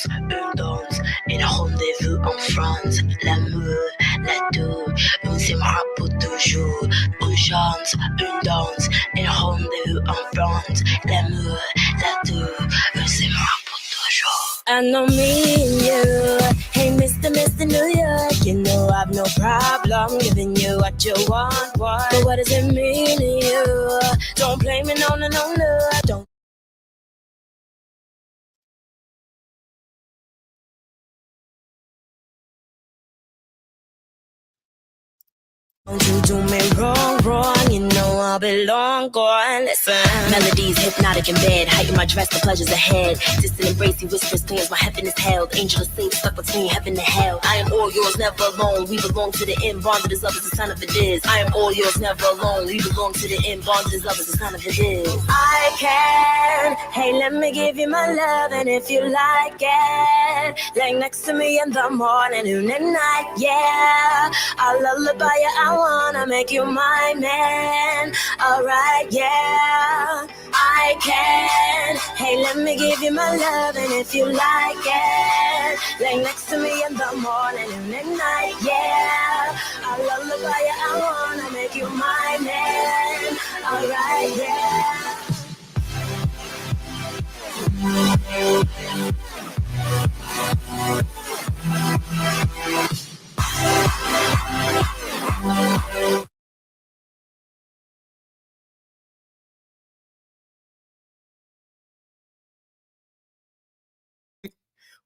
une danse et le rendez-vous en France. L'amour, la tour, on s'aimera pour toujours. Une chance, une danse et le rendez-vous en France. L'amour, la tour, on s'aimera pour toujours. I know me and you. Hey, Mr. New York, you know I've no problem giving you what you want. But what does it mean to you? Don't blame me, no, don't. You do me wrong, you know I'll be long gone. Listen, melodies hypnotic in bed, heighten my dress, the pleasures ahead. Distant embracey whispers, cleans my heaven is held. Angel is safe, stuck between heaven and hell. I am all yours, never alone. We belong to the end, bonded as love is the son of it is. I am all yours, never alone. We belong to the end, bonded as love is the son of it is. I can, hey, let me give you my love, and if you like it, lay next to me in the morning, noon and night, yeah. I'll lullaby you, I wanna make you my man. Alright, yeah, I can. Hey, let me give you my love, and if you like it, lay next to me in the morning and at night, yeah. I'll lullaby you, I wanna make you my man. Alright, yeah.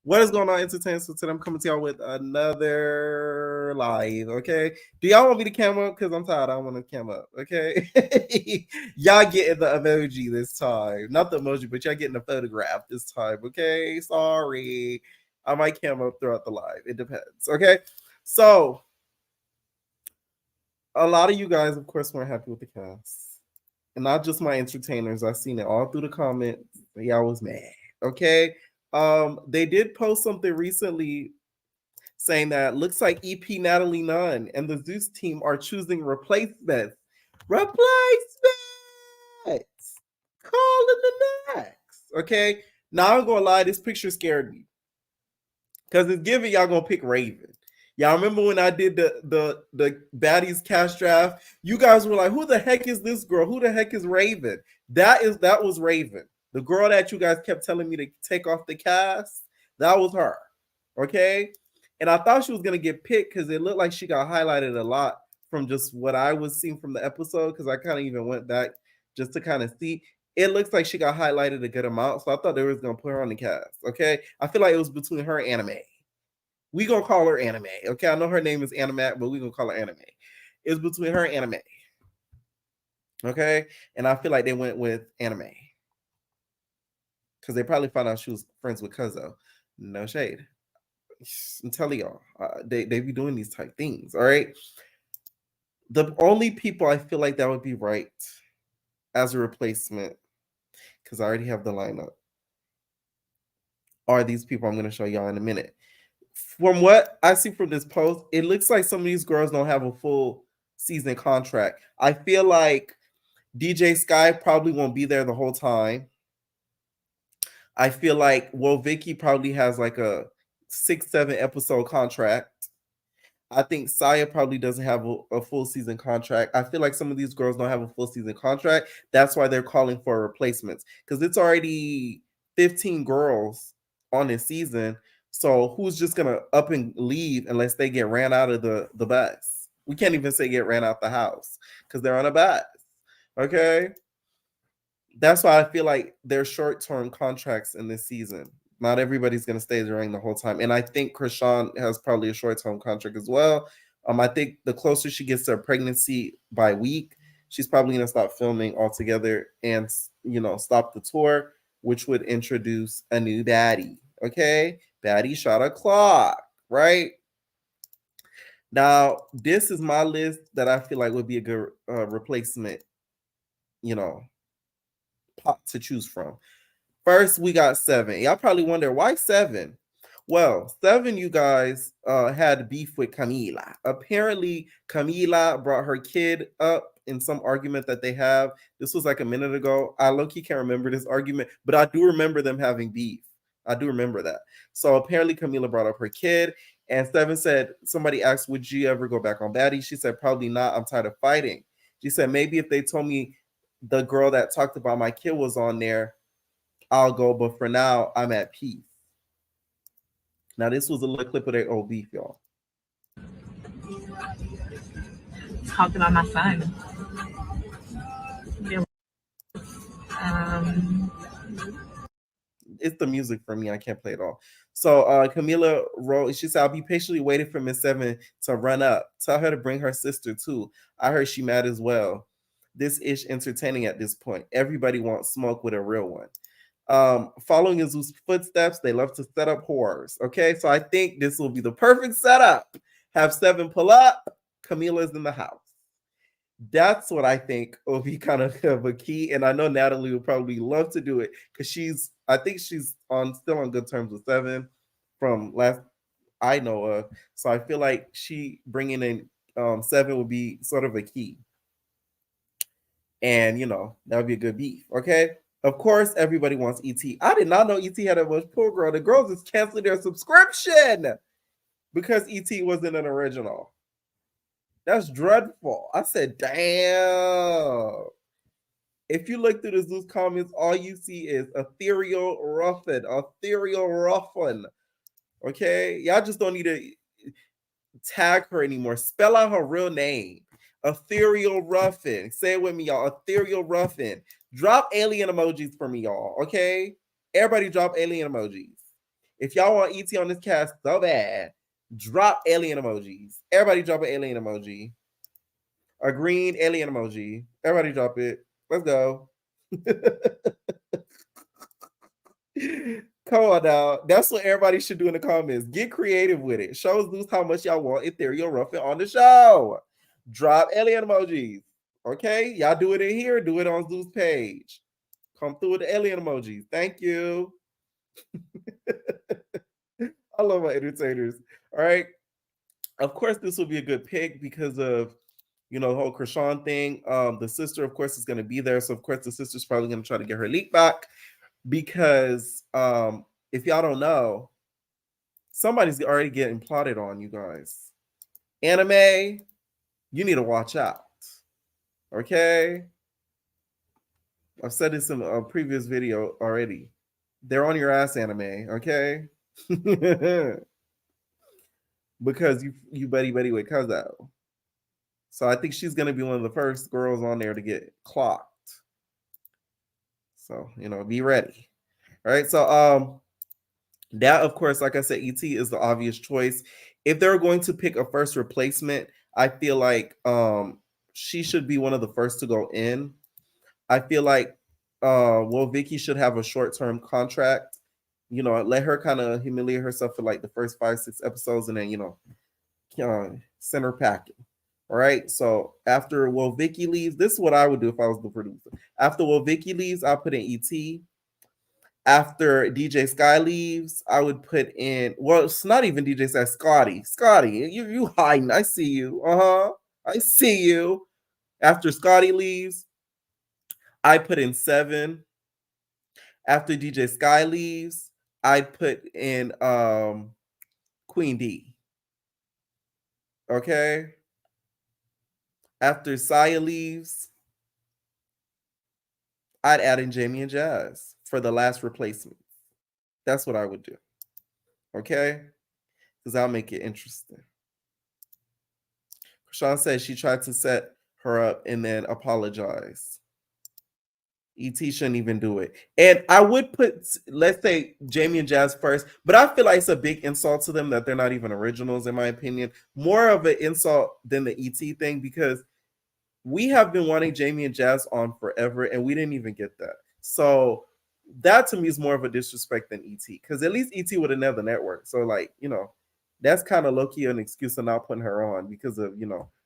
What is going on, entertainment? So today I'm coming to y'all with another live, okay? Do y'all want me to cam up? Because I'm tired. I don't want to cam up, okay? Y'all getting the emoji this time. Not the emoji, but y'all getting the photograph this time, okay? Sorry. I might cam up throughout the live. It depends, okay? So, a lot of you guys, of course, weren't happy with the cast. And not just my entertainers. I've seen it all through the comments. Y'all was mad, okay? They did post something recently saying that looks like EP Natalie Nun and the Zeus team are choosing replacements. Replacements! Calling the next. Okay. Now I'm gonna lie, this picture scared me. Because it's giving y'all gonna pick Raven. Y'all remember when I did the Baddies cast draft? You guys were like, who the heck is this girl? Who the heck is Raven? That was Raven. The girl that you guys kept telling me to take off the cast, that was her. Okay? And I thought she was going to get picked because it looked like she got highlighted a lot from just what I was seeing from the episode, because I kind of even went back just to kind of see. It looks like she got highlighted a good amount, so I thought they were going to put her on the cast. Okay? I feel like it was between her and Anime. We going to call her Anime. Okay? I know her name is Animat, but we going to call her Anime. It's between her and Anime. Okay? And I feel like they went with Anime. Because they probably found out she was friends with Cuzzo. No shade. I'm telling y'all, they be doing these type things. All right. The only people I feel like that would be right as a replacement, because I already have the lineup, are these people I'm going to show y'all in a minute. From what I see from this post, it looks like some of these girls don't have a full season contract. I feel like DJ Sky probably won't be there the whole time. I feel like Vicky probably has like a 6-7 episode contract. I think Saya probably doesn't have a full season contract. I feel like some of these girls don't have a full season contract. That's why they're calling for replacements, because it's already 15 girls on this season. So who's just gonna up and leave unless they get ran out of the bus? We can't even say get ran out the house because they're on a bus. Okay. That's why I feel like they're short-term contracts in this season. Not everybody's going to stay during the whole time. And I think Krishan has probably a short-term contract as well. I think the closer she gets to her pregnancy by week, she's probably going to stop filming altogether and, stop the tour, which would introduce a new baddie. Okay? Baddie shot a clock, right? Now, this is my list that I feel like would be a good replacement, pot to choose from. First, we got 7. Y'all probably wonder why 7. Well, 7, you guys had beef with Camila. Apparently, Camila brought her kid up in some argument that they have. This was like a minute ago. I low-key can't remember this argument, but I do remember them having beef. I do remember that. So apparently Camila brought up her kid, and Seven said, somebody asked, would you ever go back on Baddies? She said, probably not. I'm tired of fighting. She said, maybe if they told me the girl that talked about my kid was on there, I'll go. But for now, I'm at peace. Now, this was a little clip of their old beef, y'all. Talked about my son. It's the music for me. I can't play it all. So Camila wrote, she said, I'll be patiently waiting for Miss Seven to run up. Tell her to bring her sister too. I heard she mad as well. This ish entertaining at this point. Everybody wants smoke with a real one. Following Zeus' footsteps, they love to set up horrors. Okay, so I think this will be the perfect setup. Have Seven pull up. Camila's in the house. That's what I think will be kind of a key. And I know Natalie will probably love to do it because I think she's still on good terms with Seven from last I know of. So I feel like she bringing in Seven would be sort of a key. And, that would be a good beef. Okay. Of course, everybody wants ET. I did not know ET had a much pull, girl. The girls just canceled their subscription because ET wasn't an original. That's dreadful. I said, damn. If you look through the Zeus comments, all you see is ethereal ruffin. Okay? Y'all just don't need to tag her anymore. Spell out her real name. Ethereal ruffin. Say it with me, y'all. Ethereal ruffin. Drop alien emojis for me, y'all. Okay? Everybody drop alien emojis. If y'all want ET on this cast so bad, drop alien emojis. Everybody drop an alien emoji. A green alien emoji. Everybody drop it. Let's go. Come on now. That's what everybody should do in the comments. Get creative with it. Show Zeus how much y'all want Ethereal Ruffin on the show. Drop alien emojis. Okay? Y'all do it in here. Do it on Zeus' page. Come through with the alien emojis. Thank you. I love my entertainers. All right. Of course, this will be a good pick because of, the whole Krishan thing. The sister, of course, is going to be there. So, of course, the sister's probably going to try to get her leak back because if y'all don't know, somebody's already getting plotted on, you guys. Anime, you need to watch out. Okay? I've said this in a previous video already. They're on your ass, anime. Okay? Because you buddy with Kazo. So I think she's going to be one of the first girls on there to get clocked. So, be ready. All right. So that, of course, like I said, ET is the obvious choice. If they're going to pick a first replacement, I feel like she should be one of the first to go in. I feel like Vicky should have a short-term contract. Let her kind of humiliate herself for like the first 5-6 episodes and then, send her packing. All right. So after Vicky leaves, this is what I would do if I was the producer. After Vicky leaves, I'll put in ET. After DJ Sky leaves, I would put in, well, it's not even DJ Sky, Scotty, you hiding. I see you. I see you. After Scotty leaves, I put in 7. After DJ Sky leaves, I'd put in Queen D. Okay. After Saya leaves, I'd add in Jamie and Jazz for the last replacement. That's what I would do. Okay? Because I'll make it interesting. Krishan says she tried to set her up and then apologize. ET shouldn't even do it. And I would put, let's say, Jamie and Jazz first, but I feel like it's a big insult to them that they're not even originals, in my opinion. More of an insult than the ET thing, because we have been wanting Jamie and Jazz on forever, and we didn't even get that. So that to me is more of a disrespect than ET, because at least ET would have never network. So that's kind of low-key an excuse of not putting her on because of,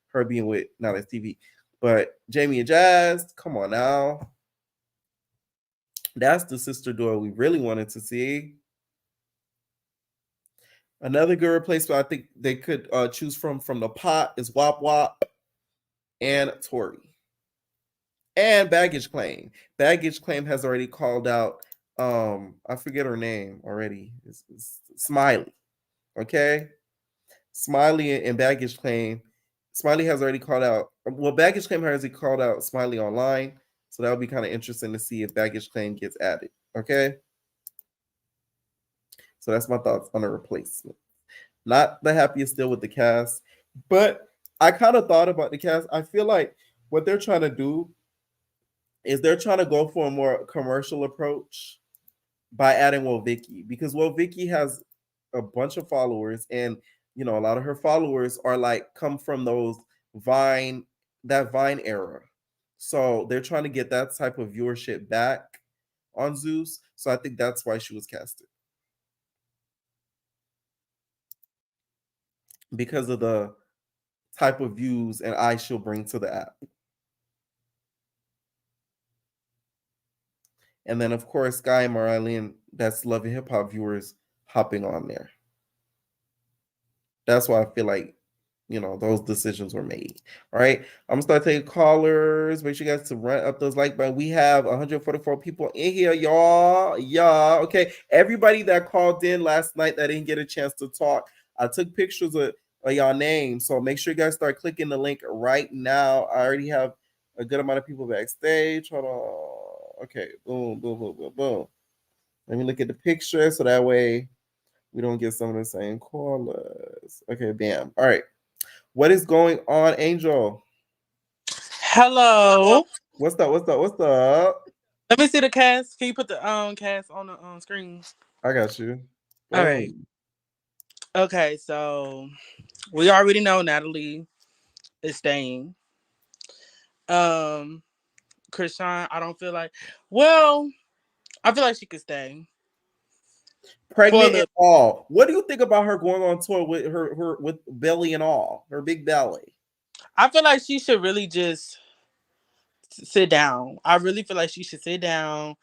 her being with Now That's TV. But Jamie and Jazz, come on now. That's the sister duo we really wanted to see. Another good replacement I think they could choose from the pot is Wop Wop and Tori. And Baggage Claim. Baggage Claim has already called out I forget her name already. It's Smiley. Okay, Smiley and Baggage Claim. Smiley has already called out. Well, Baggage Claim has already called out Smiley online, so that would be kind of interesting to see if Baggage Claim gets added. Okay, so that's my thoughts on a replacement. Not the happiest still with the cast, but I kind of thought about the cast. I feel like what they're trying to do is they're trying to go for a more commercial approach by adding Vicky, because Vicky has a bunch of followers, and a lot of her followers are like come from those Vine that Vine era. So they're trying to get that type of viewership back on Zeus. So I think that's why she was casted. Because of the type of views and eyes she'll bring to the app. And then of course Sky and Marilyn, that's Love and Hip Hop viewers hopping on there. That's why I feel like those decisions were made. All right, I'm gonna start taking callers. Make sure you guys to run up those like button. We have 144 people in here, y'all. Yeah, okay. Everybody that called in last night that didn't get a chance to talk, I took pictures of y'all names. So make sure you guys start clicking the link right now. I already have a good amount of people backstage. Hold on. Okay, boom, boom, boom, boom, boom. Let me look at the picture so that way we don't get some of the same callers. Okay, bam. All right. What is going on, Angel? Hello. What's up? What's up? What's up? Let me see the cast. Can you put the cast on the screen? I got you. All right. Boom. Okay, so we already know Natalie is staying. Um, Krishan, I don't feel like. Well, I feel like she could stay for a Pregnant and little. all. What do you think about her going on tour with her with belly and all, her big belly? I feel like she should really just sit down. I really feel like she should sit down,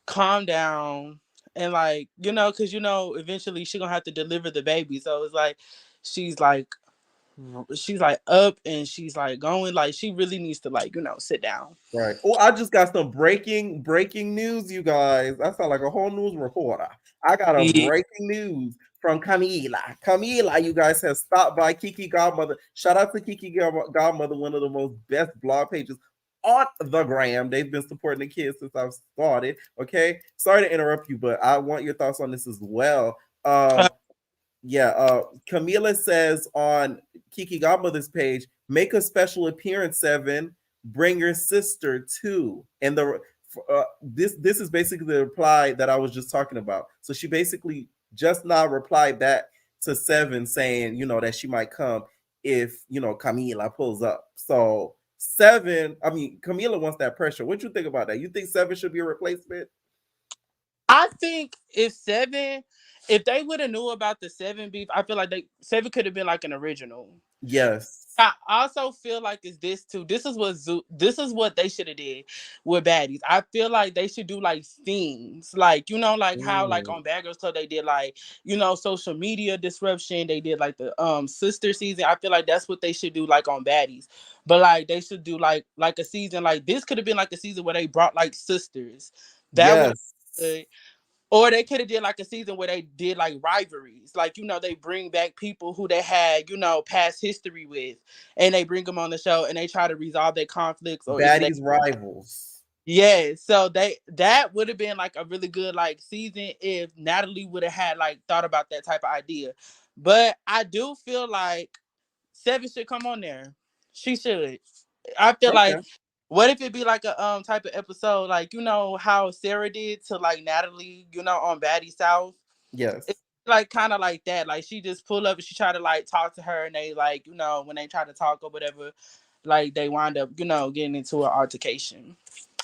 calm down, and because eventually she gonna have to deliver the baby. So it's like she's like she's like up and she's like going, like she really needs to sit down. Right. Oh, I just got some breaking news, you guys. I sound like a whole news reporter. I got a Yeah. breaking news from Camila. Camila, you guys have stopped by Kiki Godmother. Shout out to Kiki Godmother, one of the most best blog pages on the gram. They've been supporting the kids since I've started. Okay. Sorry to interrupt you, but I want your thoughts on this as well. Uh, Camila says on Kiki Godmother's page, make a special appearance, Seven. Bring your sister too. And this is basically the reply that I was just talking about. So she basically just now replied back to Seven saying, that she might come if Camila pulls up. So Camila wants that pressure. What you think about that? You think Seven should be a replacement? I think if they would have knew about the Seven beef, I feel like Seven could have been like an original. Yes. I also feel like it's this too. This is what they should have did with Baddies. I feel like they should do like themes, like like how like Mm. on Bad Girls Club they did like social media disruption. They did like the sister season. I feel like that's what they should do like on Baddies, but like they should do like a season like this could have been like a season where they brought like sisters. That would Yes. have. Or they could have did like a season where they did like rivalries, like they bring back people who they had past history with, and they bring them on the show and they try to resolve their conflicts or either they Baddies rivals. yeah. So that would have been like a really good like season if Natalie would have had like thought about that type of idea. But I do feel like Seven should come on there. She should. I feel Okay. like what if it be like a type of episode like how Sarah did to like Natalie, on Baddie South? It's Yes. like kind of like that. Like she just pull up and she try to like talk to her and they like, when they try to talk or whatever, like they wind up, getting into an altercation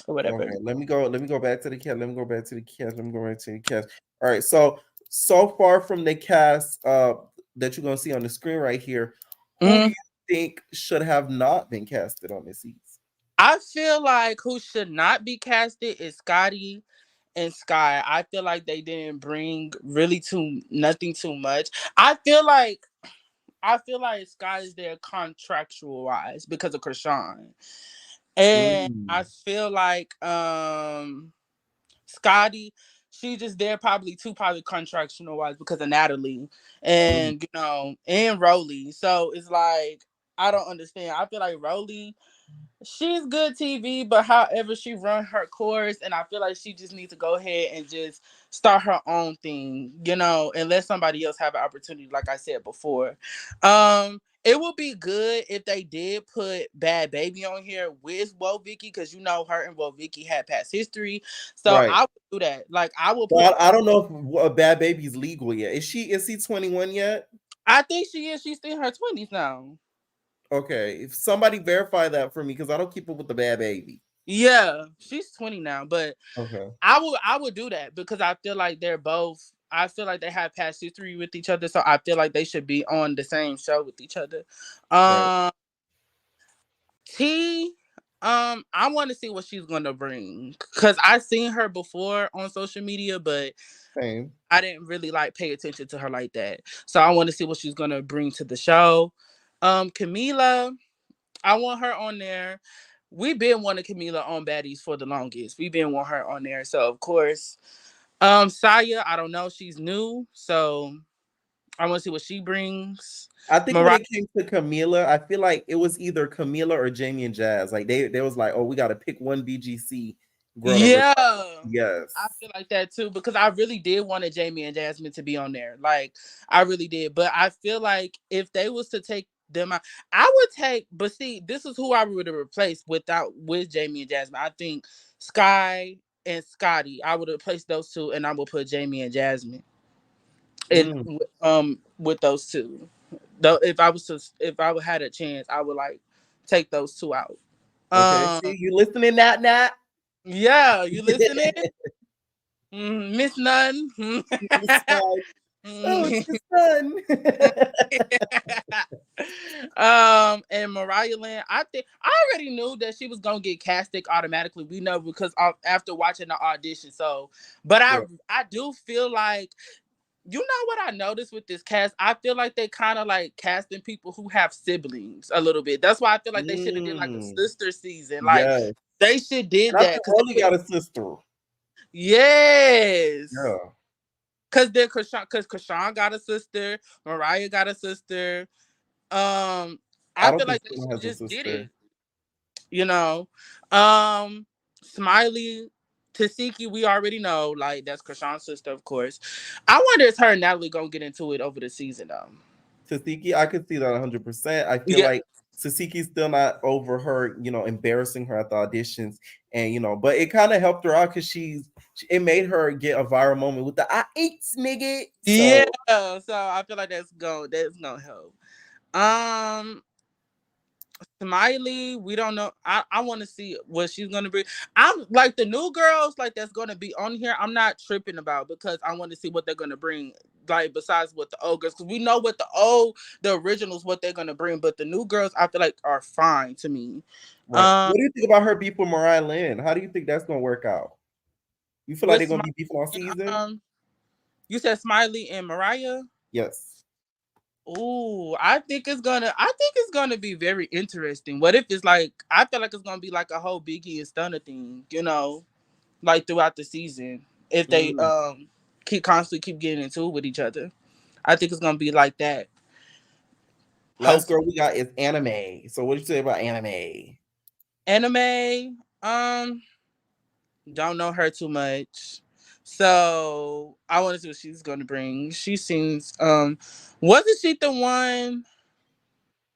or whatever. Okay. Let me go back to the cast. Let me go back to the cast. Let me go back to the cast. All right. So far from the cast that you're gonna see on the screen right here, who do Mhm. you think should have not been casted on this season? I feel like who should not be casted is Scotty and Sky. I feel like they didn't bring really too nothing too much. I feel like Sky is there contractual wise because of Krishan. And I Mm. feel like Scotty She just there probably too, probably contractional wise because of Natalie and and Rolly. So it's like I don't understand. I feel like Rolly, she's good TV, but however she run her course, and I feel like she just needs to go ahead and just start her own thing, and let somebody else have an opportunity, like I said before. It would be good if they did put Bad Baby on here with Woah Vicky, because her and Woah Vicky had past history. So Right. I would do that. Like I will put. Well, I don't know if a Bad Baby's legal yet. Is he 21 yet? I think she is. She's still in her 20s now. Okay, if somebody verify that for me, because I don't keep up with the Bad Baby. Yeah, she's 20 now, but Okay. I would do that because I feel like they're both. I feel like they have past history with each other, so I feel like they should be on the same show with each other. Right. T, I want to see what she's gonna bring because I seen her before on social media, but Same. I didn't really like pay attention to her like that. So I want to see what she's gonna bring to the show. Camila, I want her on there. We've been wanting Camila on Baddies for the longest. We've been wanting her on there. So of course. Saya, I don't know. She's new. So I want to see what she brings. I think when Mariah. it came to Camila, I feel like it was either Camila or Jamie and Jazz. Like they was like, oh, we got to pick one BGC girl to bring. Yeah. Yes. I feel like that too because I really did want Jamie and Jasmine to be on there. Like I really did. But I feel like if they was to take them out, I would take, but see, this is who I would have replaced with Jamie and Jasmine. I think Sky and Scotty. I would have replaced those two and I would put Jamie and Jasmine in with those two. Though if I would had a chance, I would like take those two out. Okay. See, you listening, Nat? Yeah, you listening? Miss Nun. Miss Nut. Oh, it's your son. And Mariah Lynn, I already knew that she was gonna get casted automatically. We know because after watching the audition. So, but I do feel like, you know what I noticed with this cast? I feel like they kind of like casting people who have siblings a little bit. That's why I feel like they should have did like a sister season. Like they should did and that because Rolly got a sister. Yes. Yeah. Because Krishan got a sister, Mariah got a sister. I feel like they just did it. Smiley, Tasiki, we already know, like that's Krishan's sister, of course. I wonder if her and Natalie gonna get into it over the season though. Tasiki, I could see that 100%. I feel like Tasiki's still not over her, embarrassing her at the auditions, and but it kind of helped her out because it made her get a viral moment with the I ate nigga. So I feel like that's gonna help. Smiley, we don't know. I want to see what she's gonna bring. I'm like the new girls, like that's gonna be on here. I'm not tripping about because I want to see what they're gonna bring. Like besides what the old girls, because we know what the originals, what they're gonna bring, but the new girls, I feel like are fine to me. Right. What do you think about her beef with Mariah Lynn? How do you think that's gonna work out? You feel like they're gonna be beefing all season? You said Smiley and Mariah? Yes. Oh, I think it's gonna be very interesting. What if it's like, I feel like it's gonna be like a whole Biggie and Stunner thing, like throughout the season. If they constantly keep getting into it with each other, I think it's gonna be like that. Last girl we got is Anime. So what do you say about Anime? Anime, don't know her too much. So I want to see what she's gonna bring. She seems wasn't she the one?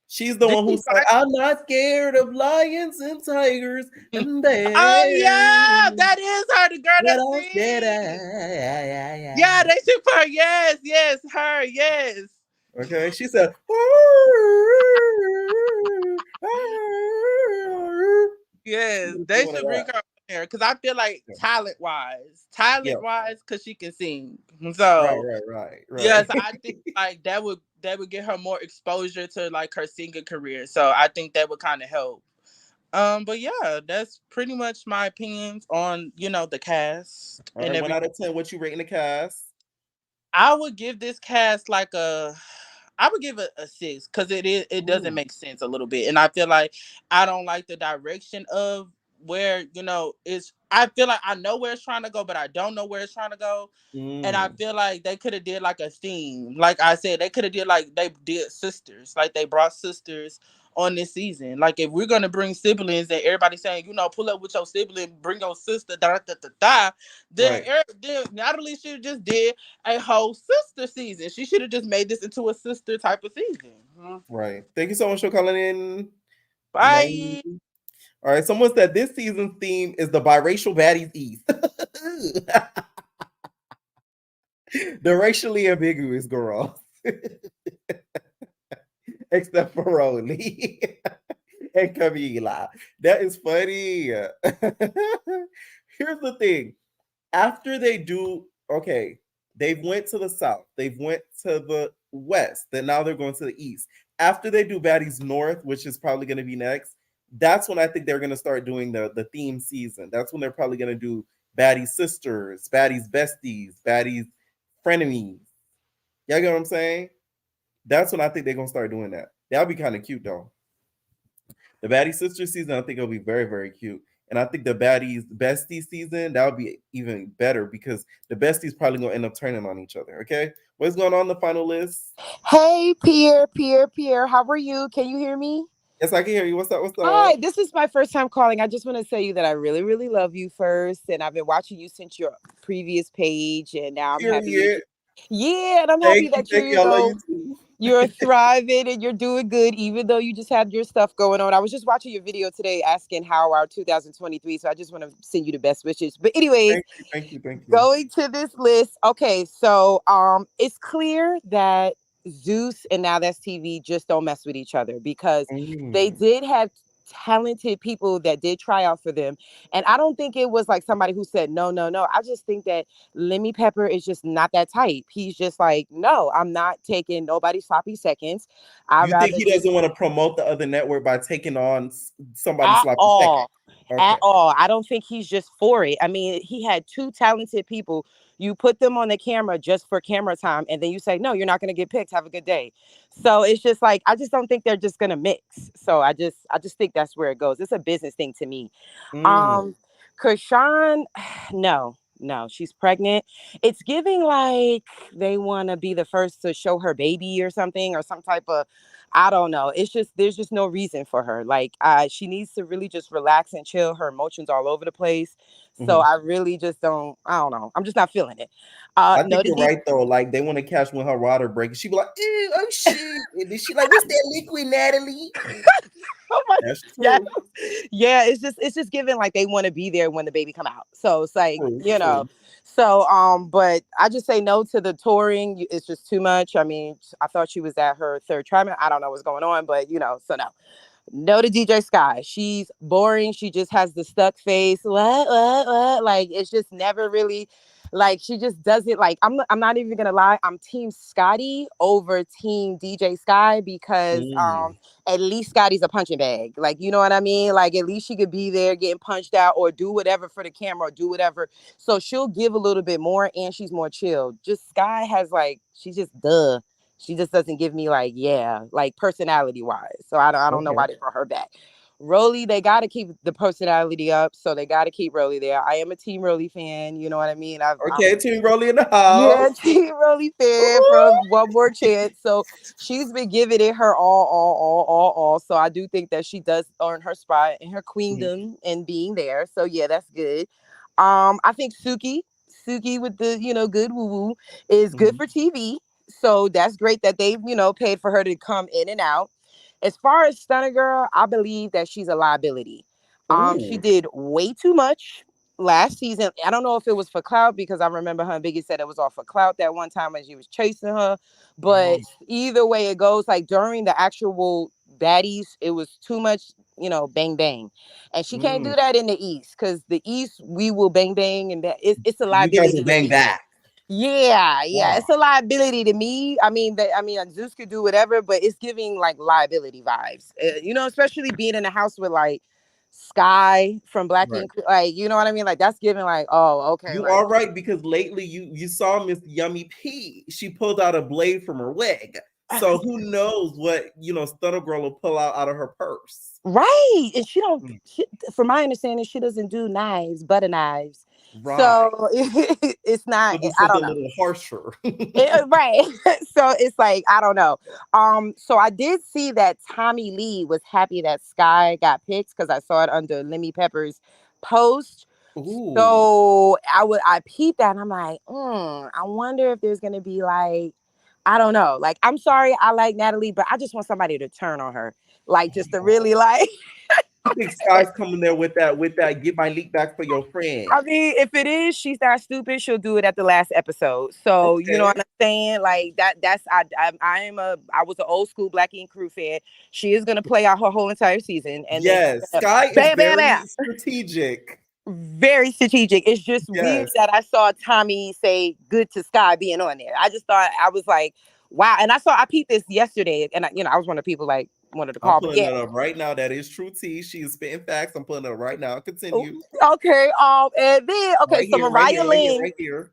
She's the one who's like, I'm not scared of lions and tigers and bears. Oh yeah, that is her, the girl that sings. Yeah, they should put her. Yes, her, yes. Okay, she said, yes, they should bring her there because I feel like talent wise, because she can sing. So right. Yes, I think like that would get her more exposure to like her singing career. So I think that would kind of help. But yeah, that's pretty much my opinions on the cast. All right, 1 out of 10. What you rating the cast? I would give this cast like I would give it a 6 because it doesn't make sense a little bit, and I feel like I don't like the direction of where, you know, I feel like I know where it's trying to go, but I don't know where it's trying to go. And I feel like they could have did like a theme. Like I said, they could have did like they did sisters. Like they brought sisters on this season. Like if we're gonna bring siblings and everybody saying, you know, pull up with your sibling, bring your sister, then Right. then Natalie should have just did a whole sister season. She should have just made this into a sister type of season. Right. Thank you so much for calling in. Bye. All right. Someone said this season's theme is the biracial baddies East. The racially ambiguous girls. Except for Rolly and Camila. That is funny. Here's the thing. After they do, okay, they've went to the south, they've went to the west, then now they're going to the east. After they do Baddies North, which is probably going to be next, that's when I think they're going to start doing the theme season. That's when they're probably going to do Baddies Sisters, Baddies Besties, Baddies Frenemies. Y'all get what I'm saying? That's when I think they're going to start doing that. That'll be kind of cute, though. The Baddies Sister season, I think it'll be very, very cute. And I think the Baddies Bestie season, that would be even better because the Besties probably going to end up turning on each other, okay? What's going on the final list? Hey, Pierre. How are you? Can you hear me? Yes, I can hear you. What's up? Hi, this is my first time calling. I just want to say you that I really, really love you first. And I've been watching you since your previous page. And now I'm happy. And I'm happy that you're thriving and you're doing good, even though you just had your stuff going on. I was just watching your video today asking how our 2023. So I just want to send you the best wishes. But anyways, thank you. Going to this list. Okay, so it's clear that Zeus and Now That's TV just don't mess with each other because they did have talented people that did try out for them. And I don't think it was like somebody who said, no. I just think that Lemmy Pepper is just not that type. He's just like, no, I'm not taking nobody's sloppy seconds. You think he doesn't want to promote the other network by taking on somebody's sloppy second? At all. I don't think he's just for it. I mean, he had two talented people. You put them on the camera just for camera time, and then you say, no, you're not going to get picked. Have a good day. So it's just like, I just don't think they're just going to mix. So I just think that's where it goes. It's a business thing to me. Krishan, no, she's pregnant. It's giving like they want to be the first to show her baby or something, or some type of, I don't know. It's just, there's just no reason for her. Like, she needs to really just relax and chill. Her emotions all over the place. So I really just don't know. I'm just not feeling it. I think you're right though. Like they want to catch when her water breaks. She be like, ew, oh shit. And then she like, what's that liquid, Natalie? Oh my God. Yeah, it's just giving like they want to be there when the baby come out. So it's like, you know. So but I just say no to the touring. It's just too much. I mean, I thought she was at her third trimester. I don't know what's going on, but you know, so no. No to DJ Sky. She's boring. She just has the stuck face. What? Like it's just never really, like she just does it. Like I'm not even gonna lie. I'm team Scotty over team DJ Sky because at least Scotty's a punching bag. Like you know what I mean? Like at least she could be there getting punched out or do whatever for the camera or do whatever. So she'll give a little bit more and she's more chill. Just Sky has like she's just She just doesn't give me like, like personality wise. So I don't know nobody for her back. Rolly, they got to keep the personality up. So they got to keep Rolly there. I am a Team Rolly fan. You know what I mean? Team Rolly in the house. Yeah, Team Rolly fan from One More Chance. So she's been giving it her all. So I do think that she does earn her spot in her queendom and being there. So yeah, that's good. I think Suki with the, good woo-woo is good for TV. So that's great that they, paid for her to come in and out. As far as Stunner Girl, I believe that she's a liability. She did way too much last season. I don't know if it was for clout because I remember her and Biggie said it was all for clout that one time when she was chasing her. But either way it goes, like during the actual Baddies, it was too much, bang bang. And she can't do that in the East because the East, we will bang bang and that it's a liability. You guys will bang back. Yeah, it's a liability to me. I mean, Zeus could do whatever, but it's giving like liability vibes. Especially being in a house with like Sky from Black Ink, like you know what I mean. Like that's giving like, oh, okay. You are right because lately you saw Miss Yummy P. She pulled out a blade from her wig. So who knows what Stunner Girl will pull out of her purse. Right. And she don't, from my understanding, she doesn't do butter knives. Right. So it's not, so I don't know. A little harsher. Right. So it's like, I don't know. So I did see that Tommy Lee was happy that Sky got picked because I saw it under Lemmy Pepper's post. Ooh. So I peeped that and I'm like, I wonder if there's gonna be like, I don't know. Like, I'm sorry, I like Natalie, but I just want somebody to turn on her. Like, just to really like. I think Sky's coming there with that, get my leak back for your friend. I mean, if it is, she's not stupid. She'll do it at the last episode. So okay. You know what I'm saying? Like I was an old school Black Ink Crew fan. She is gonna play out her whole entire season. And yes, then, Sky is very strategic. Very strategic. It's just weird that I saw Tommy say good to Sky being on there. I just thought, I was like, wow. And I peeped this yesterday, and I was one of the people like wanted to call. I'm pulling it up right now. That is true tea. She is spitting facts. I'm pulling it up right now. Continue. Okay. And then so Mariah Lynn. Right here.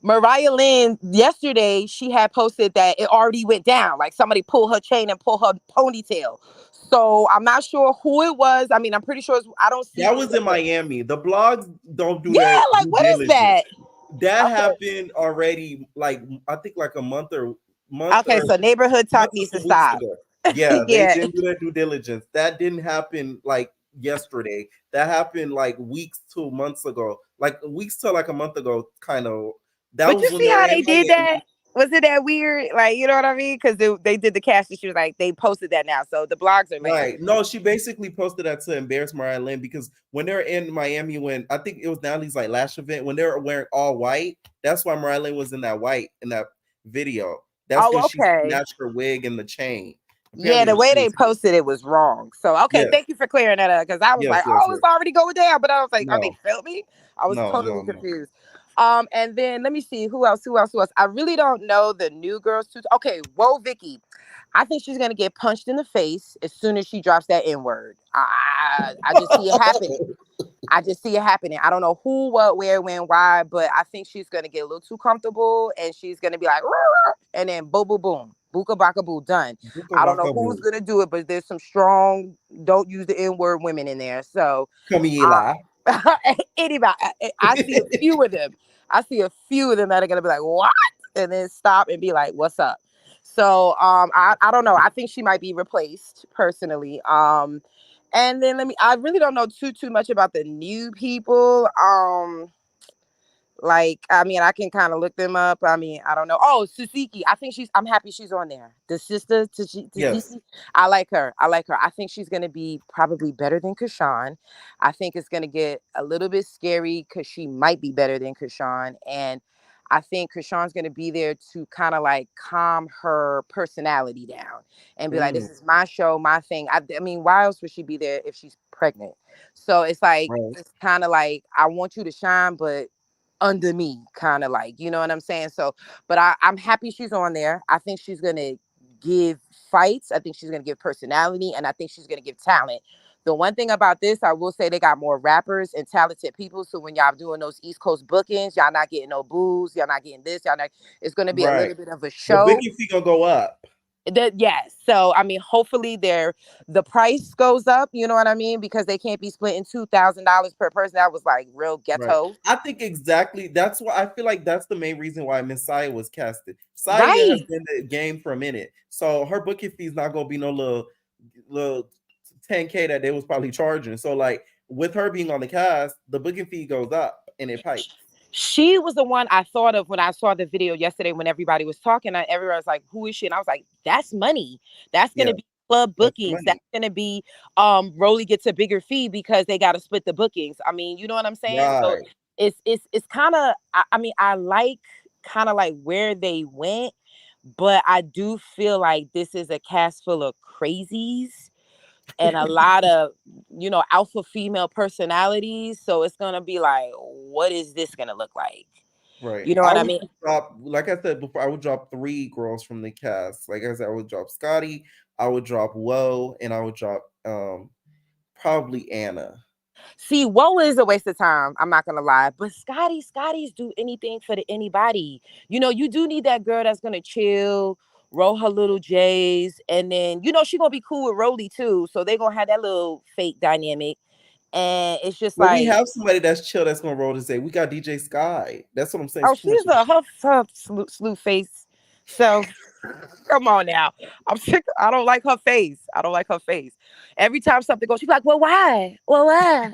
Mariah Lynn, yesterday, she had posted that it already went down. Like somebody pulled her chain and pulled her ponytail. So I'm not sure who it was. I mean, I'm pretty sure I don't see. That was in Miami. The blogs don't do that. Yeah, like what is that? That happened already, like I think like a month. Okay, so neighborhood talk needs to stop. Yeah, they didn't do their due diligence. That didn't happen like yesterday. That happened like weeks to months ago. Like weeks to like a month ago, kind of. But you see how they did that? Was it that weird? Like, you know what I mean? Because they did the cast and she was like, they posted that now. So the blogs are like, right. No, she basically posted that to embarrass Mariah Lynn because when they're in Miami, when I think it was Natalie's like last event, when they were wearing all white, that's why Mariah Lynn was in that white in that video. That's when she snatched her wig and the chain. Apparently the way they posted it was wrong. So thank you for clearing that up because I was it's already going down. But I was like, are they filming? I was totally confused. And then let me see who else. I really don't know the new girls too. Okay, whoa, Vicky. I think she's gonna get punched in the face as soon as she drops that N-word. I just see it happening. I don't know who, what, where, when, why, but I think she's gonna get a little too comfortable and she's gonna be like, and then boom, boom, boom, booka baka boo, done. I don't know who's gonna do it, but there's some strong don't use the N-word women in there. So anybody, I see a few of them. That are gonna be like, what? And then stop and be like, what's up? So I don't know. I think she might be replaced personally. And then I really don't know too much about the new people. Like, I mean, I can kind of look them up. I mean, I don't know. Oh, Suzuki. I'm happy she's on there. The sister, yes. I like her. I think she's going to be probably better than Kashawn. I think it's going to get a little bit scary because she might be better than Kashawn. And I think Kashawn's going to be there to kind of like calm her personality down and be like, this is my show, my thing. I mean, why else would she be there if she's pregnant? So it's like, it's kind of like, I want you to shine, but under me, kind of like, you know what I'm saying? So, but I'm happy she's on there. I think she's going to give fights. I think she's going to give personality, and I think she's going to give talent. The one thing about this, I will say they got more rappers and talented people. So when y'all doing those East Coast bookings, y'all not getting no booze. Y'all not getting this. It's going to be a little bit of a show. The booking fee going to go up. Yes. So, I mean, hopefully the price goes up, you know what I mean? Because they can't be splitting $2,000 per person. That was like real ghetto. Right. I think exactly. That's why I feel like that's the main reason why Miss Saya was casted. Saya has been in the game for a minute. So her booking fee is not going to be no little $10K that they was probably charging. So like with her being on the cast, the booking fee goes up and it pipes. She was the one I thought of when I saw the video yesterday when everybody was talking. Everyone was like, who is she? And I was like, that's money. That's going to be club bookings. That's going to be Rolly gets a bigger fee because they got to split the bookings. I mean, you know what I'm saying? Right. So it's kind of, I mean, I like kind of like where they went, but I do feel like this is a cast full of crazies. And a lot of, alpha female personalities. So it's going to be like, what is this going to look like? Right. You know what I mean? Like I said before, I would drop 3 girls from the cast. Like I said, I would drop Scotty, I would drop Woe, and I would drop probably Anna. See, Woe is a waste of time. I'm not going to lie. But Scotty's do anything for anybody. You do need that girl that's going to chill roll her little J's, and then she gonna be cool with Rolly too. So they gonna have that little fake dynamic, and it's just Well, we like, have somebody that's chill that's gonna roll today. We got DJ Sky. That's what I'm saying. oh, It's too much. she's her slew face. So come on now, I'm sick. I don't like her face. I don't like her face. Every time something goes, she's like, well, why? Well, why?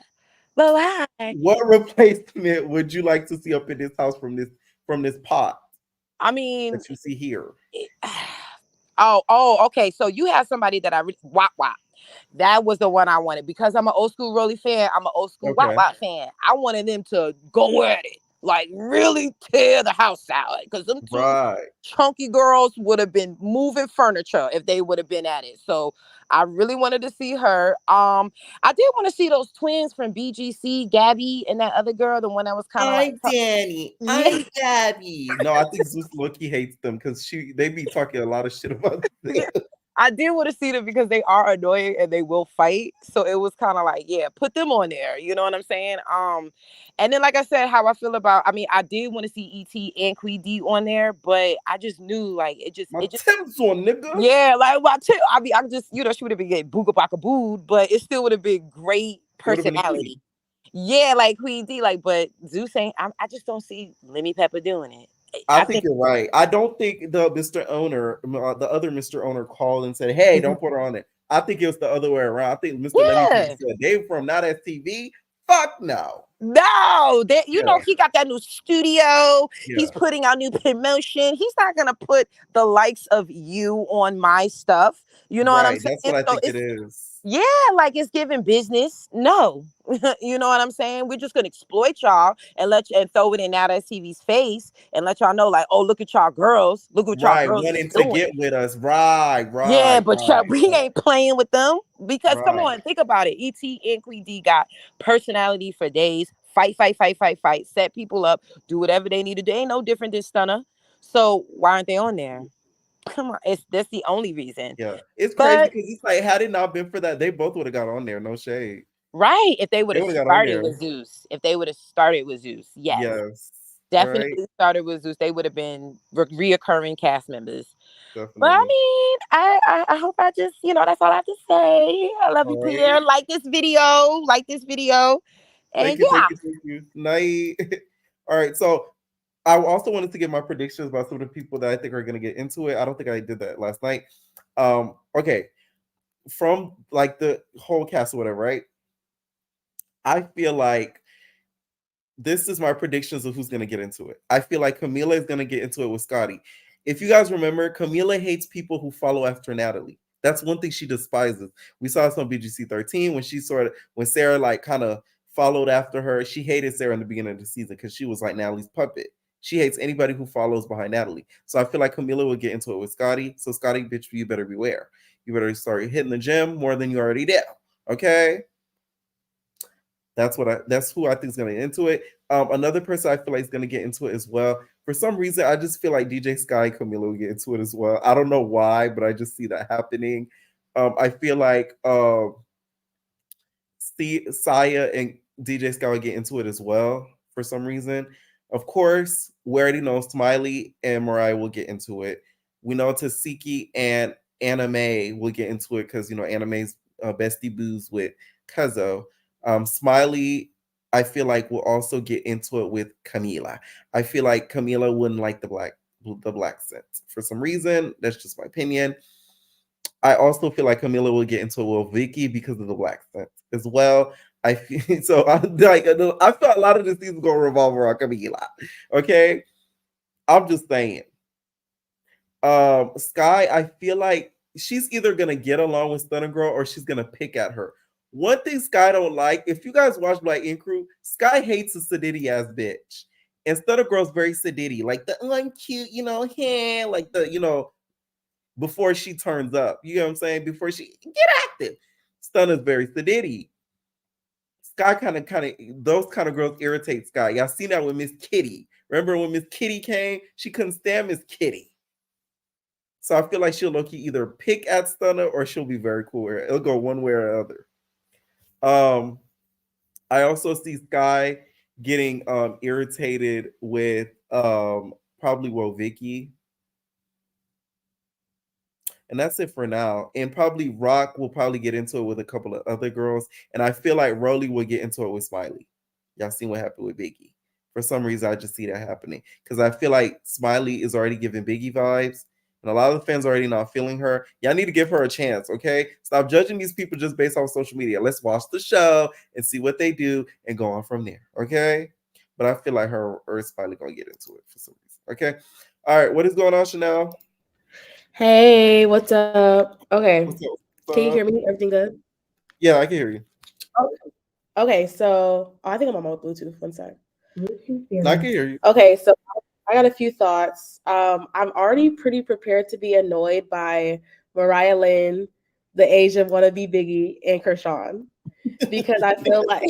Well, why? What replacement would you like to see up in this house from this pot I mean, that you see here? okay. So you have somebody that I really wop. That was the one I wanted because I'm an old school Rolly fan. I'm an old school Okay. Wop fan. I wanted them to go at it, like really tear the house out. Because them two chunky girls would have been moving furniture if they would have been at it. So I really wanted to see her. I did want to see those twins from BGC, Gabby and that other girl, the one that was kind of like Danny. I'm Gabby. No, I think Zeus Loki hates them because they be talking a lot of shit about them. I did want to see them because they are annoying and they will fight. So it was kind of like, yeah, put them on there. You know what I'm saying? And then, like I said, how I feel about, I did want to see E.T. and Queen D on there, but I just knew, like, it just Tim's on, nigga. Yeah, like, my Tim, I just, she would have been getting booga baka booed, but it still would have been great personality. Yeah, like Queen D, like, but Zeus ain't, I just don't see Lemmy Pepper doing it. I think you're right. I don't think the Mr. Owner, the other Mr. Owner called and said, hey, don't put her on it. I think it was the other way around. I think Mr. Lemmy said, they from Not as TV. Fuck no. No, he got that new studio. Yeah. He's putting out new promotion. He's not gonna put the likes of you on my stuff. You know what I'm saying? That's what I think it is. Yeah, like it's giving business. No, you know what I'm saying? We're just gonna exploit y'all and throw it in Now That's TV's face and let y'all know, like, oh, look at y'all girls. Look what y'all girls wanting to get with us. Right. Yeah, but we ain't playing with them because come on, think about it. E.T. and Queen D got personality for days. Fight, set people up, do whatever they need to do. Ain't no different than Stunner. So why aren't they on there? Come on, that's the only reason. Yeah, it's crazy because it's like, had it not been for that, they both would have got on there. No shade. Right, if they would have started with Zeus. If they would have started with Zeus, yes. Definitely started with Zeus. They would have been reoccurring cast members. Definitely. But I hope I just, that's all I have to say. I love you, Pierre. Like this video. And thank you. Night. All right, so I also wanted to give my predictions about some of the people that I think are going to get into it. I don't think I did that last night. Okay. From like the whole cast or whatever, right? I feel like this is my predictions of who's going to get into it. I feel like Camila is going to get into it with Scotty. If you guys remember, Camila hates people who follow after Natalie. That's one thing she despises. We saw this on BGC 13 when Sarah like kind of followed after her. She hated Sarah in the beginning of the season because she was like Natalie's puppet. She hates anybody who follows behind Natalie. So I feel like Camila will get into it with Scotty. So Scotty, bitch, you better beware. You better start hitting the gym more than you already did. Okay? That's who I think is going to get into it. Another person I feel like is going to get into it as well. For some reason, I just feel like DJ Sky and Camila will get into it as well. I don't know why, but I just see that happening. I feel like Saya and DJ Sky will get into it as well for some reason. Of course, we already know Smiley and Mariah will get into it. We know Tasiki and Anime will get into it because, Anime's bestie boos with Cuzzo. Smiley, I feel like will also get into it with Camila. I feel like Camila wouldn't like the black scent for some reason. That's just my opinion. I also feel like Camila will get into it with Vicky because of the black scent as well. I feel so. I feel a lot of this season gonna revolve around Camila. Okay, I'm just saying. Sky, I feel like she's either gonna get along with Stunner Girl or she's gonna pick at her. One thing Sky don't like, if you guys watch Black Ink Crew, Sky hates a sedity ass bitch. And Stunner Girl's very sedity, like the I'm cute, hand, like the, before she turns up. You know what I'm saying? Before she get active. Stunner's very sedity. Sky kind of those kind of girls irritate Sky. Y'all seen that with Miss Kitty. Remember when Miss Kitty came? She couldn't stand Miss Kitty. So I feel like she'll low-key either pick at Stunner or she'll be very cool. It'll go one way or the other. I also see Sky getting irritated with probably Vicky. And that's it for now. And probably Rock will probably get into it with a couple of other girls. And I feel like Rolly will get into it with Smiley. Y'all seen what happened with Biggie. For some reason, I just see that happening. Because I feel like Smiley is already giving Biggie vibes. And a lot of the fans are already not feeling her. Y'all need to give her a chance, okay? Stop judging these people just based off social media. Let's watch the show and see what they do and go on from there, okay? But I feel like her is finally going to get into it for some reason, okay? All right, what is going on, Chanel? Hey, what's up? Okay. What's up? Can you hear me? Everything good? Yeah, I can hear you. Okay, so I think I'm on my Bluetooth. One sec. I can hear you. Okay, so I got a few thoughts. I'm already pretty prepared to be annoyed by Mariah Lynn, the Asian wannabe Biggie, and Kershawn, because I feel like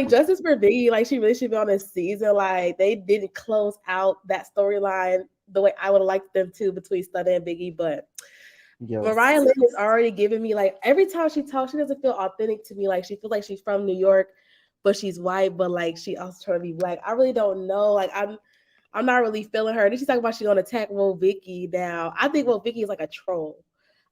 justice for Biggie, like she really should be on this season. Like they didn't close out that storyline the way I would have liked them to between Stunna and Biggie, but Yes. Mariah Lynn is already giving me, like, every time she talks, she doesn't feel authentic to me. Like she feels like she's from New York, but she's white, but like she also trying to be black. I really don't know. Like I'm not really feeling her. Then she's talking about she's gonna attack Wo Vicky now. I think Wo Vicky is like a troll.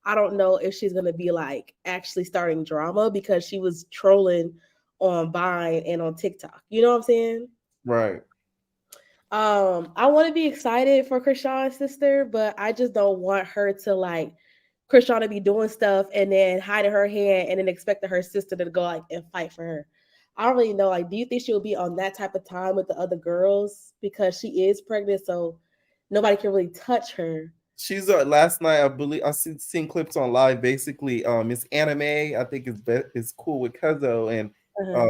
I don't know if she's gonna be like actually starting drama because she was trolling on Vine and on TikTok. You know what I'm saying? Right. I want to be excited for Krishan's sister, but I just don't want her to like Krishan to be doing stuff and then hiding her hand and then expecting her sister to go like and fight for her. I don't really know. Like, do you think she'll be on that type of time with the other girls because she is pregnant, so nobody can really touch her? She's last night, I believe I seen clips on live. Basically, Miss Anime, I think is cool with Cuzzo, and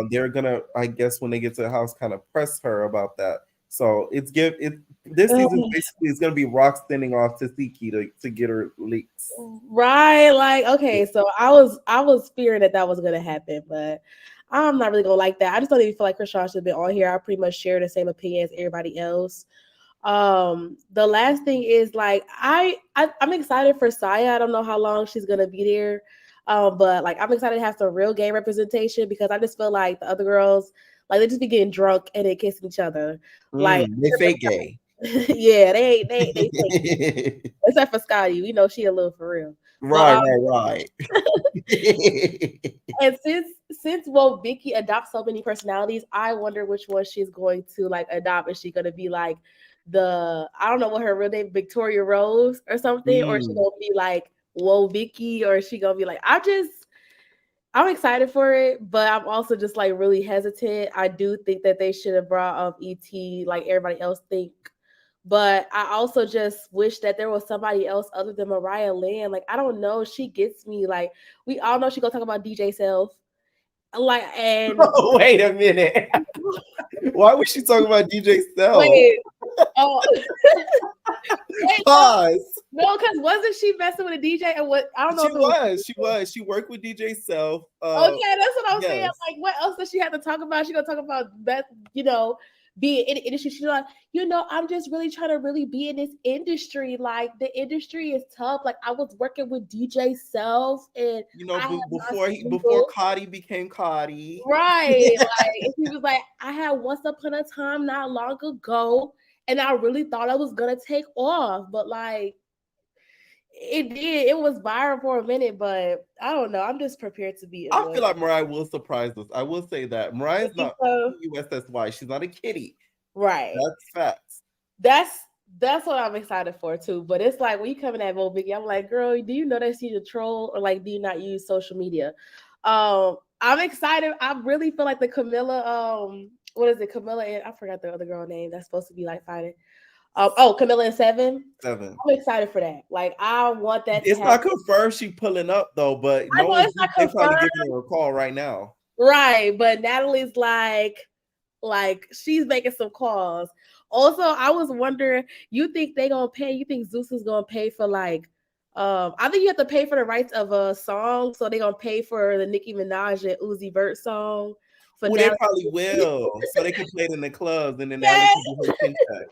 they're gonna, I guess, when they get to the house, kind of press her about that. So this season basically is gonna be Rock standing off Tasiki to get her leaks. Right, like okay, so I was fearing that was gonna happen, but I'm not really gonna like that. I just don't even feel like Krishan should have been on here. I pretty much share the same opinion as everybody else. The last thing is like I'm excited for Saya. I don't know how long she's gonna be there, but like I'm excited to have some real gay representation because I just feel like the other girls like they just be getting drunk and they kissing each other. Like they fake gay. Yeah, they fake. Except for Scotty, we know she a little for real. Right. And since Vicky adopts so many personalities, I wonder which one she's going to like adopt. Is she gonna be like I don't know what her real name, Victoria Rose or something, or is she gonna be like Vicky, or is she gonna be like I'm excited for it, but I'm also just like really hesitant. I do think that they should have brought up ET like everybody else think. But I also just wish that there was somebody else other than Mariah Lynn. Like, I don't know. She gets me. Like, we all know she gonna talk about DJ Self. Like, and wait a minute. Why was she talking about DJ Self? Wait. Pause. No, because wasn't she messing with a DJ? And what I don't know. She was. She worked with DJ Self. Okay, that's what I'm saying. Like, what else does she have to talk about? She gonna talk about that, be in the industry. She's like, I'm just really trying to really be in this industry. Like the industry is tough. Like I was working with DJ Self, and before Cardi became Cardi, right? Like he was like, I had Once Upon a Time not long ago, and I really thought I was gonna take off, but like it did. It was viral for a minute, but I don't know. I'm just prepared to be. I feel like Mariah will surprise us. I will say that Mariah's not USSY. She's not a kitty. Right. That's facts. That's what I'm excited for too. But it's like when you come in at Mo Biggie, I'm like, girl, do you know that she's a troll, or like do you not use social media? I'm excited. I really feel like the Camilla, what is it? Camilla and I forgot the other girl name that's supposed to be like fighting. Camilla and Seven. I'm excited for that. Like, I want that. It's not confirmed she pulling up though, but no one's probably giving her a call right now. Right, but Natalie's like she's making some calls. Also, I was wondering, you think they gonna pay? You think Zeus is gonna pay for like? I think you have to pay for the rights of a song, so they gonna pay for the Nicki Minaj and Uzi Vert song. They probably will, so they can play it in the clubs, and then Natalie can do her chin check.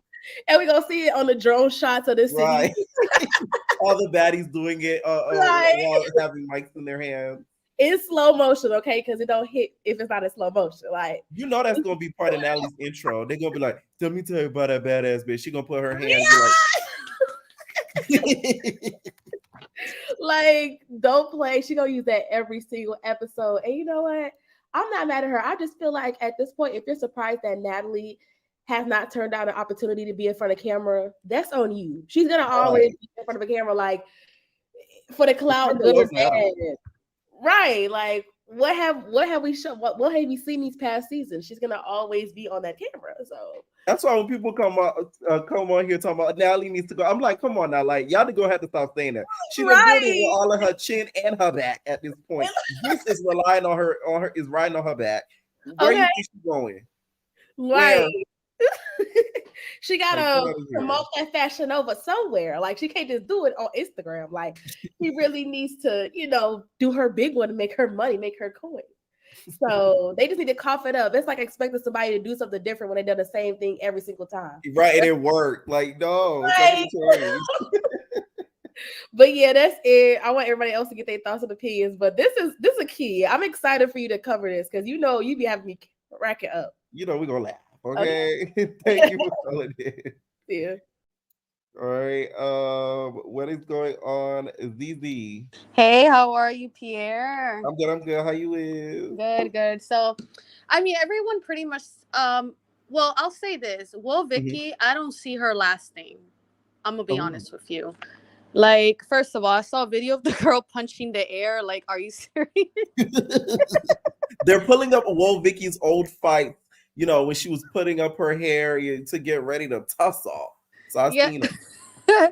And we're gonna see it on the drone shots of this city. Right. All the baddies doing it while having mics in their hands. In slow motion, okay? Because it don't hit if it's not in slow motion. Like, that's gonna be part of Natalie's intro. They're gonna be like, "Let me tell you about that badass bitch." She gonna put her hand and be Like, don't play. She gonna use that every single episode. And you know what? I'm not mad at her. I just feel like at this point, if you're surprised that Natalie has not turned down an opportunity to be in front of camera, that's on you. She's gonna always be in front of a camera, like for the clout, good or bad. Right? Like, what have we shown? What have we seen these past seasons? She's gonna always be on that camera. So that's why when people come on here talking about Natalie needs to go, I'm like, come on now, like y'all gonna have to stop saying that. She done did it with all of her chin and her back at this point. This is relying on her is riding on her back. Where you think she's going? Right. She gotta promote that Fashion Nova somewhere. Like, she can't just do it on Instagram. Like, she really needs to, do her big one to make her money, make her coin. So they just need to cough it up. It's like expecting somebody to do something different when they do the same thing every single time. Right, and it worked. Like, no. Right. But yeah, that's it. I want everybody else to get their thoughts and opinions. But this is a key. I'm excited for you to cover this because you be having me rack it up. We're gonna laugh. Okay. Thank you for telling it. Yeah. All right. What is going on, ZZ? Hey, how are you, Pierre? I'm good. How you is? Good. So, I mean, everyone pretty much. Well, I'll say this: Will Vicky, I don't see her lasting. I'm gonna be honest with you. Like, first of all, I saw a video of the girl punching the air. Like, are you serious? They're pulling up Will Vicky's old fight. When she was putting up her hair to get ready to tussle. So I've seen it. And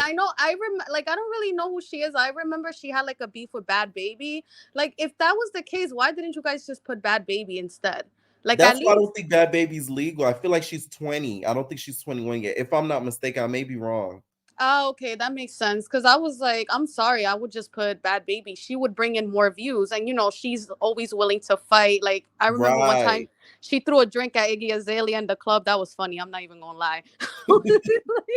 I know I don't really know who she is. I remember she had like a beef with Bad Baby. Like, if that was the case, why didn't you guys just put Bad Baby instead? Like, that's why I don't think Bad Baby's legal. I feel like she's 20. I don't think she's 21 yet. If I'm not mistaken, I may be wrong. Oh, okay, that makes sense. Because I was like, I'm sorry, I would just put Bad Baby. She would bring in more views, and she's always willing to fight. Like, I remember one time she threw a drink at Iggy Azalea in the club. That was funny. I'm not even gonna lie.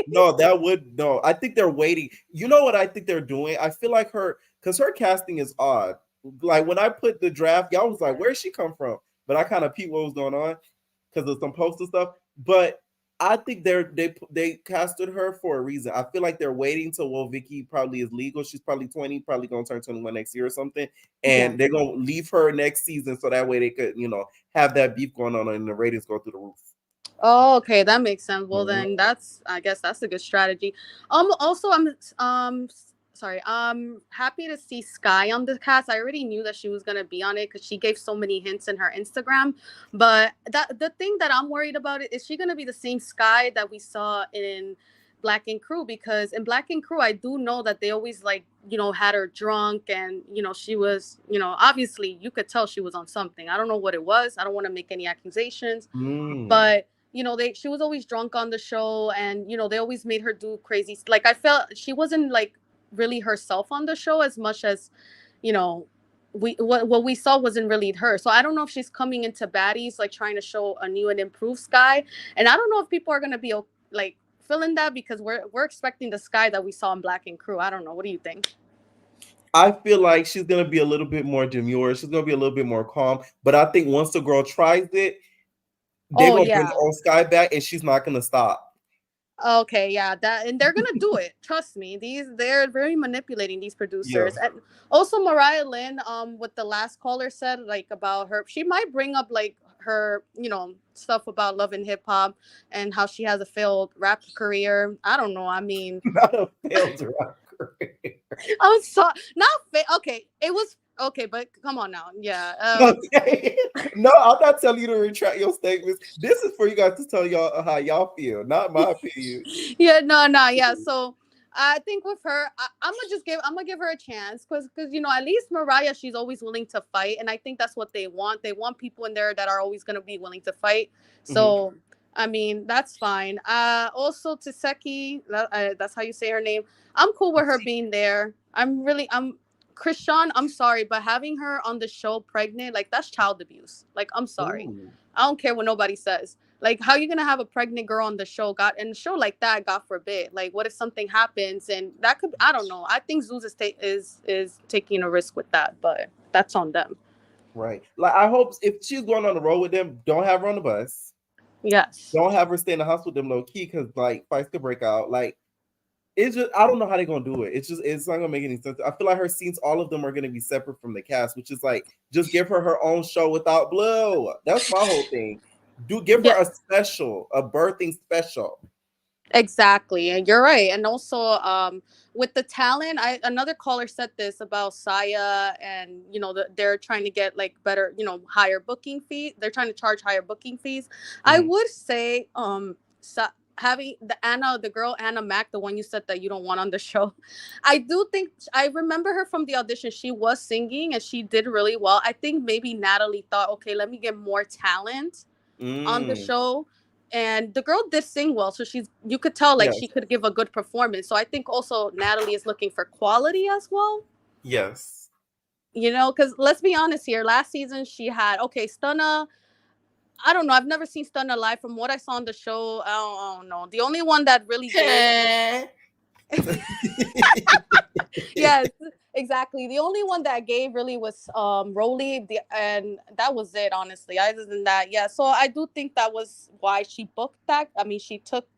No. I think they're waiting. You know what I think they're doing? I feel like because her casting is odd. Like, when I put the draft, y'all was like, where'd she come from? But I kind of peeped what was going on because of some poster stuff. But I think they casted her for a reason. I feel like they're waiting till Will Vicky probably is legal. She's probably 20, probably gonna turn 21 next year or something. And they're gonna leave her next season so that way they could, have that beef going on and the ratings go through the roof. Oh, okay, that makes sense. Well, then I guess that's a good strategy. Also, I'm happy to see Sky on the cast. I already knew that she was gonna be on it because she gave so many hints in her Instagram. But the thing that I'm worried about is she gonna be the same Sky that we saw in Black Ink Crew? Because in Black Ink Crew, I do know that they always had her drunk, and she was obviously you could tell she was on something. I don't know what it was. I don't want to make any accusations, but she was always drunk on the show, and they always made her do crazy. Like, I felt she wasn't like really herself on the show as much as what we saw wasn't really her. So I don't know if she's coming into Baddies like trying to show a new and improved Sky, and I don't know if people are gonna be like feeling that because we're expecting the Sky that we saw in Black Ink Crew. I don't know. What do you think? I feel like she's gonna be a little bit more demure. She's gonna be a little bit more calm. But I think once the girl tries it, they're gonna bring the old Sky back, and she's not gonna stop. Okay, yeah, and they're gonna do it. Trust me, they're very manipulating, these producers. And also Mariah Lynn, what the last caller said, like about her, she might bring up like her, stuff about love and hip hop and how she has a failed rap career. I don't know. I mean, not a failed rap career. I'm sorry, okay, it was. Okay, but come on now. Yeah. Okay. No, I'm not telling you to retract your statements. This is for you guys to tell y'all how y'all feel, not my opinion. Yeah, no. Yeah. So I think with her, I'm gonna give her a chance because at least Mariah, she's always willing to fight, and I think that's what they want. They want people in there that are always gonna be willing to fight. So I mean, that's fine. Also Taseki, that's how you say her name. I'm cool with her being there. Krishan, I'm sorry, but having her on the show pregnant, like, that's child abuse. Like, I'm sorry. Ooh. I don't care what nobody says. Like, how are you going to have a pregnant girl on the show? And a show like that, God forbid. Like, what if something happens? And that could, I don't know. I think Zeus is taking a risk with that, but that's on them. Right. Like, I hope if she's going on the road with them, don't have her on the bus. Yes. Don't have her stay in the house with them low key because, like, fights could break out. Like, It's just I don't know how they're gonna do it. It's not gonna make any sense. I feel like her scenes, all of them are gonna be separate from the cast, which is like just give her own show without Blue. That's my whole thing. Give her a special, a birthing special. Exactly, and you're right. And also, with the talent, another caller said this about Saya, and they're trying to get like better, higher booking fees. They're trying to charge higher booking fees. I would say, having the girl Anna Mac, the one you said that you don't want on the show, I do think I remember her from the audition. She was singing and she did really well. I think maybe Natalie thought, okay, let me get more talent on the show. And the girl did sing well, so you could tell like she could give a good performance. So I think also Natalie is looking for quality as well. Yes. Because let's be honest here. Last season she had Stunna. I don't know. I've never seen Stunna live. From what I saw on the show, I don't know. The only one that really gave... Yes, exactly. The only one that gave really was Rolly, and that was it, honestly. Other than that, yeah. So I do think that was why she booked that. I mean, she casted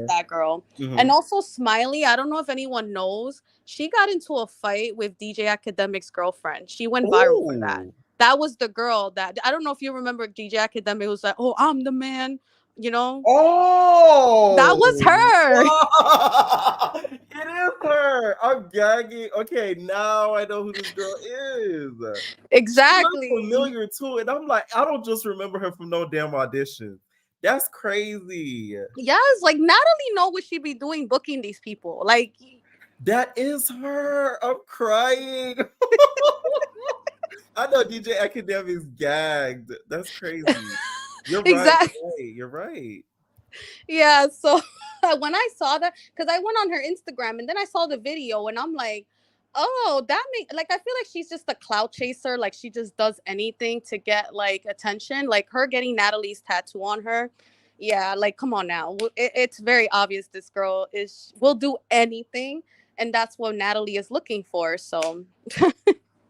that girl. And also Smiley, I don't know if anyone knows, she got into a fight with DJ Academic's girlfriend. She went viral for that. That was the girl that, I don't know if you remember, DJ Academic was like, oh, I'm the man. Oh, that was her. It is her. I'm gagging. Okay, now I know who this girl is. Exactly. She looks familiar too, and I'm like, I don't just remember her from no damn audition. That's crazy. Yes, like Natalie know what she be doing booking these people. Like, that is her. I'm crying. I know DJ Academic's gagged. That's crazy. You're exactly. Right. You're right. Yeah, so when I saw that, because I went on her Instagram and then I saw the video and I'm like, oh, I feel like she's just a clout chaser. Like she just does anything to get like attention. Like her getting Natalie's tattoo on her. Yeah, like come on now. It's very obvious this girl will do anything, and that's what Natalie is looking for. So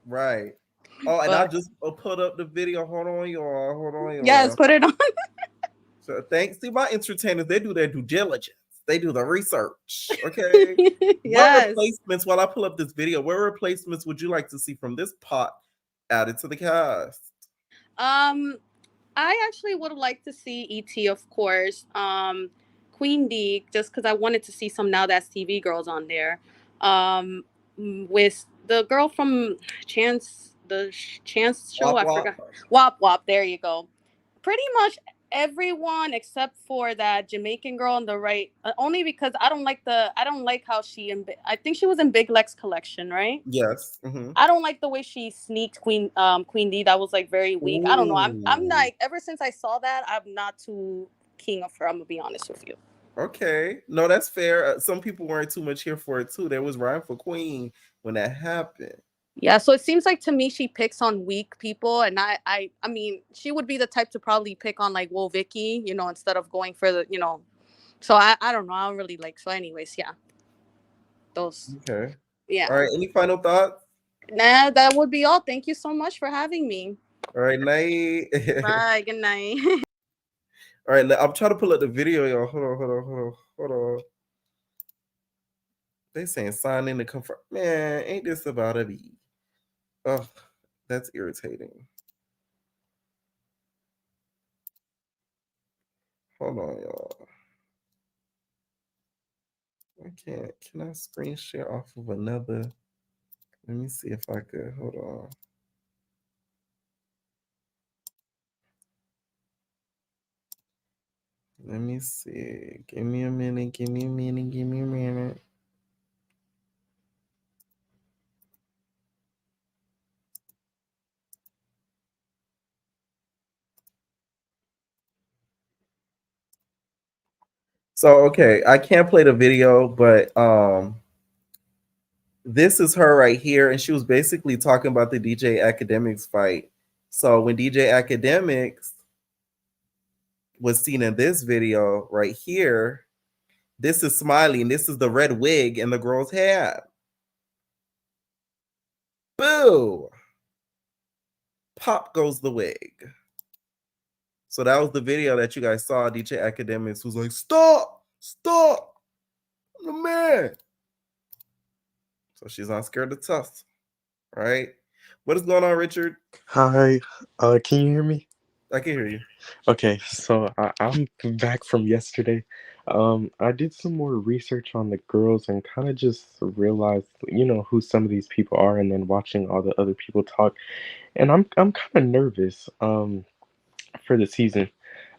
right. Oh, and I just put up the video. Hold on, y'all. Yes, put it on. So thanks. See, my entertainers, they do their due diligence. They do the research. Okay. Yes. What replacements, while I pull up this video, what replacements would you like to see from this pot added to the cast? I actually would like to see E.T., of course. Queen D, just because I wanted to see some Now That's TV girls on there. With the girl from Chance show, I forgot. Wop Wop, there you go. Pretty much everyone except for that Jamaican girl on the right, only because I don't like how I think she was in Big Lex Collection, right? Yes. I don't like the way she sneaked Queen D. That was like very weak. I don't know. I'm like, ever since I saw that, I'm not too keen of her. I'm gonna be honest with you. Okay, no, that's fair. Some people weren't too much here for it too. There was Ryan for Queen when that happened. Yeah, so it seems like to me she picks on weak people, and I mean she would be the type to probably pick on like Vicky, instead of going for the, So I don't know. I don't really like. So anyways, yeah. Those. Okay. Yeah. All right. Any final thoughts? Nah, that would be all. Thank you so much for having me. All right, night. Bye. Good night. All right, I'm trying to pull up the video, y'all. Hold on. They saying sign in to confirm. Man, ain't this about to be? Oh, that's irritating. Hold on, y'all. I can't. Can I screen share off of another? Let me see if I could. Hold on. Let me see. Give me a minute. So, okay, I can't play the video, but this is her right here, and she was basically talking about the DJ Academics fight. So when DJ Academics was seen in this video right here, this is Smiley, and this is the red wig and the girl's hair. Boo! Pop goes the wig. So that was the video that you guys saw. DJ Academics was like, stop! Stop. I'm the man. So she's not scared to tuss, right? What is going on, Richard? Hi, can you hear me? I can hear you. Okay, so I'm back from yesterday. I did some more research on the girls and kind of just realized, who some of these people are, and then watching all the other people talk, and I'm kind of nervous for the season,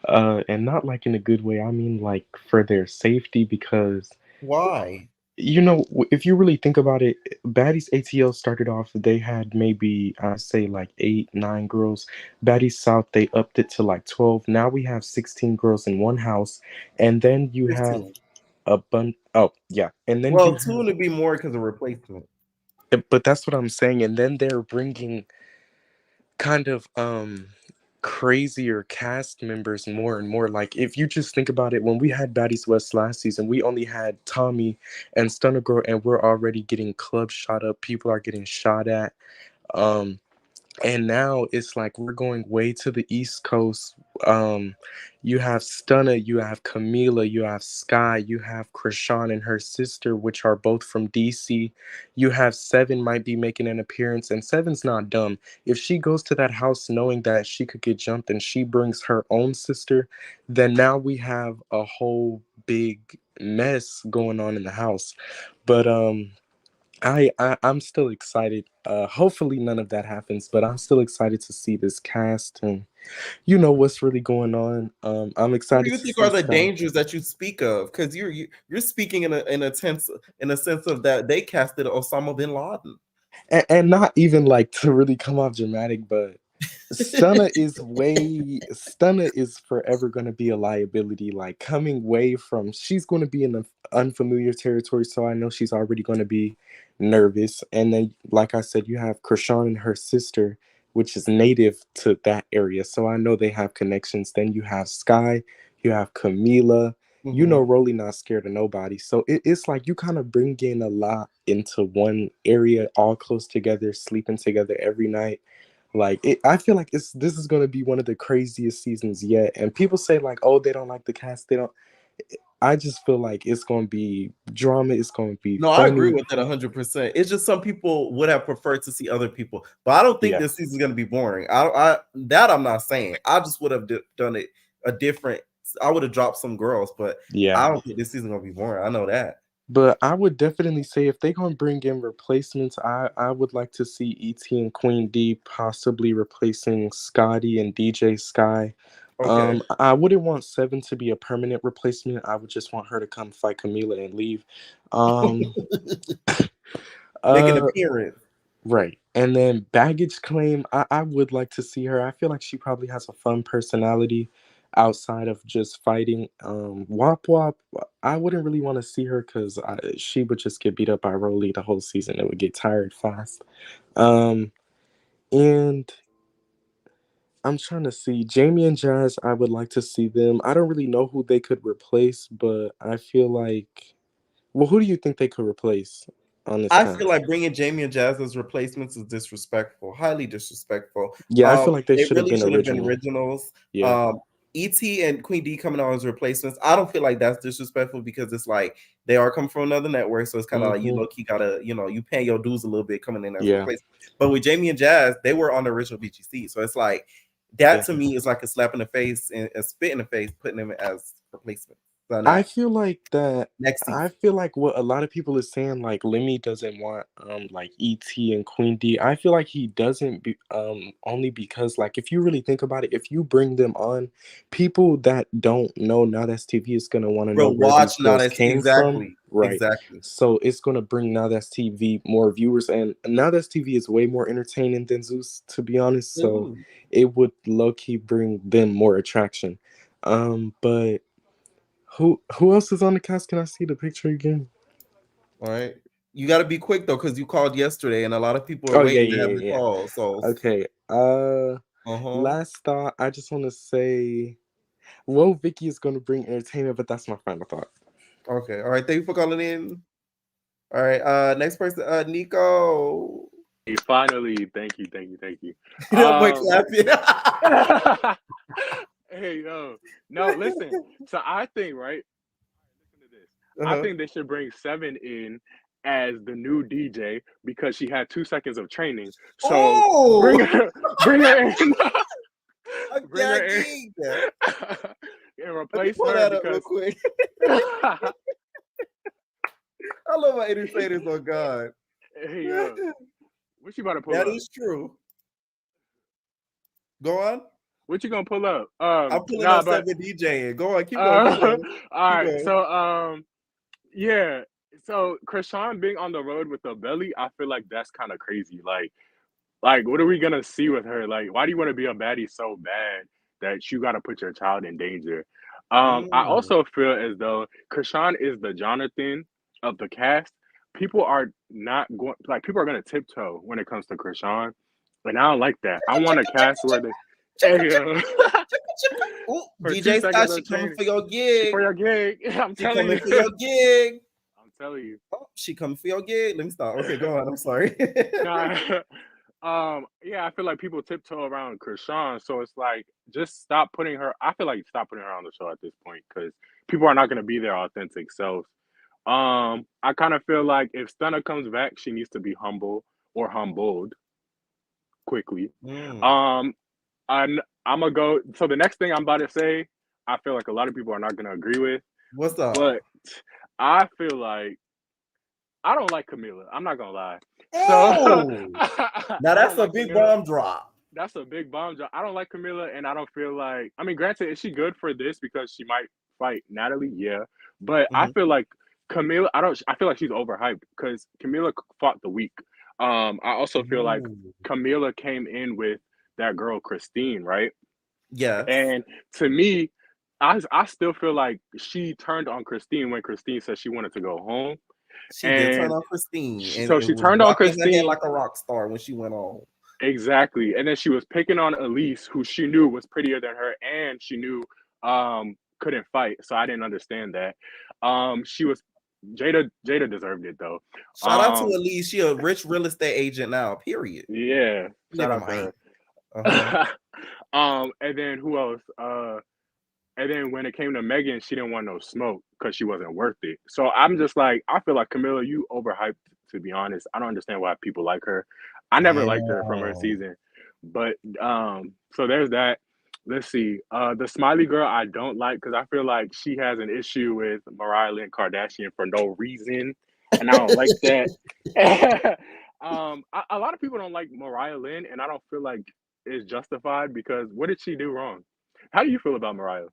and not like in a good way. I mean like for their safety because Why? If you really think about it, Baddies ATL started off, they had maybe, I say, like 8, 9 girls. Baddies South, they upped it to like 12. Now we have 16 girls in one house. And then you have 15. a bunch. Oh, yeah. And then you Well, have, soon to be more because of replacement. but that's what I'm saying. And then they're bringing kind of crazier cast members more and more. Like if you just think about it, when we had Baddies West last season, we only had Tommy and Stunner Girl, and we're already getting clubs shot up. People are getting shot at. Um, and now it's like we're going way to the East Coast. You have Stunna, you have Camila, you have Sky, you have Krishan and her sister, which are both from DC. You have Seven might be making an appearance, and Seven's not dumb. If she goes to that house knowing that she could get jumped and she brings her own sister, then now we have a whole big mess going on in the house. But I'm still excited. Hopefully none of that happens, but I'm still excited to see this cast and what's really going on. I'm What do excited you to think see are the Sky. dangers that you speak of? Because you're speaking in a sense of that they casted Osama bin Laden. And not even like to really come off dramatic, but Stunna is forever going to be a liability. Like coming way from, she's going to be in an unfamiliar territory, so I know she's already going to be nervous. And then, like I said, you have Krishan and her sister, which is native to that area, so I know they have connections. Then you have Sky, you have Camila. Rolly not scared of nobody. So it's like you kind of bring in a lot into one area, all close together, sleeping together every night. Like I feel like this is gonna be one of the craziest seasons yet. And people say like, oh, they don't like the cast. They don't. I just feel like it's gonna be drama. It's gonna be No, I agree funny. with that 100%. It's just some people would have preferred to see other people, but I don't think this season's gonna be boring. I'm not saying. I just would have done it a different. I would have dropped some girls, but I don't think this season's gonna be boring. I know that. But I would definitely say if they're gonna bring in replacements, I would like to see ET and Queen D possibly replacing Scotty and DJ Sky. Okay. I wouldn't want Seven to be a permanent replacement. I would just want her to come fight Camila and leave. Make an appearance. Right. And then Baggage Claim, I would like to see her. I feel like she probably has a fun personality outside of just fighting. Wop Wop, I wouldn't really want to see her because she would just get beat up by Rolly the whole season. It would get tired fast. And I'm trying to see Jamie and Jazz. I would like to see them. I don't really know who they could replace, but I feel like, well, who do you think they could replace on this I cast? feel like bringing Jamie and Jazz as replacements is disrespectful, highly disrespectful. Yeah, I feel like they It should have really been should have been original. originals. Yeah. E.T. and Queen D coming on as replacements. I don't feel like that's disrespectful because it's like they are coming from another network, so it's kind of like you low-key gotta, you paying your dues a little bit coming in as replacement. But with Jamie and Jazz, they were on the original BGC, so it's like that to me is like a slap in the face and a spit in the face, putting them as replacements. So I feel like that. Next season. I feel like what a lot of people is saying, like Lemmy doesn't want like ET and Queen D. I feel like he doesn't be only because like if you really think about it, if you bring them on, people that don't know Now That's TV is gonna want to know where these girls came from. Right. Exactly. So it's gonna bring Now That's TV more viewers, and Now That's TV is way more entertaining than Zeus, to be honest. So it would low key bring them more attraction. But who else is on the cast? Can I see the picture again? All right. You got to be quick though, because you called yesterday, and a lot of people are waiting to have the call. So okay. Last thought. I just want to say, well, Vicky is going to bring entertainment, but that's my final thought. Okay. All right. Thank you for calling in. All right. Next person, Nico. Hey, finally, thank you. Hey, yo, no, listen. So I think, right? I think they should bring Seven in as the new DJ because she had 2 seconds of training. So bring Oh, her, bring her in, I'm bring her in, gagging. and Let me replace pull her that up real because quick. I love my entertainers on God. hey, what you about to pull That up? is true. Go on. What you gonna pull up? I'm pulling Nah, up but 7 DJing. Go on. Keep going. Keep all going. Keep right. going. So yeah. So Krishan being on the road with a belly, I feel like that's kind of crazy. Like, what are we gonna see with her? Like, why do you want to be a baddie so bad that you got to put your child in danger? I Mm. also feel as though Krishan is the Jonathan of the cast. People are not going like people are gonna tiptoe when it comes to Krishan, and I don't like that. I want a cast where they, hey, Ooh, for two DJ Scott, seconds she of coming training for your gig. for your gig. I'm She telling coming you, for your gig. I'm telling you. Oh, she coming for your gig. Let me stop. Okay, go on. I'm sorry. Nah, yeah, I feel like people tiptoe around Krishan, so it's like just stop putting her. I feel like stop putting her on the show at this point because people are not going to be their authentic selves. I kind of feel like if Stunna comes back, she needs to be humble or humbled quickly. Mm. Um, I'm gonna go. So the next thing I'm about to say, I feel like a lot of people are not going to agree with, What's up? but I feel like I don't like Camila. I'm not gonna lie. So Oh, now I that's don't a like big Camila. bomb drop. That's a big bomb job. I don't like Camila, and I don't feel like. I mean, granted, is she good for this because she might fight Natalie? Yeah, but I Mhm. feel like Camila. I don't. I feel like she's overhyped because Camila fought the weak. I also feel like Ooh. Camila came in with that girl Christine, right? Yes, And to me, I still feel like she turned on Christine when Christine said she wanted to go home, she did turn and on Christine, and so it she was turned on walking her head Christine. like a rock star when she went on. Exactly. And then she was picking on Elise, who she knew was prettier than her and she knew couldn't fight. So I didn't understand that. She was Jada deserved it though. Shout out to Elise. She a rich real estate agent now. Period. Yeah, shout Never out to mind. her. And then who else? And then when it came to Megan, she didn't want no smoke because she wasn't worth it. So I'm just like, I feel like Camilla, you overhyped, to be honest. I don't understand why people like her. I never liked her from her Damn. season. But so there's that. Let's see. The smiley girl I don't like because I feel like she has an issue with Mariah Lynn Kardashian for no reason. And I don't like that. A lot of people don't like Mariah Lynn, and I don't feel like it's justified because what did she do wrong? How do you feel about Mariah?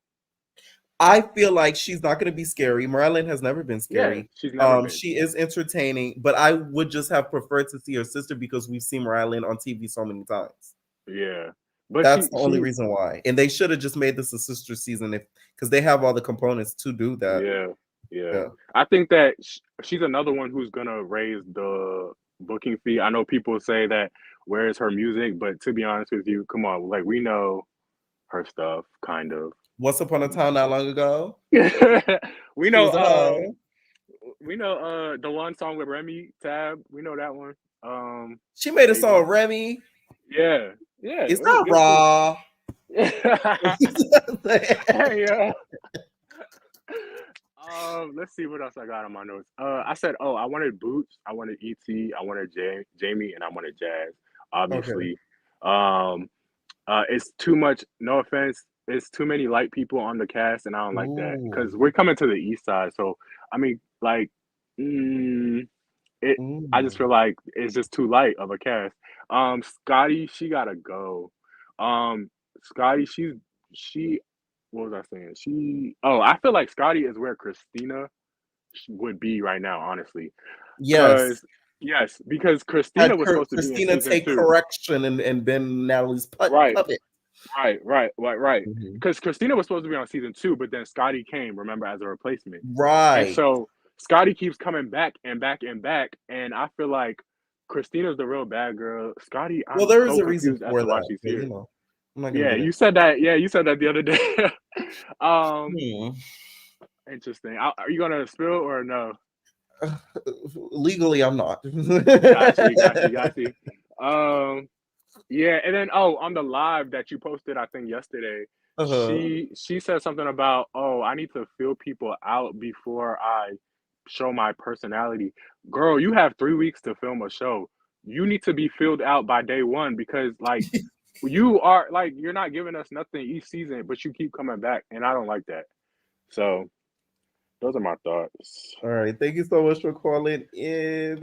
I feel like she's not going to be scary. Marilyn has never been Yeah, scary. she's never been. She is entertaining, but I would just have preferred to see her sister because we've seen Marilyn on TV so many times. Yeah, but That's the only reason why. And they should have just made this a sister season because they have all the components to do that. Yeah. I think that she's another one who's gonna raise the booking fee. I know people say that where's her music, but to be honest with you, come on, like we know her stuff, kind of. Once Upon a Time not long ago. we She was a know hoe. we know the one song with Remy Tab, we know that one. She made a song with Remy. Yeah. It's not raw. Hey, let's see what else I got on my notes. I said, I wanted Boots, I wanted ET, I wanted Jamie, and I wanted Jazz. Obviously, it's too much. No offense, it's too many light people on the cast, and I don't like that because we're coming to the East Side. So I mean, like, I just feel like it's just too light of a cast. Scotty, she gotta go. Scotty, she. What was I saying? I feel like Scotty is where Christina would be right now, honestly. Yes. Yes, because Christina Had was supposed to be in Christina season take 2. correction and been Natalie's puppet. Right. Because Christina was supposed to be on season 2, but then Scotty came, remember, as a replacement. And Right. so Scotty keeps coming back and back and back, and I feel like Christina's the real bad girl. Scotty, I'm There is so a reason confused as for to why that. she's But, here. I'm not gonna get You said that. Yeah, you said that the other day. Interesting. Are you gonna spill or no? Legally, I'm not. Got you. Yeah, and then on the live that you posted, I think yesterday, she said something about, I need to feel people out before I show my personality. Girl, you have 3 weeks to film a show. You need to be filled out by day one because like you are like you're not giving us nothing each season, but you keep coming back, and I don't like that. So those are my thoughts. All right. Thank you so much for calling in.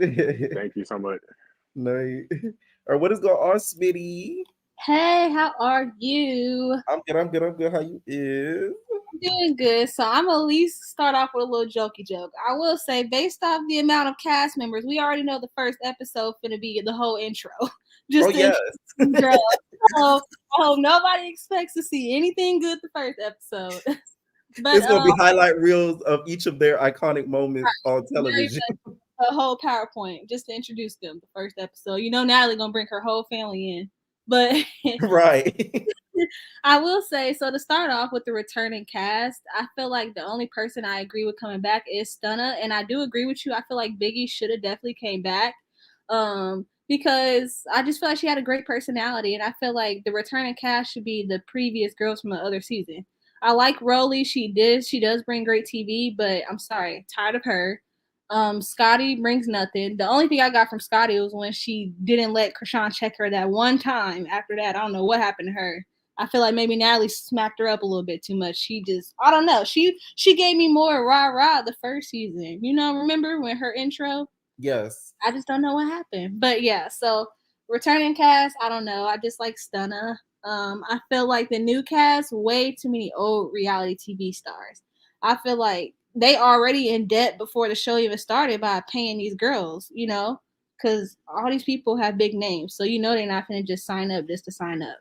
Thank you so much. Nice. All right, what is going on, Smitty? Hey, how are you? I'm good. How you is? I'm doing good. So I'm at least start off with a little jokey joke. I will say, based off the amount of cast members, we already know the first episode finna be the whole intro. Just yes. Girl. So I hope nobody expects to see anything good the first episode. But it's gonna be highlight reels of each of their iconic moments on television. A whole PowerPoint just to introduce them the first episode. You know, Natalie gonna bring her whole family in. But right. I will say, so to start off with the returning cast, I feel like the only person I agree with coming back is Stunna, and I do agree with you. I feel like Biggie should have definitely came back, because I just feel like she had a great personality, and I feel like the returning cast should be the previous girls from the other season. I like Rolly. She does bring great TV, but I'm sorry, tired of her. Scotty brings nothing. The only thing I got from Scotty was when she didn't let Krishan check her that one time. After that, I don't know what happened to her. I feel like maybe Natalie smacked her up a little bit too much. She just, I don't know. She gave me more rah-rah the first season. You know, remember when her intro? Yes. I just don't know what happened. But yeah, so returning cast, I don't know. I just like Stunna. I feel like the new cast, way too many old reality TV stars. I feel like they already in debt before the show even started by paying these girls, you know, because all these people have big names. So, you know, they're not going to just sign up just to sign up.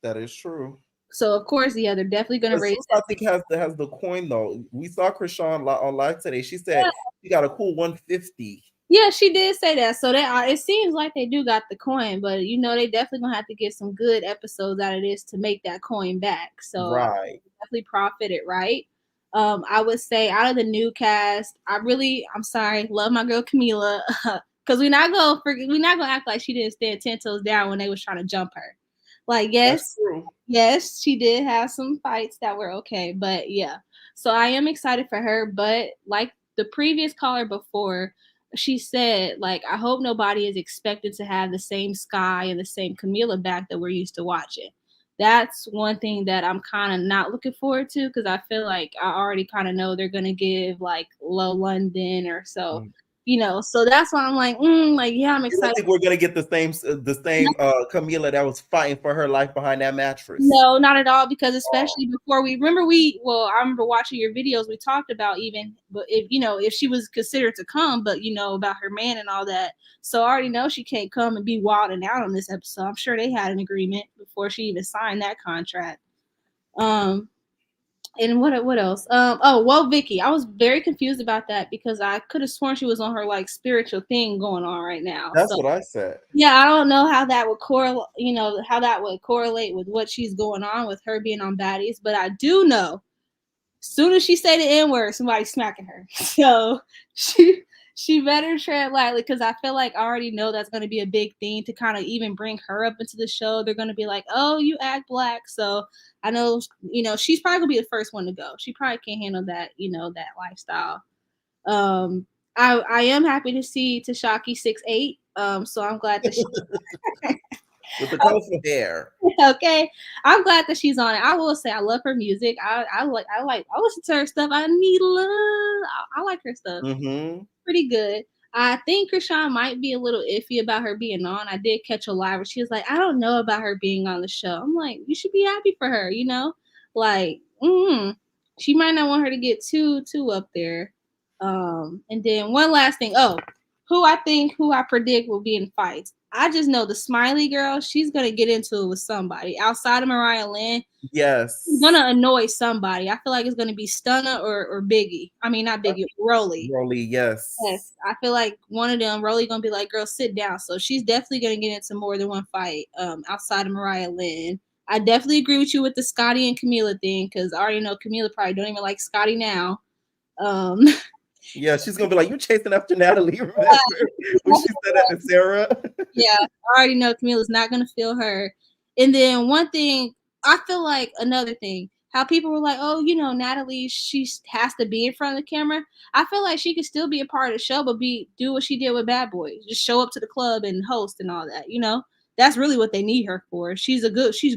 That is true. So, of course, yeah, they're definitely going to raise. I think has the coin, though. We saw Krishan on live today. She said she got a cool 150. Yeah, she did say that. So it seems like they do got the coin, but you know they definitely gonna have to get some good episodes out of this to make that coin back. So right, definitely profited, right? I would say out of the new cast, I'm sorry, love my girl Camila, because we're not gonna act like she didn't stand 10 toes down when they was trying to jump her. Like yes, she did have some fights that were okay, but yeah. So I am excited for her, but like the previous caller before. She said, like, I hope nobody is expected to have the same Sky and the same Camila back that we're used to watching. That's one thing that I'm kind of not looking forward to because I feel like I already kind of know they're going to give, like, Low London or so. You know, so that's why I'm like, yeah, I'm excited. I think we're gonna get the same Camila that was fighting for her life behind that mattress. No, not at all. Because especially before I remember watching your videos. We talked about even, but if she was considered to come, but about her man and all that. So I already know she can't come and be wilding out on this episode. I'm sure they had an agreement before she even signed that contract. And what else? Vicky. I was very confused about that because I could have sworn she was on her like spiritual thing going on right now. That's what I said. Yeah, I don't know how that would correlate with what she's going on with her being on Baddies, but I do know as soon as she say the N-word, somebody's smacking her. So she better tread lightly because I feel like I already know that's going to be a big thing to kind of even bring her up into the show. They're going to be like, oh, you act black. So I know, she's probably going to be the first one to go. She probably can't handle that, that lifestyle. I am happy to see Tashaki 6'8". So I'm glad that she with the colorful hair. Okay, I'm glad that she's on it. I will say I love her music. I listen to her stuff. I need love. I like her stuff. Mm-hmm. Pretty good. I think Krishan might be a little iffy about her being on. I did catch a live where she was like, I don't know about her being on the show. I'm like, you should be happy for her, like, she might not want her to get too up there. And then one last thing. Who I predict will be in fights. I just know the Smiley girl, she's going to get into it with somebody. Outside of Mariah Lynn, yes, she's going to annoy somebody. I feel like it's going to be Stunna or Biggie. I mean, not Biggie, Rolly. Rolly, yes. Yes, I feel like one of them, Rolly, going to be like, girl, sit down. So she's definitely going to get into more than one fight outside of Mariah Lynn. I definitely agree with you with the Scotty and Camila thing because I already know Camila probably don't even like Scotty now. Yeah, she's gonna be like, "You chasing after Natalie?" Remember when she said that to Sarah? Yeah, I already know Camila's not gonna feel her. And then one thing, I feel like another thing, how people were like, oh, Natalie, she has to be in front of the camera. I feel like she could still be a part of the show, but do what she did with Bad Boys. Just show up to the club and host and all that, That's really what they need her for. She's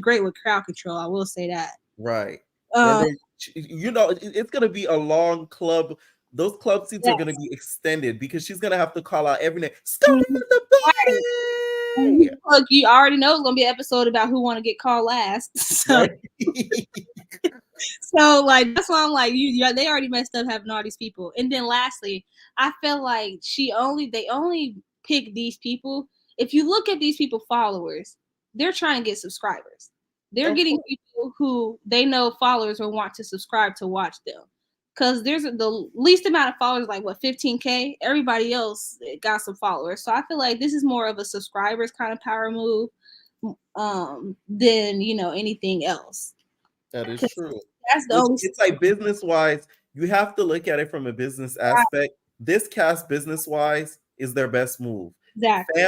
great with crowd control. I will say that. Right. And then, it's going to be a long club. Those club seats are going to be extended because she's going to have to call out every name. Start the party! Look, you already know it's going to be an episode about who want to get called last. So, right. So like, that's why I'm like, they already messed up having all these people. And then lastly, I feel like they only pick these people. If you look at these people followers, they're trying to get subscribers. They're getting people who they know followers will want to subscribe to watch them. Because there's the least amount of followers, like 15K. Everybody else got some followers. So I feel like this is more of a subscribers kind of power move than anything else. That is true. That's the only. It's like business wise, you have to look at it from a business aspect. This cast business wise is their best move. Exactly.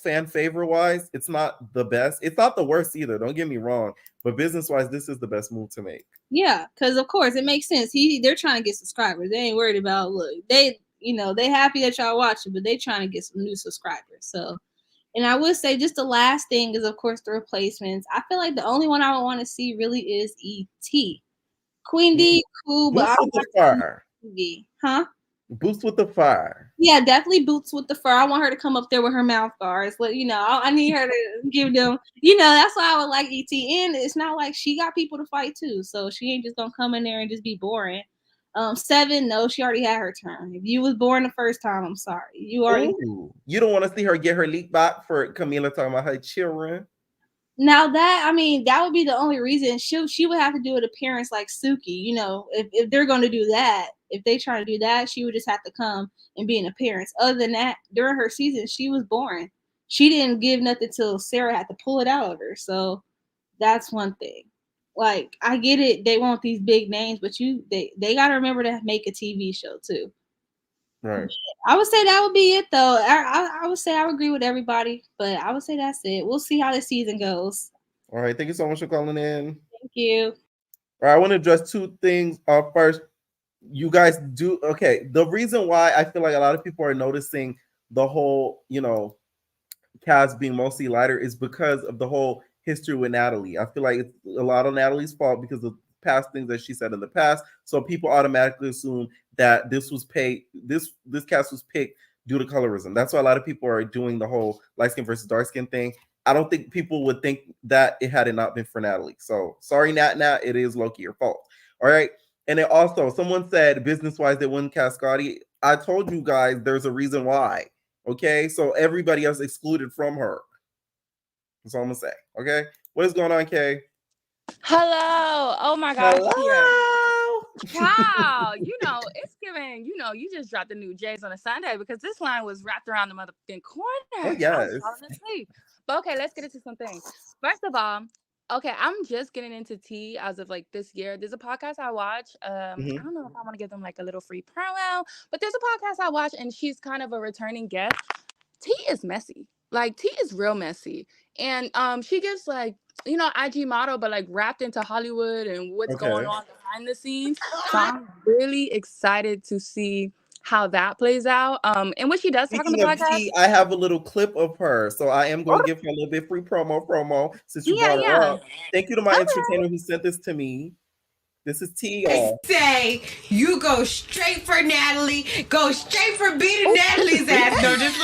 Fan favor wise, it's not the best. It's not the worst either. Don't get me wrong. But business wise, this is the best move to make. Yeah, because of course it makes sense. They're trying to get subscribers. They ain't worried about they happy that y'all watching, but they trying to get some new subscribers. So, and I would say just the last thing is of course the replacements. I feel like the only one I would want to see really is E.T. Queen D, cool, but Boots with the fire. Huh? Boots with the fire. Yeah, definitely boots with the fur. I want her to come up there with her mouth guards. But I need her to give them. That's why I would like E.T. And it's not like she got people to fight too, so she ain't just gonna come in there and just be boring. 7, no, she already had her turn. If you was born the first time, I'm sorry. You already. Ooh, you don't want to see her get her leak back for Camila talking about her children. Now that would be the only reason she would have to do an appearance like Suki. If they're going to do that, if they try to do that, she would just have to come and be an appearance. Other than that, during her season, she was boring. She didn't give nothing till Sarah had to pull it out of her. So that's one thing. Like, I get it, they want these big names, but they got to remember to make a TV show too. Right. I would say that would be it, though. I would say I would agree with everybody, but I would say that's it. We'll see how the season goes. All right. Thank you so much for calling in. Thank you. All right. I want to address 2 things. First, you guys do. Okay. The reason why I feel like a lot of people are noticing the whole, cast being mostly lighter is because of the whole history with Natalie. I feel like it's a lot of Natalie's fault because of past things that she said in the past. So people automatically assume that this cast was picked due to colorism. That's why a lot of people are doing the whole light skin versus dark skin thing. I don't think people would think that it had it not been for Natalie. So sorry, Nat, it is low-key your fault. All right. And then also someone said business-wise they wouldn't cast Scotty. I told you guys there's a reason why. Okay. So everybody else excluded from her. That's all I'm gonna say. Okay. What is going on, Kay? Hello. Oh my gosh. Hello. Wow. It's giving, you just dropped the new J's on a Sunday because this line was wrapped around the motherfucking corner. Oh, yes. I was falling asleep. But okay, let's get into some things. First of all, okay, I'm just getting into tea as of like this year. There's a podcast I watch. I don't know if I want to give them like a little free promo, but there's a podcast I watch and she's kind of a returning guest. Tea is messy. Like, tea is real messy. And she gives like, IG model, but like wrapped into Hollywood and what's going on behind the scenes. So I'm really excited to see how that plays out. And what she does talk on the podcast. Tea, I have a little clip of her, so I am going to give her a little bit free promo since you brought her up. Thank you to my entertainer who sent this to me. This is T, y'all. Say you go straight for Natalie, go straight for beating Natalie's ass. No, just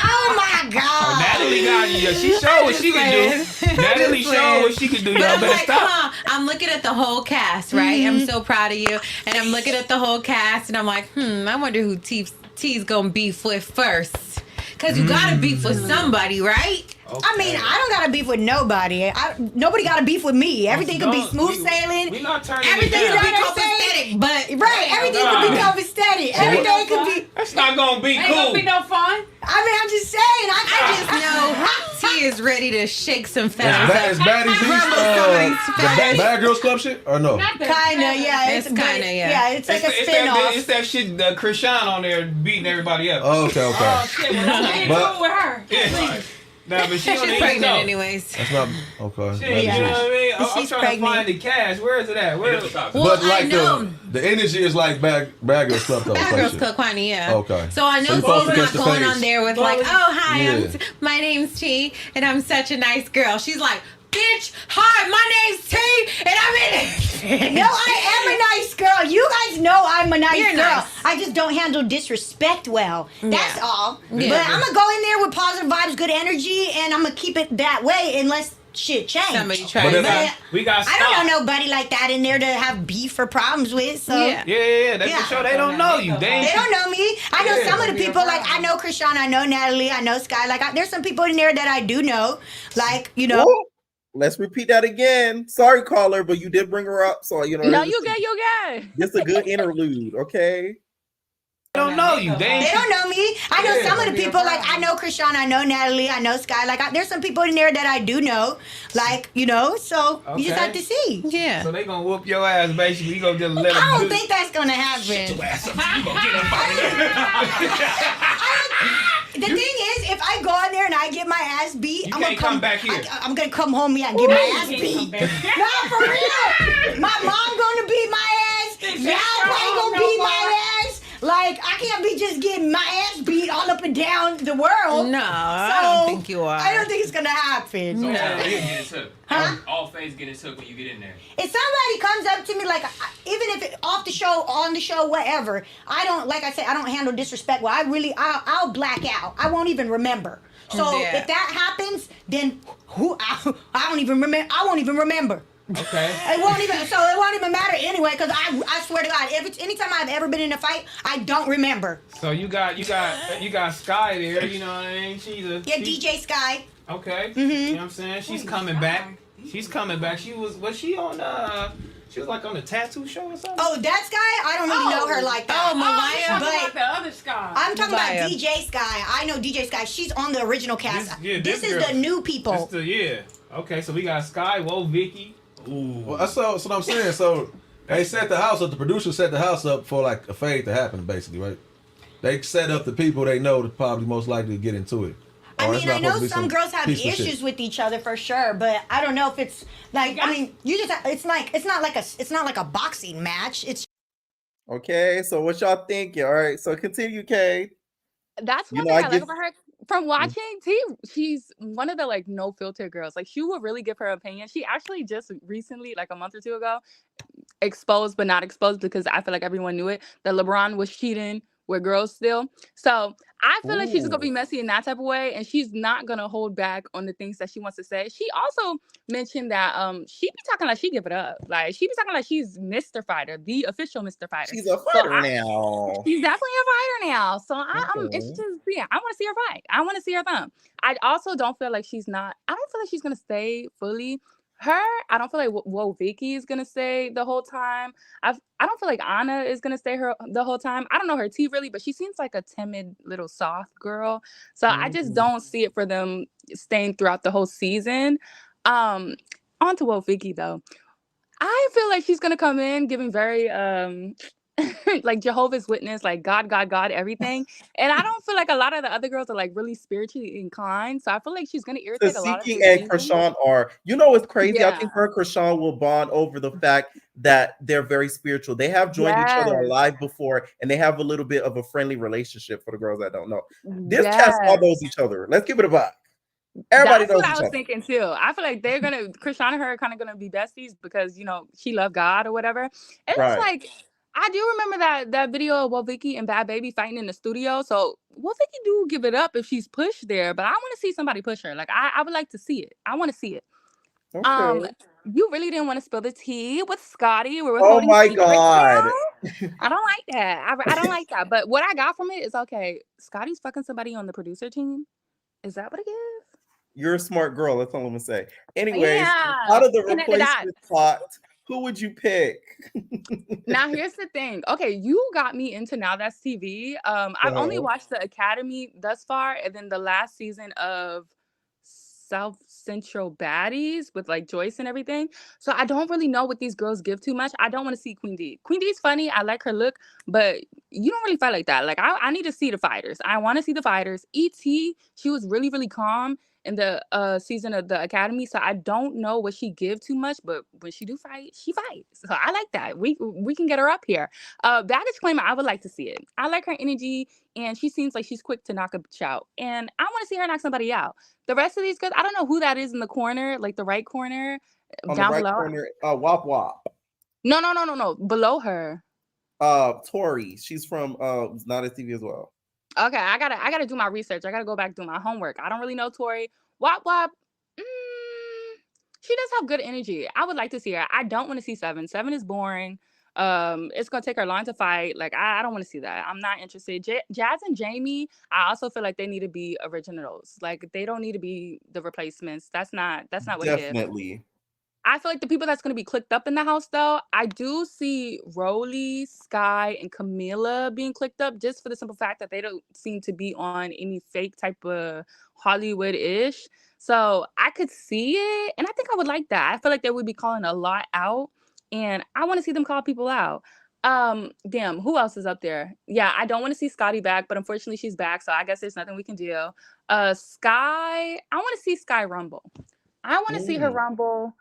oh my God. Oh, Natalie got you. She showed what she can do. Natalie showed what she can do. Y'all better stop. I'm looking at the whole cast, right? I'm so proud of you. And I'm looking at the whole cast and I'm like, I wonder who T's gonna beef with first. Because you gotta beef with somebody, right? Okay. I mean, I don't got to beef with nobody. Nobody got to beef with me. Everything can be smooth sailing. We not turning everything it down. can be copacetic, but right, everything can be copacetic. Everything can be. That's not gonna be cool. Ain't gonna be no fun. I mean, I'm just saying. I just know T is ready to shake some fellas up. Is Baddies the Bad Girls Club shit or no? Kinda, yeah. It's kinda, yeah. Yeah, it's like a spin-off. It's that shit, Krishan on there beating everybody up. Okay. Oh shit, well, don't get into it with her. Yeah. Nah, but she She's don't even pregnant know. anyways. That's not okay. She ain't, you know what I mean? I'm She's trying pregnant. to find the cash. Where is it at? Where? Well, But I like know. the energy is like bad girl stuff though. Bad type Girls shit. Club Kwani, yeah. Okay. So I know you're T's supposed to not catch the going phase. on there with like, oh hi, Yeah. my name's T and I'm such a nice girl. She's like, bitch, hi, my name's T and I'm in it. No, I am a nice girl. You guys know I'm a nice You're girl. nice. I just don't handle disrespect well. That's Yeah. all. Yeah. But I'm gonna go in there with positive vibes, good energy, and I'm gonna keep it that way unless shit change. Somebody tries. But then But We got I don't stopped. know nobody like that in there to have beef or problems with. So Yeah. Yeah. That's Yeah. for sure. They don't know you. they don't know me. I know Yeah. some of the people. Like I know Krishan, I know Natalie, I know Sky. Like there's some people in there that I do know. Like Whoa. Let's repeat that again. Sorry, caller, but you did bring her up, so you know. No, this you is- good, you good. This is a good interlude, okay? They don't know you. They don't know me. I know some of the people. Like I know Krishan, I know Natalie, I know Sky. Like there's some people in there that I do know. Like so you just Okay. have to see. Yeah. So they gonna whoop your ass, basically. You gonna just let them I don't do think that's gonna happen. your ass up. You gonna get up out of there. The thing is, if I go in there and I get my ass beat, You I'm can't gonna come back here. I'm gonna come home and get my ass beat. No, for real. My mom gonna beat my ass. Y'all probably gonna beat my ass. Like I can't be just getting my ass beat all up and down the world. No, So, I don't think you are. I don't think it's gonna happen. Oh, No. Get it took. Huh? All phase get it took when you get in there. If somebody comes up to me, like, even if it off the show, on the show, whatever, I don't, like I said, I don't handle disrespect well. I'll black out. I won't even remember. So Yeah. if that happens, then I don't even remember. I won't even remember. Okay. It won't even matter anyway, because I swear to God, anytime I've ever been in a fight, I don't remember. So you got Sky there. You know what I mean? She's a Yeah, DJ Sky. Okay. Mhm. You know what I'm saying? She's coming back. She's coming back. Was she on she was like on the tattoo show or something? Oh, that Sky? I don't really know her like that. Oh, Mariah. But the other Sky. I'm talking Mariah. about DJ Sky. I know DJ Sky. She's on the original cast. This is girl. the new people. Okay, so we got Sky, Vicky. Ooh. Well, that's what I'm saying. So they set the house up. The producers set the house up for like a fade to happen, basically, right? They set up the people they know that's probably most likely to get into it. I Or mean, it's not I know supposed to be some girls have peaceful issues shit. with each other for sure, but I don't know if it's like. I mean, you just. It's not like a boxing match. It's. Okay, so what y'all thinking? All right, so continue, Kay. That's You one know, thing I I like give- about her. From watching T, she's one of the like no filter girls. Like she will really give her opinion. She actually just recently, like a month or two ago, exposed but not exposed because I feel like everyone knew it that LeBron was cheating with girls still. So I feel like she's just gonna be messy in that type of way, and she's not gonna hold back on the things that she wants to say. She also mentioned that she be talking like she give it up. Like she be talking like she's Mr. Fighter, the official Mr. Fighter. She's a So fighter I- now. She's definitely a fighter now. So I'm Okay. interested to see it. I want to see her fight. I want to see her thumb. I also don't feel like I don't feel like she's gonna stay fully. I don't feel like Vicky is gonna stay the whole time. I don't feel like Anna is gonna stay the whole time. I don't know her T really, but she seems like a timid little soft girl. So I just don't see it for them staying throughout the whole season. On to Vicky though. I feel like she's gonna come in giving very like Jehovah's Witness, like God, everything. And I don't feel like a lot of the other girls are like really spiritually inclined. So I feel like she's gonna The irritate a lot of Seeking the and season. Krishan are. You know what's crazy? I Yeah. think her and Krishan will bond over the fact that they're very spiritual. They have joined each other Yes. live before, and they have a little bit of a friendly relationship for the girls that don't know. This Yes. cast all knows each other. Let's give it a vibe. Everybody That's knows what I each was other. thinking too. I feel like they're gonna Krishan and her are kind of gonna be besties because she loved God or whatever. And Right. it's like I do remember that video of Vicky and Bad Baby fighting in the studio. So Vicky do give it up if she's pushed there, but I want to see somebody push her. Like I would like to see it. I want to see it. Okay. You really didn't want to spill the tea with Scotty. We were Oh holding my secrets God. now. I don't like that. I don't like that. But what I got from it is okay. Scotty's fucking somebody on the producer team. Is that what it is? You're a smart girl. That's all I'm gonna say. Anyways, Yeah. out of the Connect the replacement plot, who would you pick? Now here's the thing. Okay, you got me into Now That's TV. I've only Uh-huh. watched the Academy thus far, and then the last season of South Central Baddies with like Joyce and everything. So I don't really know what these girls give too much. I don't want to see Queen D. Queen D's funny. I like her look, but you don't really fight like that. Like I need to see the fighters. I want to see the fighters. E.T. She was really, really calm in the season of the Academy, so I don't know what she give too much, but when she do fight, she fights. So I like that. We can get her up here. Baggage claim, I would like to see it. I like her energy, and she seems like she's quick to knock a bitch out, and I want to see her knock somebody out. The rest of these girls, I don't know who that is in the corner, like the right corner, On down the right below. corner, Wop Wop. No, below her. Tori. She's from Not a TV as well. Okay, I gotta do my research. I gotta go back do my homework. I don't really know Tori. Wop Wop. She does have good energy. I would like to see her. I don't want to see Seven. Seven is boring. It's gonna take her long to fight. Like I don't want to see that. I'm not interested. Jazz and Jamie, I also feel like they need to be originals. Like they don't need to be the replacements. That's not what it is. Definitely. I feel like the people that's going to be clicked up in the house, though, I do see Rolly, Sky, and Camila being clicked up just for the simple fact that they don't seem to be on any fake type of Hollywood-ish. So I could see it, and I think I would like that. I feel like they would be calling a lot out, and I want to see them call people out. Damn, who else is up there? Yeah, I don't want to see Scotty back, but unfortunately she's back, so I guess there's nothing we can do. Sky, I want to see Sky rumble. I want to see her rumble.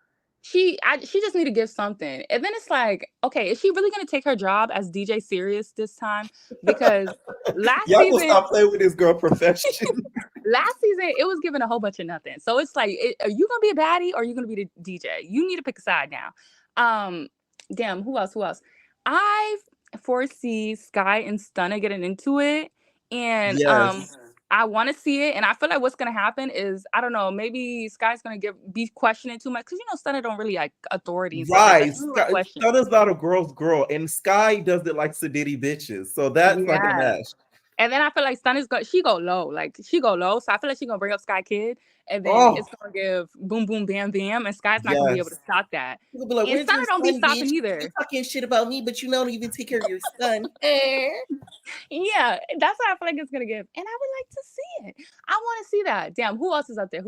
She just need to give something. And then it's like, okay, is she really going to take her job as DJ serious this time? Because last Y'all season, gonna stop playing with this girl profession. last season, it was giving a whole bunch of nothing. So it's like, are you going to be a baddie or are you going to be the DJ? You need to pick a side now. Damn, who else? I foresee Sky and Stunna getting into it. And Yes. I want to see it, and I feel like what's gonna happen is I don't know. Maybe Sky's gonna be questioning too much because Stunna don't really like authority and stuff Right. like that. Stunna's not a girl's girl, and Sky does it like sedity bitches. So that's not gonna match. And then I feel like Stunna's she go low. So I feel like she's gonna bring up Sky Kid, and then it's gonna give boom boom bam bam, and Sky's not gonna be able to stop that. He'll be like, and Stunna don't be stopping either. You're talking shit about me, but you don't even take care of your son. Yeah, that's what I feel like it's gonna give, and I would like to see it. I want to see that. Damn, who else is up there?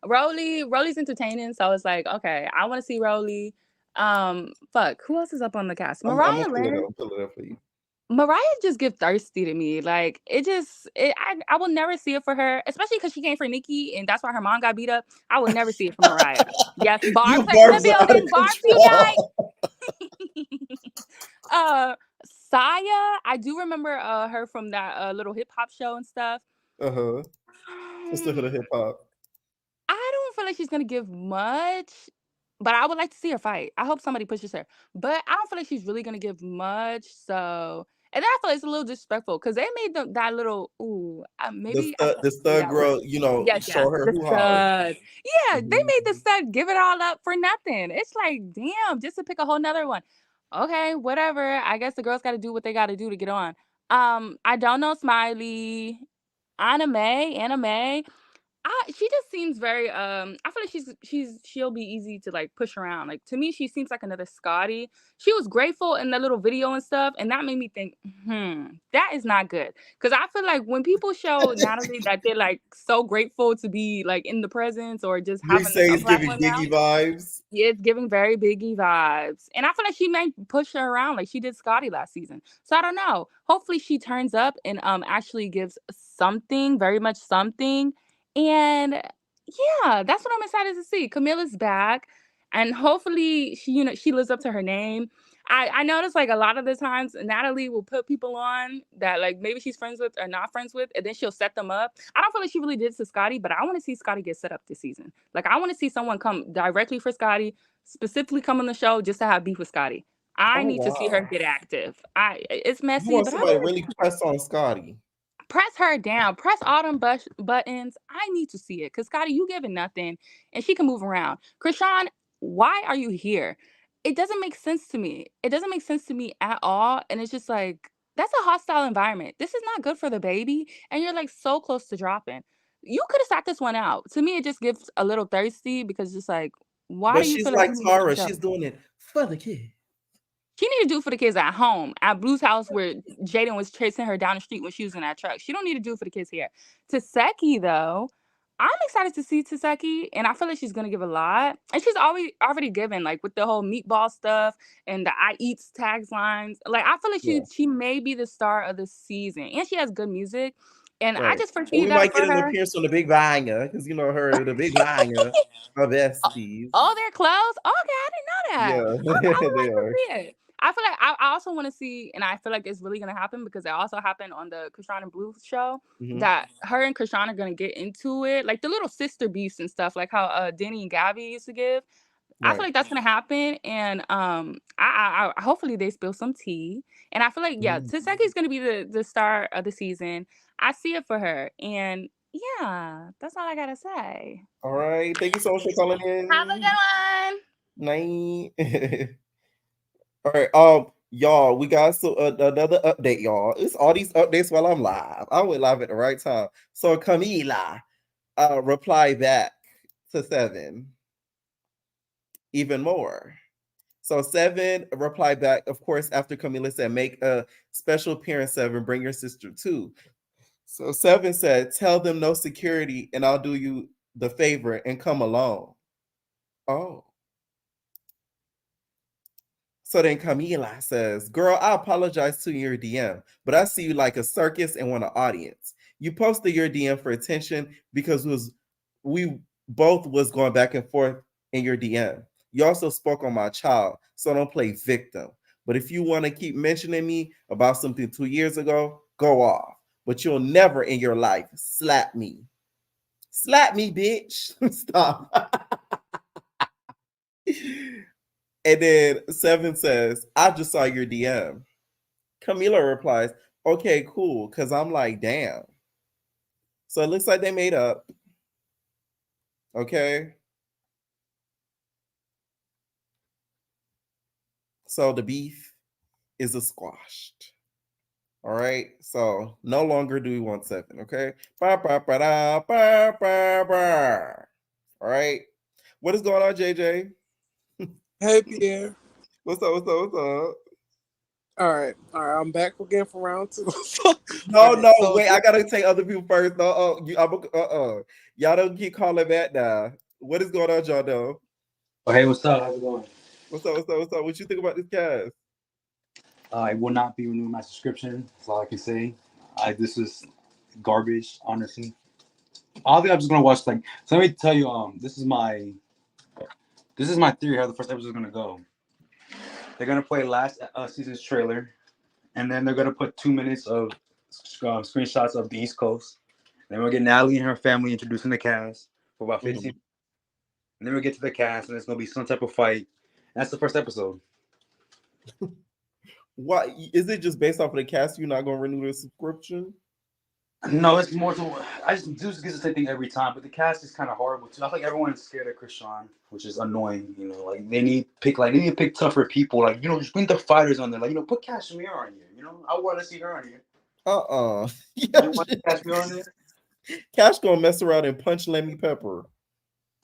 Rolly's entertaining, so it's like, okay, I want to see Rolly. Fuck, who else is up on the cast? Mariah Lynn. Pull it up for you. Mariah just give thirsty to me. Like I will never see it for her, especially because she came for Nikki, and that's why her mom got beat up. I would never see it for Mariah. Yes, Barb's in the building. Barb's unite. Saya, I do remember her from that little hip hop show and stuff. Sister for the hip hop. I don't feel like she's gonna give much, but I would like to see her fight. I hope somebody pushes her, but I don't feel like she's really gonna give much. So, and then I feel like it's a little disrespectful because they made that little maybe the stud girl, show her who hard. Yeah, they made the stud give it all up for nothing. It's like, damn, just to pick a whole nother one. Okay, whatever. I guess the girls got to do what they got to do to get on. I don't know Smiley, Anime. She just seems very I feel like she'll be easy to like push around. Like to me, she seems like another Scotty. She was grateful in the little video and stuff, and that made me think, that is not good. Because I feel like when people show Natalie that they're like so grateful to be like in the presence or just having it's giving Biggie vibes. Yeah, it's giving very Biggie vibes. And I feel like she might push her around like she did Scotty last season. So I don't know. Hopefully she turns up and actually gives something, very much something. And yeah, that's what I'm excited to see. Camilla's back, and hopefully she lives up to her name. I noticed like a lot of the times Natalie will put people on that like maybe she's friends with or not friends with, and then she'll set them up. I don't feel like she really did to Scotty, but I want to see Scotty get set up this season. Like I want to see someone come directly for Scotty, specifically come on the show just to have beef with Scotty. I need to see her get active. It's messy, You want but somebody really press on Scotty. Press her down. Press all them buttons. I need to see it. Because, Scotty, you giving nothing. And she can move around. Krishan, why are you here? It doesn't make sense to me. It doesn't make sense to me at all. And it's just like, that's a hostile environment. This is not good for the baby. And you're like so close to dropping. You could have sat this one out. To me, it just gives a little thirsty because it's just like, why do you feel like Tara? She's doing it for the kid. She need to do it for the kids at home, at Blue's house where Jaden was chasing her down the street when she was in that truck. She don't need to do it for the kids here. Taseki, though, I'm excited to see Taseki, and I feel like she's going to give a lot. And she's already given, like, with the whole meatball stuff and the I Eats taglines. Like, I feel like she may be the star of the season. And she has good music. And I Right. just Or foresee we that might for get an her. appearance from the Big Banger because you know her, the Big Banger, her besties. Oh, they're close? Okay, I didn't know that. Yeah, Okay, I would they like to are. see it. I feel like I also want to see, and I feel like it's really gonna happen because it also happened on the Krishan and Blue show, Mhm. that her and Krishan are gonna get into it, like the little sister beefs and stuff, like how Denny and Gabby used to give. I feel Right. like that's gonna happen, and I hopefully they spill some tea, and I feel like Taseki's gonna be the star of the season. I see it for her, and yeah, that's all I gotta say. All right. Thank you so much for calling Have a in. good one. Night. All right. Y'all, we got another update, y'all. It's all these updates while I'm live. I went live at the right time. So Camila replied back to 7 even more. So 7 replied back, of course, after Camila said, make a special appearance, 7, bring your sister too. So 7 said, tell them no security and I'll do you the favor and come alone. Oh. So then Camila says, girl, I apologize to your DM, but I see you like a circus and want an audience. You posted your DM for attention because we both was going back and forth in your DM. You also spoke on my child, so don't play victim. But if you want to keep mentioning me about something 2 years ago, go off. But you'll never in your life slap me. Slap me, bitch. Stop. And then 7 says, I just saw your DM. Camila replies, okay, cool. Because I'm like, damn. So it looks like they made up. Okay. So the beef is squashed. All right. So no longer do we want 7. Okay. Ba, ba, ba, da, ba, ba, ba. All right. What is going on, JJ? Hey, Pierre. What's up? What's up? What's up? All right. I'm back again for round 2. No, right, no, so wait. I gotta take other people first. No, y'all don't keep calling back now. What is going on, John Doe? Oh, hey, what's up? How's it going? What's up? What's up? What's up? What you think about this cast? I will not be renewing my subscription. That's all I can say. This is garbage, honestly. I think I'm just gonna watch so let me tell you, this is my theory how the first episode is gonna go. They're gonna play last season's trailer, and then they're gonna put 2 minutes of screenshots of the East Coast. Then we'll get Natalie and her family introducing the cast for about 15. And then we'll get to the cast, and it's gonna be some type of fight. That's the first episode. Why is it just based off of the cast? You're not gonna renew the subscription? No, it's more to Zeus gets the same thing every time, but the cast is kind of horrible too. I think everyone's scared of Krishan, which is annoying. You know, like they need to pick tougher people. Like, you know, just bring the fighters on there. Like, you know, put Kashmir on here. You know, I want to see her on here. You want Kashmir on there? Cash gonna mess around and punch Lemmy Pepper.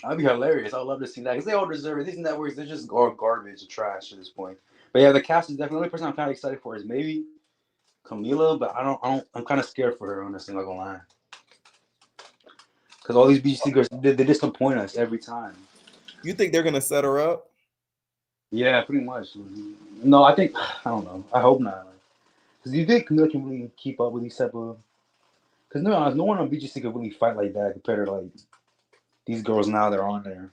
That'd be hilarious. I'd love to see that because they all deserve it. These networks, they're just garbage, trash at this point. But yeah, the cast is definitely the only person I'm kind of excited for is maybe Camila, but I'm kind of scared for her, honestly, not gonna lie. Because all these BGC girls, they disappoint us every time. You think they're gonna set her up? Yeah, pretty much. No, I don't know. I hope not. Because you think Camila can really keep up with these type of... Because no one on BGC could really fight like that compared to like these girls now they're on there.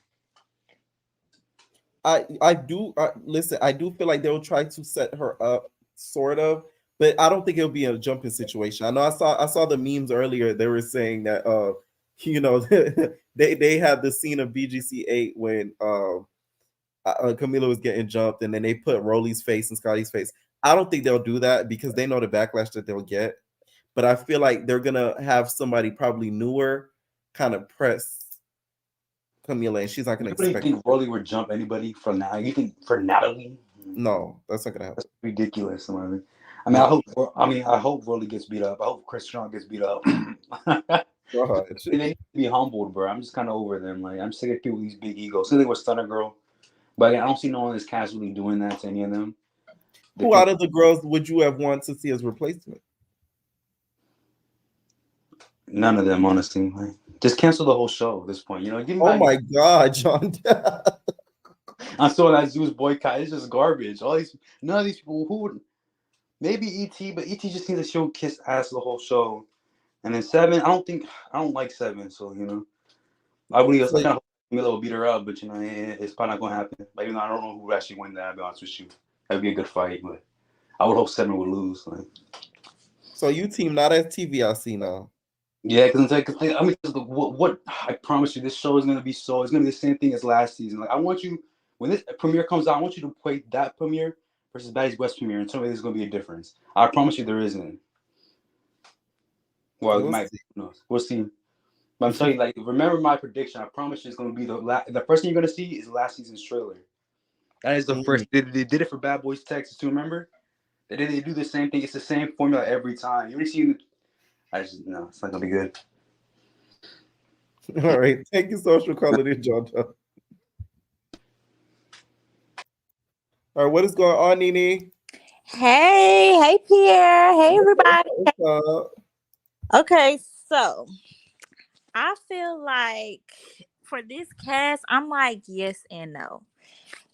I do listen. I do feel like they'll try to set her up, sort of, but I don't think it'll be a jumping situation. I know I saw the memes earlier. They were saying that you know, they had the scene of BGC 8 when Camila was getting jumped, and then they put Rolly's face and Scotty's face. I don't think they'll do that because they know the backlash that they'll get. But I feel like they're gonna have somebody probably newer kind of press Camila, and she's not gonna expect. You think Rolly would jump anybody for now? You think for Natalie? No, that's not gonna happen. That's ridiculous. I hope Rolly gets beat up. I hope Christian gets beat up. They need to be humbled, bro. I'm just kind of over them. Like, I'm sick of people with these big egos. Same thing with Stunner Girl, but again, I don't see no one that's casually doing that to any of them. Who out of the girls would you have wanted to see as replacement? None of them, honestly. Like, just cancel the whole show at this point. You know, oh my God, John. I'm still that Zeus boycott. It's just garbage. None of these people who would maybe ET, but ET just needs to show kiss ass the whole show. And then 7, I don't like 7, so I believe it's So, kind of Milo will beat her up, but it's probably not gonna happen. Like, even though I don't know who would actually win that. I'll be honest with you, that'd be a good fight, but I would hope 7 would lose. Like, so you team not as TVRC now. yeah, because I mean, what I promise you, this show is gonna be it's gonna be the same thing as last season. Like, I want you, when this premiere comes out, I want you to play that premiere versus Baddies West premiere, and tell me there's gonna be a difference. I promise you, there isn't. Well, it might be. Who knows? We'll see. But I'm telling you, like, remember my prediction. I promise you, it's gonna be the first thing you're gonna see is last season's trailer. That is the first. They did it for Bad Boys Texas too. Remember? They do the same thing. It's the same formula every time. You already seen. It's not gonna be good. All right, thank you, social calling in, John. All right, what is going on, Nene? Hey, Pierre. Hey, everybody. What's up? Okay, so I feel like for this cast, I'm like yes and no.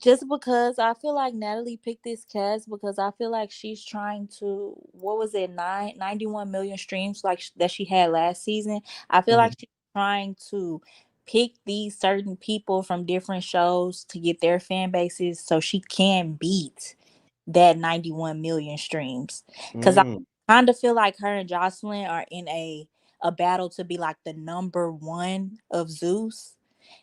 Just because I feel like Natalie picked this cast because I feel like she's trying to, what was it, 91 million streams like that she had last season. I feel like she's trying to pick these certain people from different shows to get their fan bases so she can beat that 91 million streams. Because I kind of feel like her and Jocelyn are in a battle to be like the number one of Zeus.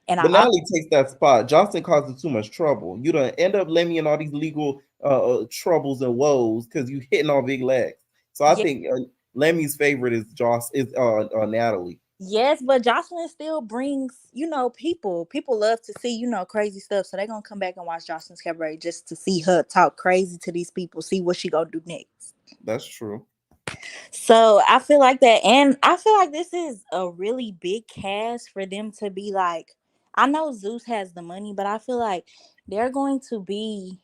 And But Natalie takes that spot. Johnson causes too much trouble. You don't end up Lemmy in all these legal troubles and woes because you hitting all big legs. So I think Lemmy's favorite is Natalie. Yes, but Jocelyn still brings, people. People love to see, crazy stuff. So they're gonna come back and watch Jocelyn's Cabaret just to see her talk crazy to these people, see what she gonna do next. That's true. So I feel like that, and I feel like this is a really big cast for them to be like. I know Zeus has the money, but I feel like they're going to be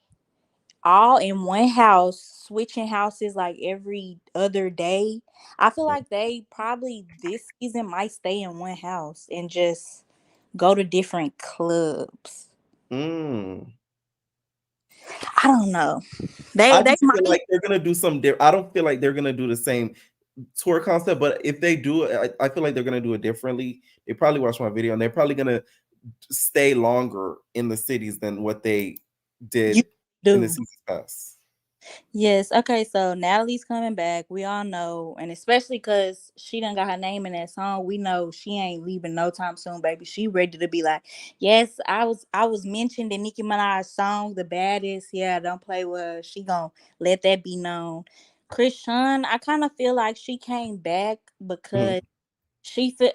all in one house, switching houses like every other day. I feel like they probably this season might stay in one house and just go to different clubs. I don't know. I just feel like they're gonna do some. I don't feel like they're gonna do the same tour concept, but if they do it, I feel like they're gonna do it differently. They probably watched my video and they're probably gonna stay longer in the cities than what they did in the season pass. Yes. Okay. So Natalie's coming back. We all know, and especially because she done got her name in that song, we know she ain't leaving no time soon, baby. She ready to be like, yes, I was mentioned in Nicki Minaj's song, "The Baddies." Yeah, don't play with her. She gonna let that be known. Krishan, I kind of feel like she came back because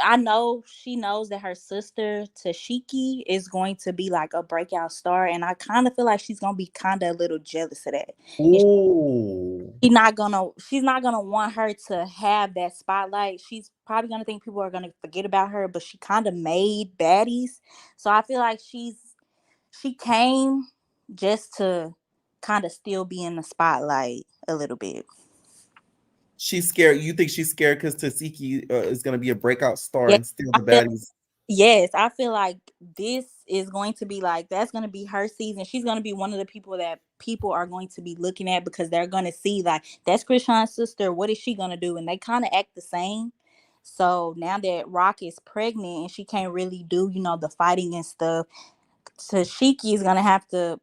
I know she knows that her sister Tashiki is going to be like a breakout star, and I kind of feel like she's gonna be kind of a little jealous of that. She's not gonna want her to have that spotlight. She's probably gonna think people are gonna forget about her, but she kind of made Baddies, so I feel like she came just to kind of still be in the spotlight a little bit. She's scared. You think she's scared because Tasiki is going to be a breakout star and steal the Baddies? Yes, I feel like this is going to be like, that's going to be her season. She's going to be one of the people that people are going to be looking at because they're going to see like, that's Krishan's sister. What is she going to do? And they kind of act the same. So now that Rock is pregnant and she can't really do, the fighting and stuff, Tashiki is gonna have to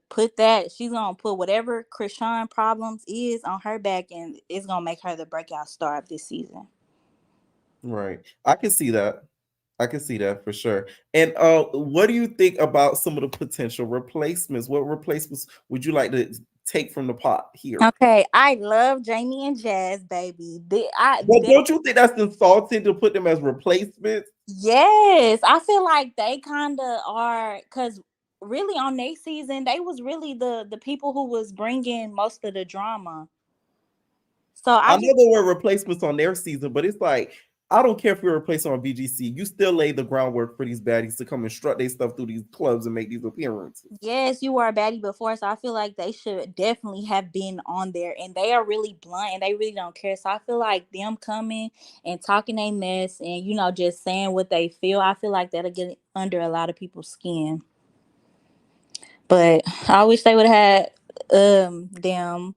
she's gonna put whatever Krishan problems is on her back, and it's gonna make her the breakout star of this season. Right. I can see that. For sure. And what do you think about some of the potential replacements? What replacements would you like to take from the pot here? Okay, I love Jamie and Jazz, baby. Don't you think that's insulting to put them as replacements? Yes, I feel like they kind of are, because really on next season they was really the people who was bringing most of the drama. So I know there were replacements on their season, but it's like, I don't care if you're replacing on BGC. You still laid the groundwork for these baddies to come and strut their stuff through these clubs and make these appearances. Yes, you were a baddie before, so I feel like they should definitely have been on there. And they are really blunt and they really don't care. So I feel like them coming and talking a mess and, just saying what they feel, I feel like that'll get under a lot of people's skin. But I wish they would have had them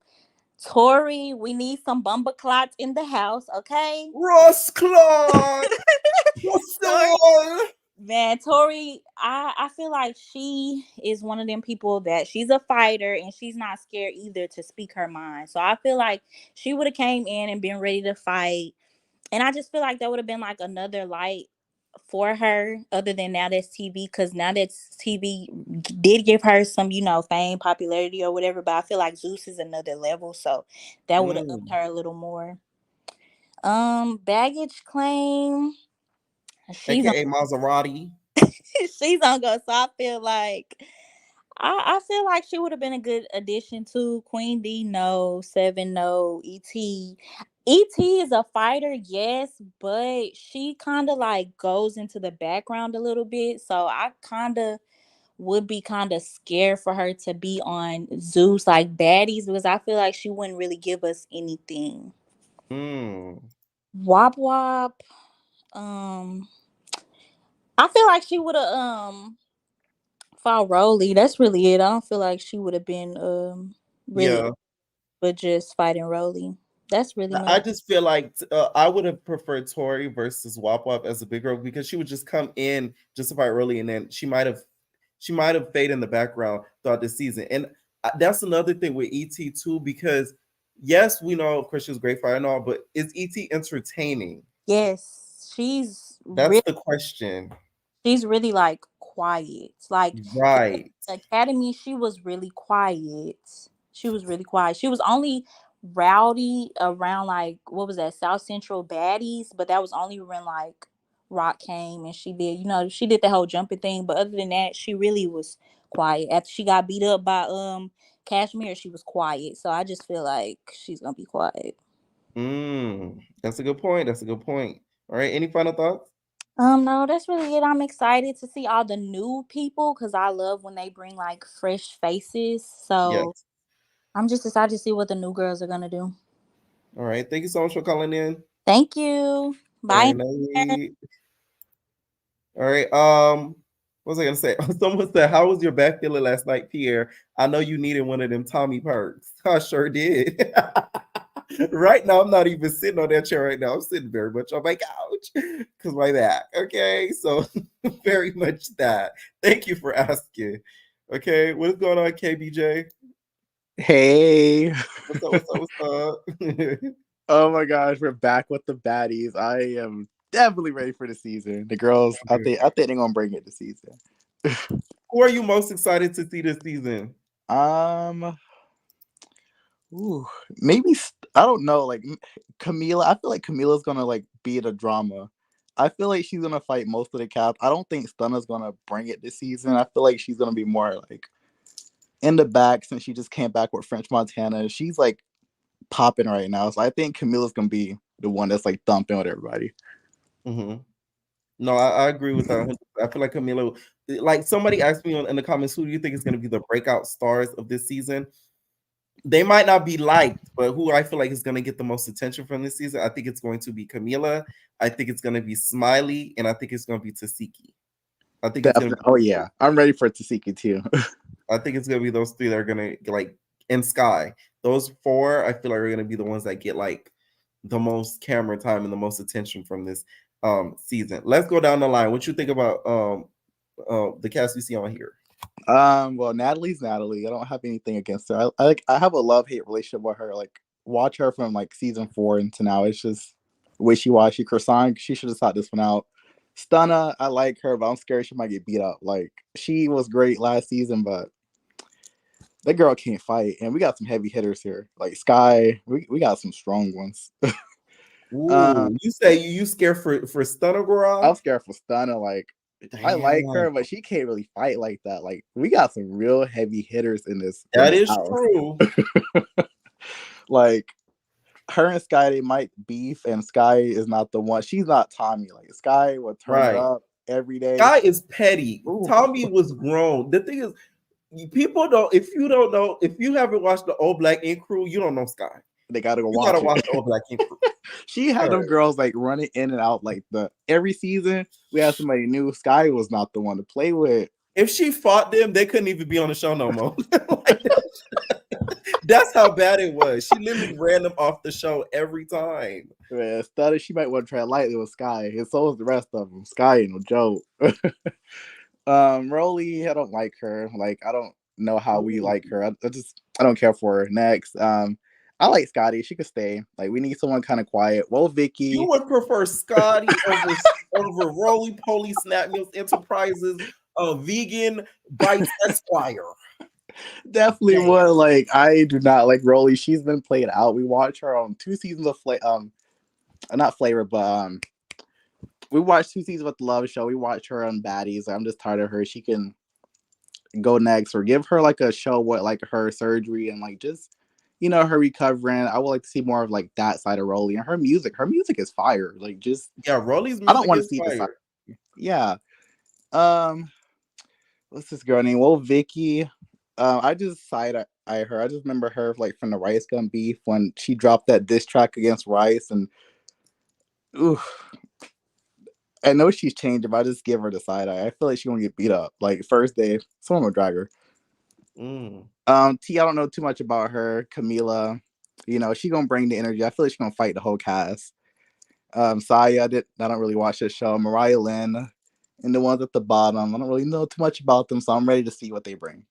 Tori, we need some bumper clots in the house, okay? Ross Clark! What's the one? Man, Tori, I feel like she is one of them people that she's a fighter and she's not scared either to speak her mind. So I feel like she would have came in and been ready to fight. And I just feel like that would have been like another light for her other than Now That's TV, because Now That's TV did give her some, fame, popularity or whatever, but I feel like Zeus is another level, so that would have upped her a little more. Baggage claim, she's AKA Maserati. she's on go, so I feel like feel like she would have been a good addition to Queen D. No, Seven, no, ET. ET is a fighter, yes, but she kind of like goes into the background a little bit. So I kind of would be kind of scared for her to be on Zeus like Baddies, because I feel like she wouldn't really give us anything. Wop Wop. I feel like she would have fought Rolly. That's really it. I don't feel like she would have been really but just fighting Rolly. That's really I just feel like I would have preferred Tori versus Wop Wop as a big girl, because she would just come in just to fight Rolly, and then she might have faded in the background throughout the season. And that's another thing with ET too, because yes, we know of course she was a great fighter and all, but is ET entertaining? Yes, that's the question. She's really like quiet. Like right. Academy, she was really quiet. She was really quiet. She was only rowdy around like what was that, South Central Baddies, but that was only when like Rock came and she did, she did the whole jumping thing. But other than that, she really was quiet. After she got beat up by Cashmere, she was quiet. So I just feel like she's gonna be quiet. That's a good point. All right, any final thoughts? No, that's really it. I'm excited to see all the new people because I love when they bring like fresh faces. So I'm just excited to see what the new girls are gonna do. All right, thank you so much for calling in. Thank you. Bye. All right. What was I gonna say? Someone said, "How was your back feeling last night, Pierre? I know you needed one of them Tommy perks." I sure did. Right now, I'm not even sitting on that chair right now. I'm sitting very much on my couch because my back. Okay, so very much that. Thank you for asking. Okay, what's going on, KBJ? Hey. What's up? Oh my gosh, we're back with the baddies. I am definitely ready for the season. The girls, I think they're gonna bring it this season. Who are you most excited to see this season? Maybe I don't know. Like Camila, I feel like Camila's gonna like be the drama. I feel like she's gonna fight most of the cast. I don't think Stunna's gonna bring it this season. I feel like she's gonna be more like in the back since she just came back with French Montana. She's like popping right now, so I think Camila's gonna be the one that's like thumping with everybody. No, I agree with that. I feel like Camila, like somebody asked me in the comments, who do you think is going to be the breakout stars of this season? They might not be liked, but who I feel like is going to get the most attention from this season, I think it's going to be Camila. I think it's going to be Smiley, and I think it's going to be Tasiki. I think it's going to be I'm ready for Tasiki too. I think it's going to be those three that are going to like in Sky. Those four, I feel like are going to be the ones that get like the most camera time and the most attention from this season. Let's go down the line. What you think about the cast we see on here? Well, Natalie's Natalie. I don't have anything against her. I have a love-hate relationship with her. Like, watch her from like season 4 into now. It's just wishy-washy. Croissant, she should have thought this one out. Stunna, I like her, but I'm scared she might get beat up. Like, she was great last season, but that girl can't fight. And we got some heavy hitters here. Like Sky, we got some strong ones. Ooh, you say you scared for Stunna, girl? I'm scared for Stunna. Like, damn. I like her, but she can't really fight like that. Like, we got some real heavy hitters in this. That is true. Like, her and Sky, they might beef, and Sky is not the one. She's not Tommy. Like, Sky will turn it up every day. Sky is petty. Tommy was grown. The thing is, people don't. If you don't know, if you haven't watched the Old Black Ink Crew, you don't know Sky. They gotta go watch. You gotta watch the Old Black Ink Crew. She had them girls like running in and out like every season. We had somebody new. Sky was not the one to play with. If she fought them, they couldn't even be on the show no more. That's how bad it was. She literally ran them off the show every time. Man, Stunner, she might want to try lightly with Sky, and so is the rest of them. Sky ain't no joke. Rolly, I don't like her. Like, I don't know how we like her. I don't care for her. Next, I like Scotty. She could stay. Like, we need someone kind of quiet. Well, Vicky. You would prefer Scotty over Roly Poly Snap Meals Enterprises, Vegan Bites Esquire. Definitely would. Like, I do not like Rolly. She's been played out. We watched her on 2 seasons of not Flavor, but we watched 2 seasons of the Love Show. We watched her on Baddies. I'm just tired of her. She can go next, or give her like a show what like her surgery and like just her recovering. I would like to see more of like that side of Rolly, and her music. Her music is fire. Like, just Rolly's music. I don't want to see fire. the side. Yeah. What's this girl name? Well, Vicky. I just side eye her. I just remember her like from the Rice Gun beef when she dropped that diss track against Rice, and I know she's changed, but I just give her the side eye. I feel like she's gonna get beat up. Like, first day, someone will drag her. T, I don't know too much about her. Camila, she gonna bring the energy. I feel like she's gonna fight the whole cast. Saya, I don't really watch this show. Mariah Lynn, and the ones at the bottom, I don't really know too much about them, so I'm ready to see what they bring.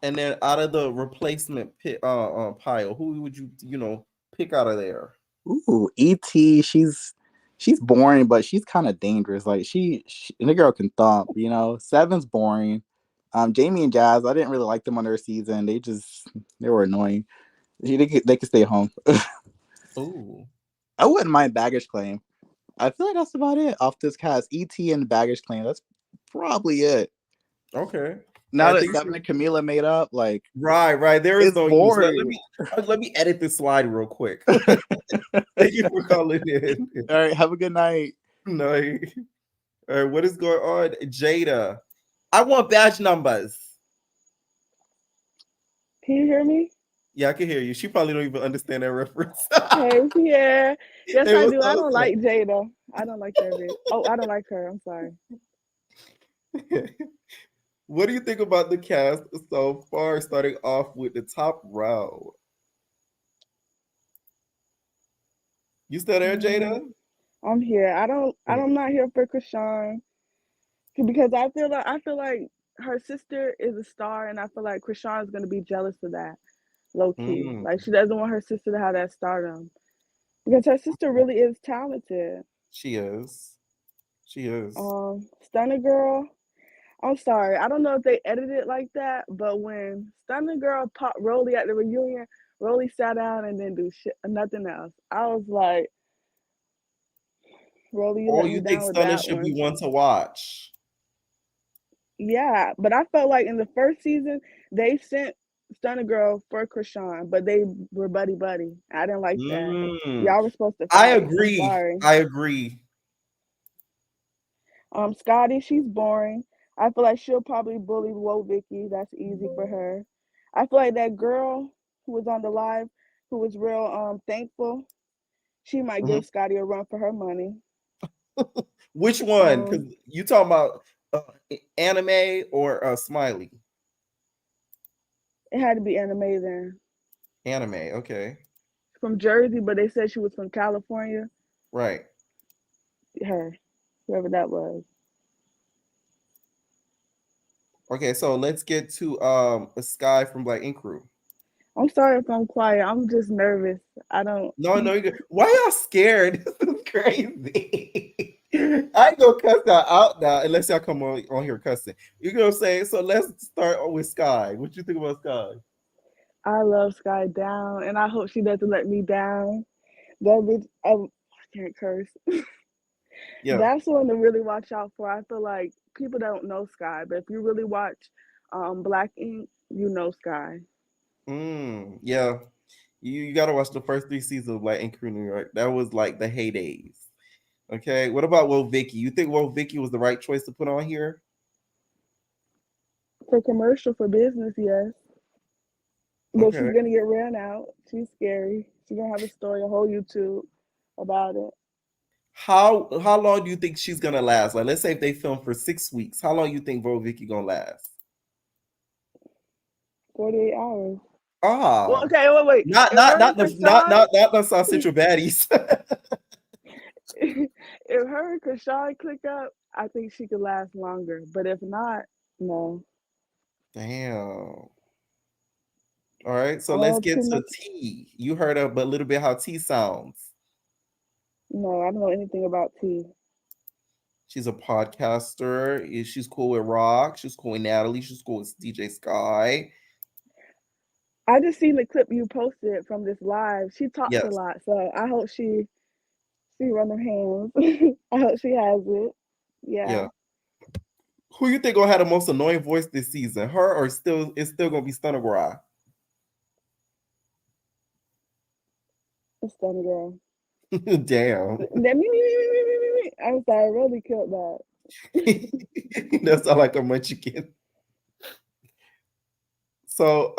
And then out of the replacement pile, who would you pick out of there? Ooh, E.T. She's boring, but she's kind of dangerous. Like, she and the girl can thump. Seven's boring. Jamie and Jazz, I didn't really like them on their season. They were annoying. They could stay home. Ooh, I wouldn't mind Baggage Claim. I feel like that's about it off this cast. E.T. and Baggage Claim. That's probably it. Okay. Now that Seven and Camila made up, like, right, there is no boring. Let me edit this slide real quick. Thank you for calling in. All right, have a good night. Night. All right, what is going on, Jada? I want badge numbers. Can you hear me? Yeah, I can hear you. She probably don't even understand that reference. Hey, yeah. Yes, Hey, I what's do. I up? don't like Jada. I don't like that bitch. Oh, I don't like her. I'm sorry. What do you think about the cast so far, starting off with the top row? You still there, Jada? I'm here. I'm not here for Krishan because I feel like her sister is a star, and I feel like Krishan is gonna be jealous of that, low key. Like, she doesn't want her sister to have that stardom because her sister really is talented. She is. Stunner Girl. I'm sorry. I don't know if they edited it like that, but when Stunner Girl popped Rolly at the reunion, Rolly sat down and didn't do nothing else. I was like, Rolly, you think Stunner should be one to watch? Yeah, but I felt like in the first season they sent Stunner Girl for Krishan, but they were buddy. I didn't like that. Y'all were supposed to fight. I agree. I'm sorry. I agree. Scotty, she's boring. I feel like she'll probably bully Woe Vicky. That's easy for her. I feel like that girl who was on the live, who was real thankful, she might give Scotty a run for her money. Which one? Because you talking about anime or Smiley? It had to be anime then. Anime, okay. From Jersey, but they said she was from California. Right. Her, whoever that was. Okay, so let's get to a Sky from Black Ink Crew. I'm sorry if I'm quiet. I'm just nervous. I don't. No, you're good. Why y'all scared? This is crazy. I ain't gonna cuss that out now unless y'all come on here cussing. You know what I'm saying? So let's start with Sky. What you think about Sky? I love Sky down, and I hope she doesn't let me down. That bitch, I can't curse. Yeah. That's one to really watch out for. I feel like people don't know Sky, but if you really watch Black Ink, you know Sky. Yeah. You gotta watch the first 3 seasons of Black Ink Crew New York. That was like the heydays. Okay. What about Woe Vicky? You think Woe Vicky was the right choice to put on here? For commercial, for business, yes. But she's gonna get ran out. She's scary. She's gonna have a story, a whole YouTube about it. How long do you think she's gonna last? Like, let's say if they film for 6 weeks, how long you think Woe Vicky gonna last? 48 hours. Ah, Well, okay, wait. not the South Central Baddies. If her and Krishan click up, I think she could last longer. But if not, no. Damn. All right, so I let's don't get too to much. T. You heard a little bit how T sounds. No, I don't know anything about T. She's a podcaster. She's cool with Rock. She's cool with Natalie. She's cool with DJ Sky. I just seen the clip you posted from this live. She talks a Yes. lot, so I hope she run her hands. I hope she has it. Yeah. Who you think gonna have the most annoying voice this season? Her or it's still gonna be Stunner Girl? It's Stunner Girl. Damn. I'm sorry, I really killed that. That sounds like a munchkin. So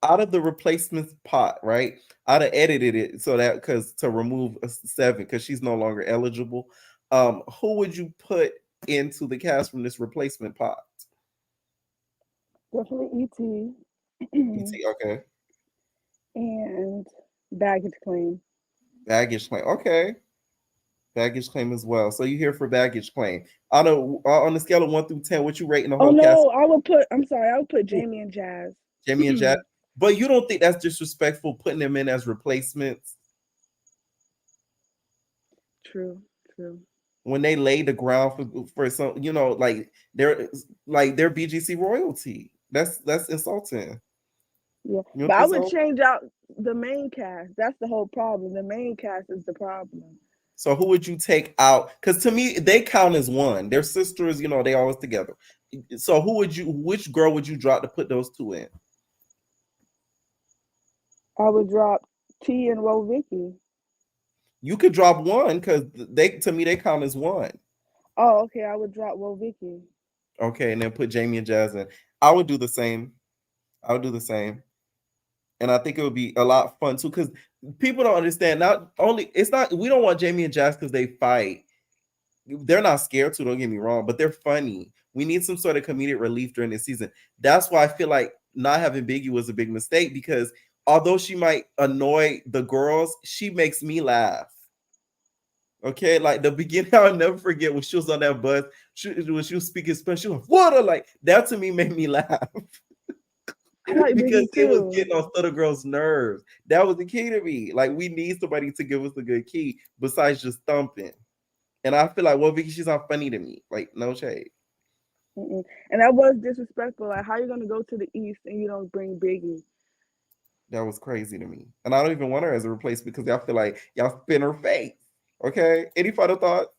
out of the replacements pot, right? I'd have edited it so that to remove 7 because she's no longer eligible. Who would you put into the cast from this replacement pot? Definitely E.T. E.T. Okay. And Baggage Claim. Baggage Claim. Okay. Baggage Claim as well. So you here for Baggage Claim. On the scale of 1 through 10, what you rating the whole cast? I would put Jamie and Jazz. Jamie and Jazz. But you don't think that's disrespectful putting them in as replacements? True. When they lay the ground for some, like they're BGC royalty. That's insulting. Yeah, but I would change out the main cast. That's the whole problem. The main cast is the problem. So who would you take out? Because to me, they count as one. They're sisters, they always together. So which girl would you drop to put those 2 in? I would drop T and Woe Vicky. You could drop one because to me they count as one. Oh, okay. I would drop Woe Vicky. Okay, and then put Jamie and Jazz in. I would do the same. And I think it would be a lot of fun too, because people don't understand. We don't want Jamie and Jazz because they fight. They're not scared to, don't get me wrong, but they're funny. We need some sort of comedic relief during this season. That's why I feel like not having Biggie was a big mistake, because although she might annoy the girls, she makes me laugh. Okay, like the beginning, I'll never forget when she was on that bus. When she was speaking Spanish, she was like, "What?" Like that to me made me laugh. Because it was getting on other girls' nerves. That was the key to me. Like, we need somebody to give us a good key besides just thumping. And I feel like, well, Vicky, she's not funny to me. Like, no shade. And that was disrespectful. Like, how are you going to go to the East and you don't bring Biggie? That was crazy to me. And I don't even want her as a replacement because I feel like y'all spin her face. Okay? Any final thoughts?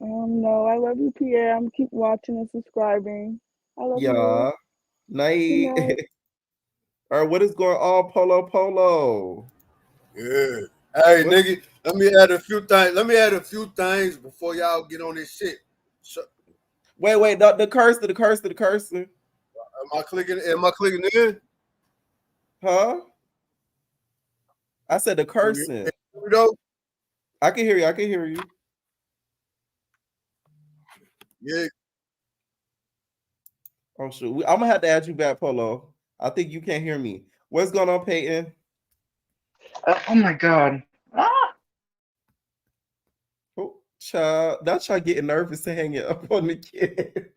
No, I love you, Pierre. I'm keep watching and subscribing. I love you. Yeah. Night. All right, what is going on, Polo? Yeah. Hey, nigga, let me add a few things before y'all get on this shit. Wait, the cursor. Am I clicking in? Huh? I said the cursing. I can hear you. Yeah. Oh shoot, I'm gonna have to add you back, Polo. I think you can't hear me. What's going on, Peyton? Oh my god. Oh, child, that's y'all getting nervous and hanging up on the kid.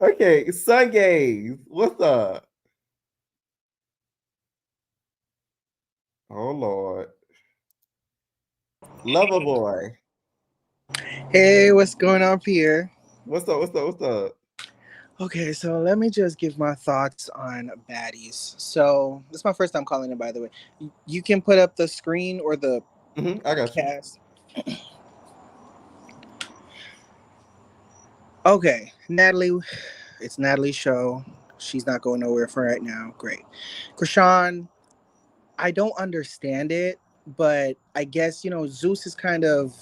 Okay, Sun Gaze, what's up? Oh Lord, Lover Boy. Hey, what's going on, Pierre? What's up? Okay, so let me just give my thoughts on Baddies. So this is my first time calling it, by the way. You can put up the screen or the I got cast. Okay, Natalie. It's Natalie's show. She's not going nowhere for right now. Great. Krishan, I don't understand it, but I guess, Zeus is kind of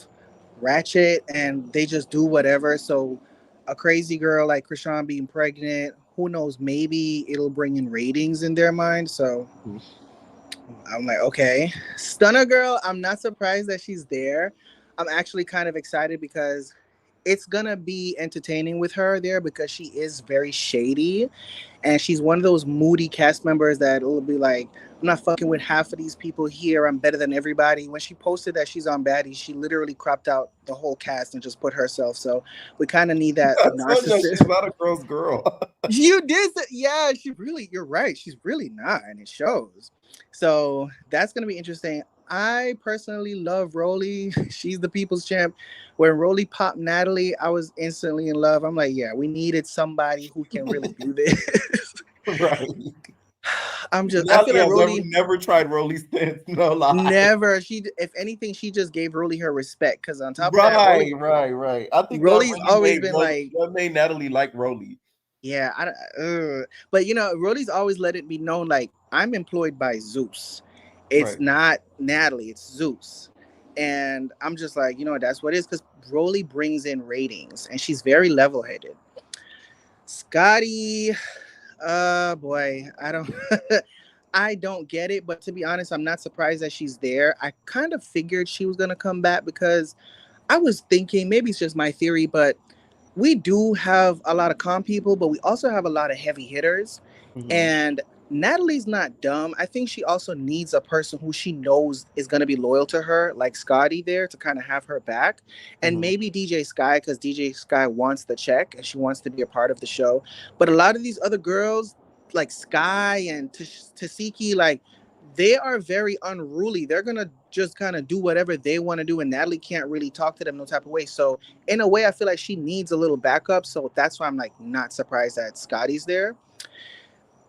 ratchet and they just do whatever. So a crazy girl like Krishan being pregnant, who knows, maybe it'll bring in ratings in their mind. So I'm like, okay. Stunner Girl, I'm not surprised that she's there. I'm actually kind of excited because it's gonna be entertaining with her there because she is very shady, and she's one of those moody cast members that will be like, I'm not fucking with half of these people here. I'm better than everybody. When she posted that she's on Baddies, she literally cropped out the whole cast and just put herself. So we kind of need that I told you narcissist. she's not a girl's girl. You did that. Yeah, you're right. She's really not, and it shows. So that's going to be interesting. I personally love Rolly. She's the people's champ. When Rolly popped Natalie, I was instantly in love. I'm like, yeah, we needed somebody who can really do this. Right. I feel Natalie like has Rolly never tried Rolly's stance. No lie. never. If anything, she just gave Rolly her respect because on top of Right, that, right. I think Rolly's that really always made been Rolly, that made Natalie like Rolly. yeah, but Rolly's always let it be known like I'm employed by Zeus. It's Right. not Natalie, it's Zeus. And I'm just like, that's what it is because Rolly brings in ratings and she's very level-headed. Scotty, boy, I don't get it, but to be honest, I'm not surprised that she's there. I kind of figured she was gonna come back because I was thinking, maybe it's just my theory, but we do have a lot of calm people, but we also have a lot of heavy hitters. Mhm. And Natalie's not dumb. I think she also needs a person who she knows is going to be loyal to her, like Scotty there, to kind of have her back. And Mhm. maybe DJ Sky, because DJ Sky wants the check and she wants to be a part of the show. But a lot of these other girls, like Sky and Tasiki, like, they are very unruly. They're going to just kind of do whatever they want to do. And Natalie can't really talk to them no type of way. So in a way, I feel like she needs a little backup. So that's why I'm like not surprised that Scotty's there.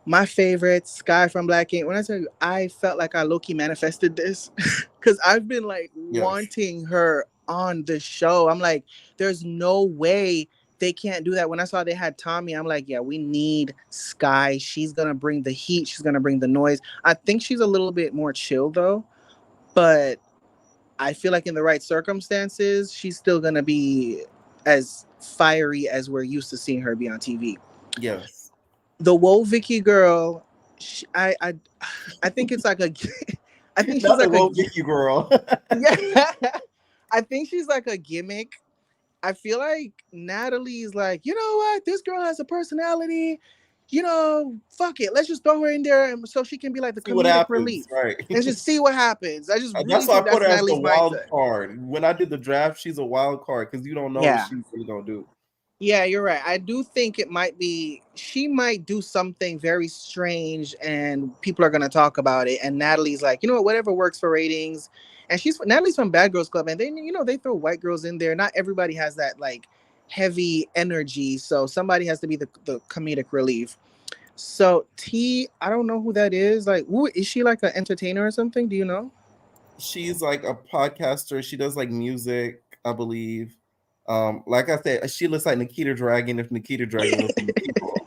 My favorite, Sky from Black Ink. When I tell you, I felt like I low-key manifested this because I've been like wanting her on the show. I'm like, there's no way they can't do that. When I saw they had Tommy, I'm like, yeah, we need Sky. She's gonna bring the heat. She's gonna bring the noise. I think she's a little bit more chill though, but I feel like in the right circumstances, she's still gonna be as fiery as we're used to seeing her be on TV. Yes. The Woe Vicky girl, I think it's like I think she's Not like the Woe Vicky girl. yeah, I think she's like a gimmick. I feel like Natalie's like, you know what? This girl has a personality. Fuck it. Let's just throw her in there so she can be like the comedic relief. Right. And just see what happens. I just really That's why I think put her that's as the Natalie's wild mindset. card. When I did the draft, she's a wild card because you don't know what she's really gonna do. Yeah, you're right. I do think she might do something very strange and people are going to talk about it. And Natalie's like, you know what, whatever works for ratings. And Natalie's from Bad Girls Club and they throw white girls in there. Not everybody has that like heavy energy. So somebody has to be the comedic relief. So I don't know who that is. Like, is she like an entertainer or something? Do you know? She's like a podcaster. She does like music, I believe. Like I said, she looks like Nikita Dragon if Nikita Dragon was from the people.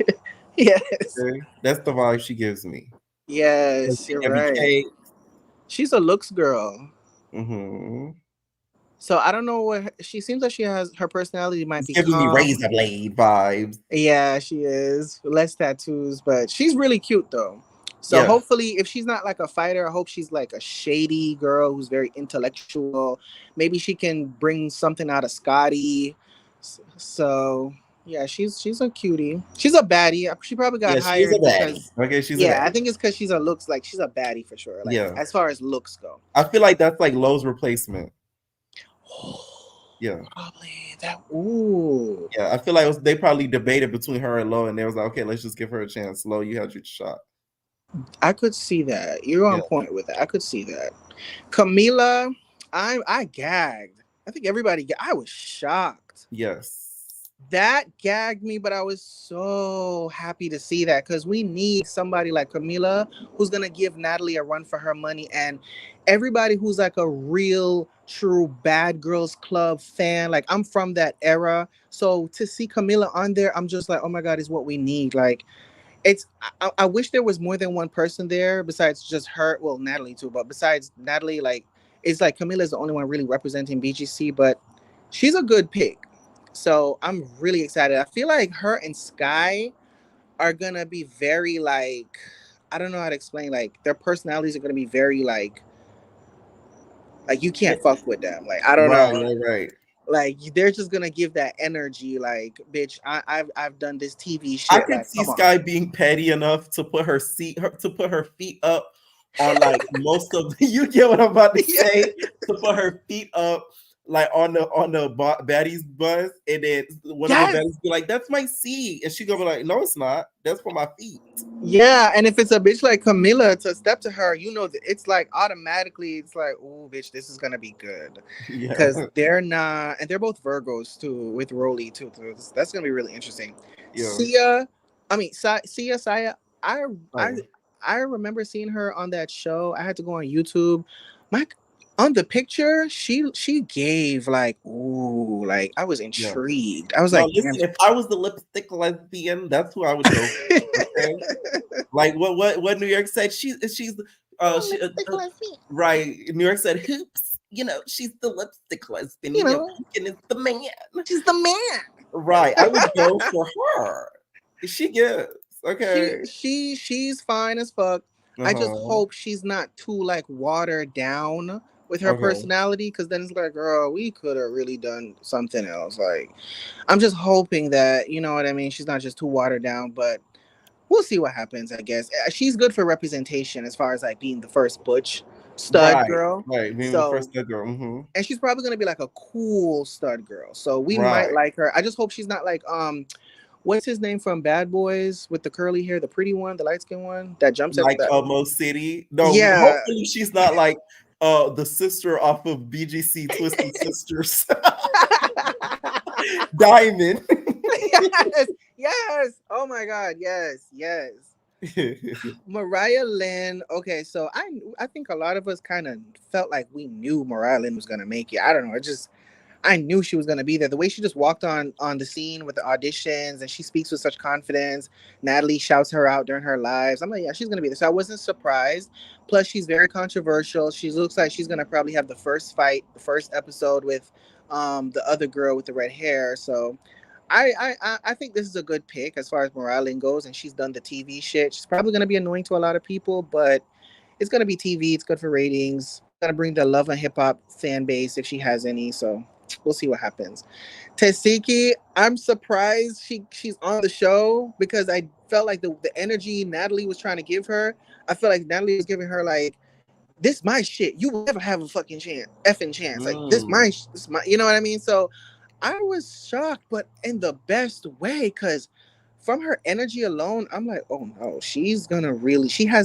Yes. Okay? That's the vibe she gives me. Yes, you're right. She's a looks girl. Mm-hmm. So I don't know what she seems like. She has her personality might be giving calm. me razor blade vibes. Yeah, she is. Less tattoos, but she's really cute though. So hopefully, if she's not like a fighter, I hope she's like a shady girl who's very intellectual. Maybe she can bring something out of Scotty. So yeah, she's a cutie. She's a baddie. She probably got hired. She's a baddie. Okay, she's a baddie. I think it's because she's she's a baddie for sure. Like, as far as looks go. I feel like that's like Lowe's replacement. Yeah. Probably that. Ooh. Yeah, I feel like they probably debated between her and Lo, and they was like, okay, let's just give her a chance. Lo, you had your shot. I could see that. You're on point with that. I could see that. Camila, I gagged. I think everybody I was shocked. Yes. That gagged me, but I was so happy to see that because we need somebody like Camila who's gonna give Natalie a run for her money, and everybody who's like a real true Bad Girls Club fan. Like, I'm from that era, so to see Camila on there, I'm just like, oh my god, is what we need. Like, I wish there was more than one person there besides just her. Well, Natalie too, but besides Natalie, like, it's like Camila's the only one really representing BGC, but she's a good pick. So I'm really excited. I feel like her and Sky are gonna be very like, I don't know how to explain. Like, their personalities are gonna be very like you can't fuck with them. Like, I don't know. Right. Like they're just gonna give that energy. Like, bitch, I've done this TV I shit. could Like, see come on. Sky being petty enough to put her feet up on like most of you get what I'm about to say, to put her feet up like on the Baddies bus, and then one of the baddies be like, "That's my seat," and she gonna be like, "No, it's not. That's for my feet." Yeah, and if it's a bitch like Camilla to step to her, you know, it's like automatically, it's like, oh, bitch, this is gonna be good, because they're not, and they're both Virgos too, with Rolly too. So that's gonna be really interesting. Sia, Saya, I remember seeing her on that show. I had to go on YouTube. On the picture, she gave like, ooh, like I was intrigued. I was Now, like, listen, if I was the lipstick lesbian, that's who I would go for. Okay? Like what New York said, she's right. New York said hoops. You know, she's the lipstick lesbian. You know, Pumpkin is the man. She's the man. Right. I would go for her. She gives. Okay. She's fine as fuck. I just hope she's not too like watered down with her personality, because then it's like, girl, we could have really done something else. Like, I'm just hoping that, you know what I mean, she's not just too watered down, but we'll see what happens, I guess. She's good for representation as far as like being the first butch stud girl. Right, being the first stud girl. And she's probably gonna be like a cool stud girl. So we might like her. I just hope she's not like what's his name from Bad Boys with the curly hair, the pretty one, the light skinned one that jumps like at Mo City. No, hopefully she's not like the sister off of BGC Twisted Sisters. Diamond. Yes. Oh my God. Yes. Mariah Lynn. Okay, so I think a lot of us kind of felt like we knew Mariah Lynn was gonna make it. I don't know. I knew she was gonna be there. The way she just walked on the scene with the auditions, and she speaks with such confidence. Natalie shouts her out during her lives. I'm like, yeah, she's gonna be there. So I wasn't surprised. Plus, she's very controversial. She looks like she's gonna probably have the first episode with the other girl with the red hair. So I think this is a good pick as far as Mariah Lynn goes, and she's done the TV shit. She's probably gonna be annoying to a lot of people, but it's gonna be TV. It's good for ratings. Gonna bring the love and hip hop fan base if she has any. So we'll see what happens. Tesiki, I'm surprised she's on the show, because I felt like the energy Natalie was trying to give her. I feel like Natalie was giving her like, this my shit. You will never have a fucking effing chance. Like this my, you know what I mean? So I was shocked, but in the best way, because from her energy alone, I'm like, oh no, she has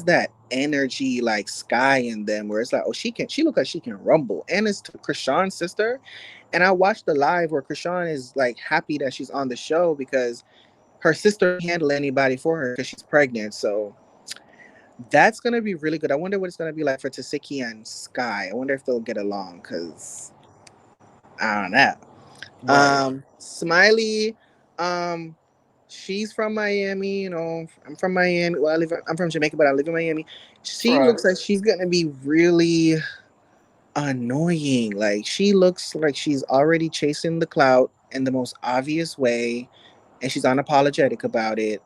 that energy like Sky in them, where it's like, oh, she look like she can rumble. And it's Krishan's sister. And I watched the live where Krishan is like happy that she's on the show, because her sister can't handle anybody for her because she's pregnant. So that's gonna be really good. I wonder what it's gonna be like for Tasiki and Sky. I wonder if they'll get along, because I don't know. Smiley, she's from Miami. You know, I'm from Miami. Well, I'm from Jamaica, but I live in Miami. She looks like she's gonna be really annoying. Like, she looks like she's already chasing the clout in the most obvious way, and she's unapologetic about it.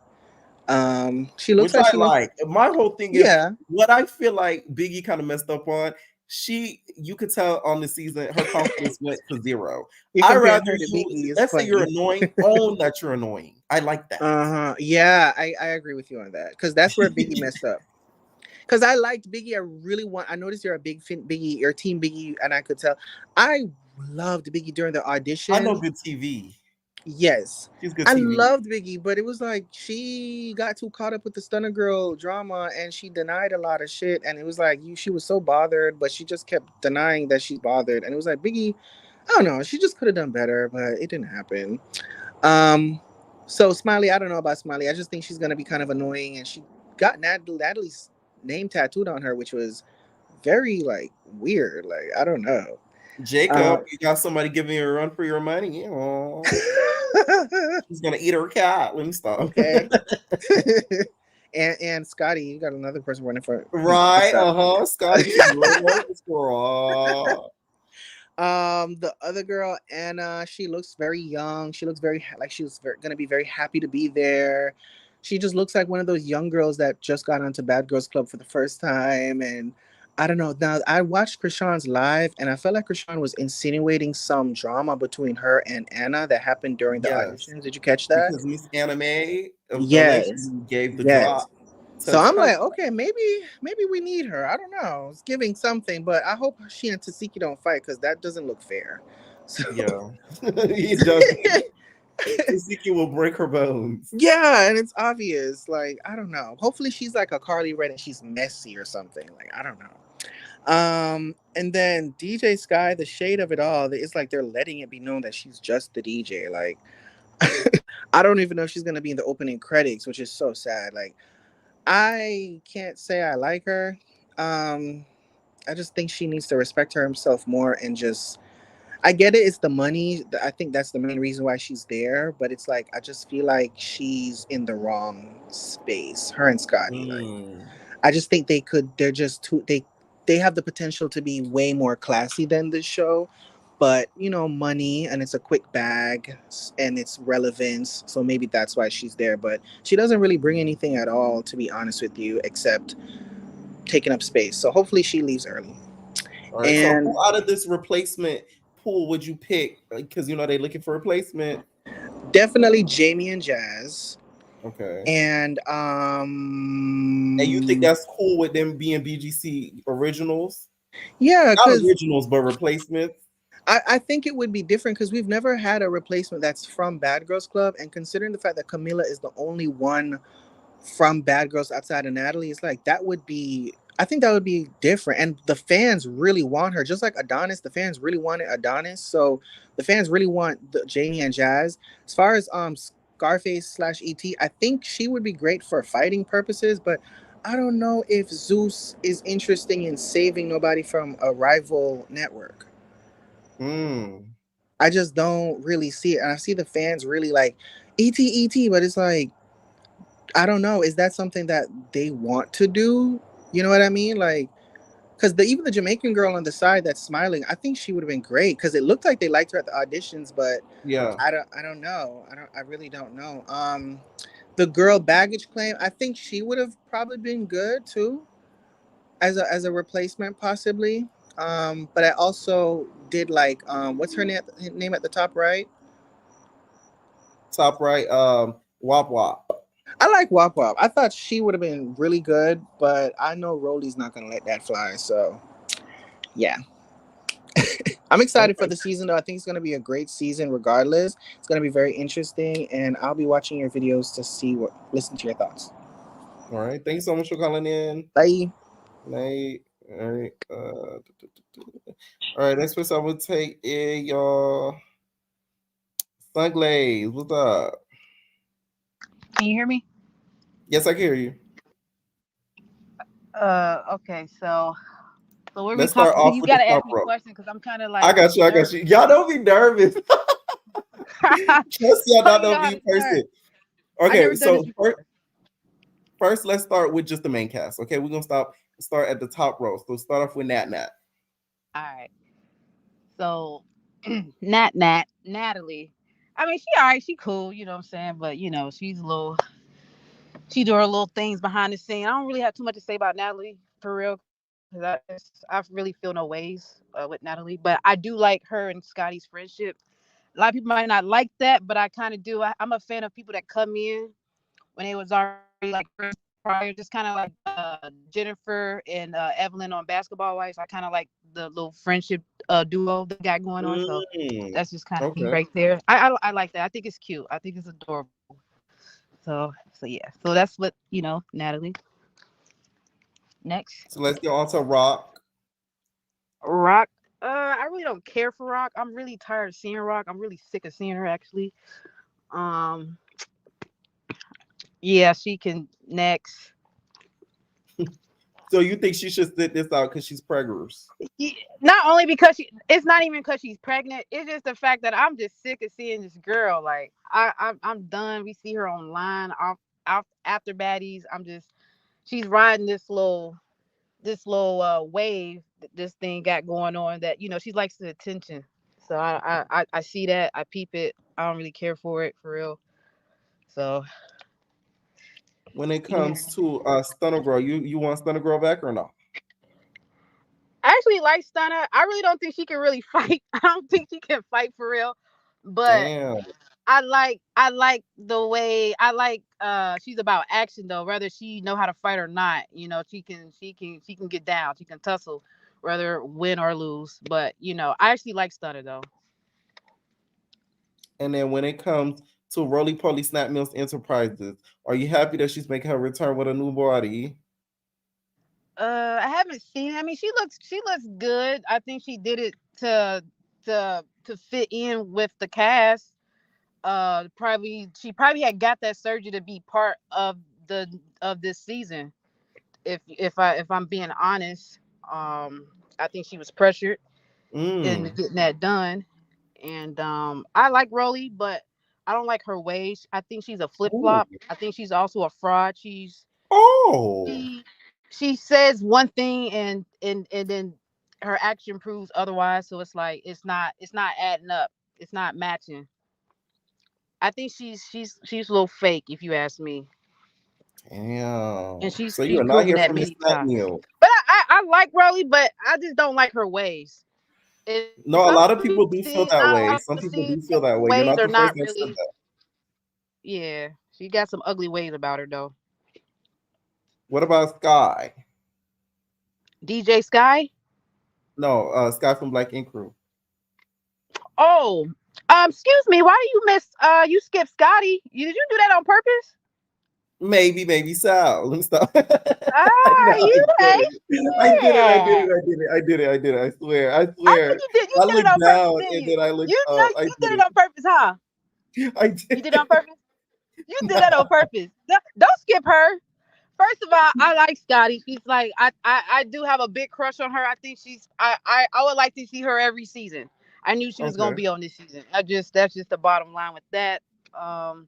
She looks Which like I like. My whole thing is what I feel like Biggie kind of messed up on. You could tell on the season her confidence went to zero. I rather let's say you're annoying, own that you're annoying. I like that. Yeah, I agree with you on that, because that's where Biggie messed up. Because I liked Biggie. I noticed you're a big Biggie, you're team Biggie, and I could tell. I loved Biggie during the audition. I know good TV. Yes. She's good I TV. loved Biggie, but it was like she got too caught up with the Stunner Girl drama, and she denied a lot of shit. And it was like she was so bothered, but she just kept denying that she's bothered. And it was like, Biggie, I don't know, she just could have done better, but it didn't happen. So Smiley, I don't know about Smiley. I just think she's gonna be kind of annoying, and she got Natalie's name tattooed on her, which was very like weird. Like, I don't know. Jacob, you got somebody giving you a run for your money. She's gonna eat her cat. Let me stop. Okay. and Scotty, you got another person running for right. Scotty. The other girl, Anna, she looks very young. She looks very like she was gonna be very happy to be there. She just looks like one of those young girls that just got onto Bad Girls Club for the first time, and I don't know. Now I watched Krishan's live, and I felt like Krishan was insinuating some drama between her and Anna that happened during the Yes, auditions. Did you catch that? because Miss Anime Yes, allegedly gave the yes. drop So to I'm Chuck. like, okay, maybe we need her. I don't know. It's giving something, but I hope she and Tasiki don't fight because that doesn't look fair. So Yeah, he does. Ezekiel will break her bones. yeah, and it's obvious. Like, I don't know. Hopefully she's like a Carly Rae and she's messy or something. Like, I don't know. And then DJ Sky, the shade of it all, it's like they're letting it be known that she's just the DJ. Like, I don't even know if she's gonna be in the opening credits, which is so sad. Like, I can't say I like her. Um, I just think she needs to respect herself more and just. I get it. It's the money. I think that's the main reason why she's there. But it's like I just feel like she's in the wrong space. Her and Scotty. Like I just think they could. They're just too. They have the potential to be way more classy than this show. But you know, money and it's a quick bag and it's relevance. So maybe that's why she's there. But she doesn't really bring anything at all, to be honest with you, except taking up space. So hopefully she leaves early. All right. So And who out of this replacement pool would you pick? Because you know they're looking for replacement. definitely Jamie and Jazz. Okay. And you think that's cool with them being BGC originals? yeah, Not because originals, but replacements. I think it would be different because we've never had a replacement that's from Bad Girls Club, and considering the fact that Camila is the only one from Bad Girls outside of Natalie, it's like that would be. I think that would be different, and the fans really want her, just like Adonis. The fans really wanted Adonis, so the fans really want Jamie and Jazz. As far as Scarface / ET, I think she would be great for fighting purposes, but I don't know if Zeus is interested in saving nobody from a rival network. I just don't really see it. And I see the fans really like ET, but it's like, I don't know. Is that something that they want to do? You know what I mean? Like, because even the Jamaican girl on the side that's smiling, I think she would have been great because it looked like they liked her at the auditions, but yeah, I don't know. I really don't know. The girl baggage claim, I think she would have probably been good too, as a replacement possibly. But I also did like what's her name at the top right? Top right, Wop Wop. I like Wop Wop. I thought she would have been really good, but I know Rolly's not gonna let that fly. So yeah. I'm excited for the season though. I think it's gonna be a great season regardless. It's gonna be very interesting, and I'll be watching your videos to listen to your thoughts. All right. Thank you so much for calling in. Bye. Night. All right. All right. Next person I will take is y'all. Sunglaze. What's up? Can you hear me? Yes, I can hear you. Okay, so where we Let's start talking? off You with the gotta top ask me row. questions because I'm kind of like. I got you. Y'all don't be nervous. Just y'all not know me person. Okay, so first, let's start with just the main cast. Okay, we're gonna start at the top row. So start off with Nat. All right. So Natalie. I mean, she all right. She cool. You know what I'm saying? But you know, she doing her little things behind the scene. I don't really have too much to say about Natalie for real. Because I really feel no ways with Natalie, but I do like her and Scotty's friendship. A lot of people might not like that, but I kind of do. I'm a fan of people that come in when it was already like prior, just kind of like Jennifer and Evelyn on Basketball Wives. I kind of like the little friendship duo they got going on. So that's just kind of me right there. I like that. I think it's cute. I think it's adorable. So yeah. So that's what Natalie. Next. So let's go on to Rock. Rock. I really don't care for Rock. I'm really tired of seeing Rock. I'm really sick of seeing her actually. Yeah, she can next. So you think she should sit this out because she's pregnant? Not only because it's not even because she's pregnant. It's just the fact that I'm just sick of seeing this girl. Like I'm done. We see her online after Baddies. She's riding this little wave that this thing got going on that she likes the attention. So I see that. I peep it. I don't really care for it for real. So when it comes to Stunner Girl, you want Stunner Girl back or no? I actually like Stunner. I really don't think she can really fight. I don't think she can fight for real. But Damn. I like the way she's about action though. Whether she know how to fight or not, she can get down. She can tussle, whether win or lose. But I actually like Stunner though. And then when it comes to Roly Poly Snap Mills Enterprises, are you happy that she's making her return with a new body? I haven't seen. I mean, she looks good. I think she did it to fit in with the cast. She probably had got that surgery to be part of this season. If I'm being honest, I think she was pressured into getting that done. And I like Rolly, but I don't like her ways. I think she's a flip Ooh. flop. I think she's also a fraud. Oh. She says one thing and then her action proves otherwise. So it's like it's not adding up. It's not matching. I think she's a little fake, if you ask me. Damn. And she's So you she's are not proven here that for Miss many Snap times. Meal. But I like Rolly, but I just don't like her ways. No, a Some lot of people do feel scenes that I way. like Some to people see do feel that way. You're ways not are the first not that said really. that. Yeah, she got some ugly ways about her though. What about Sky? DJ Sky. No, Sky from Black Ink Crew. Oh, excuse me. Why do you miss? You skipped Scotty. Did you do that on purpose? Maybe Sal. Let me stop. Ah, No, you hate I did it. it. I did it. I swear. I I think swear. you did. You I did it looked on purpose, down didn't and you? then I looked You know up. I you did did it it. on purpose, huh? I You did. did it on purpose. You did that on purpose. Don't skip her. First of all, I like Scotty. She's like I do have a big crush on her. I think I would like to see her every season. I knew she was gonna Okay. be on this season. That's just the bottom line with that. Um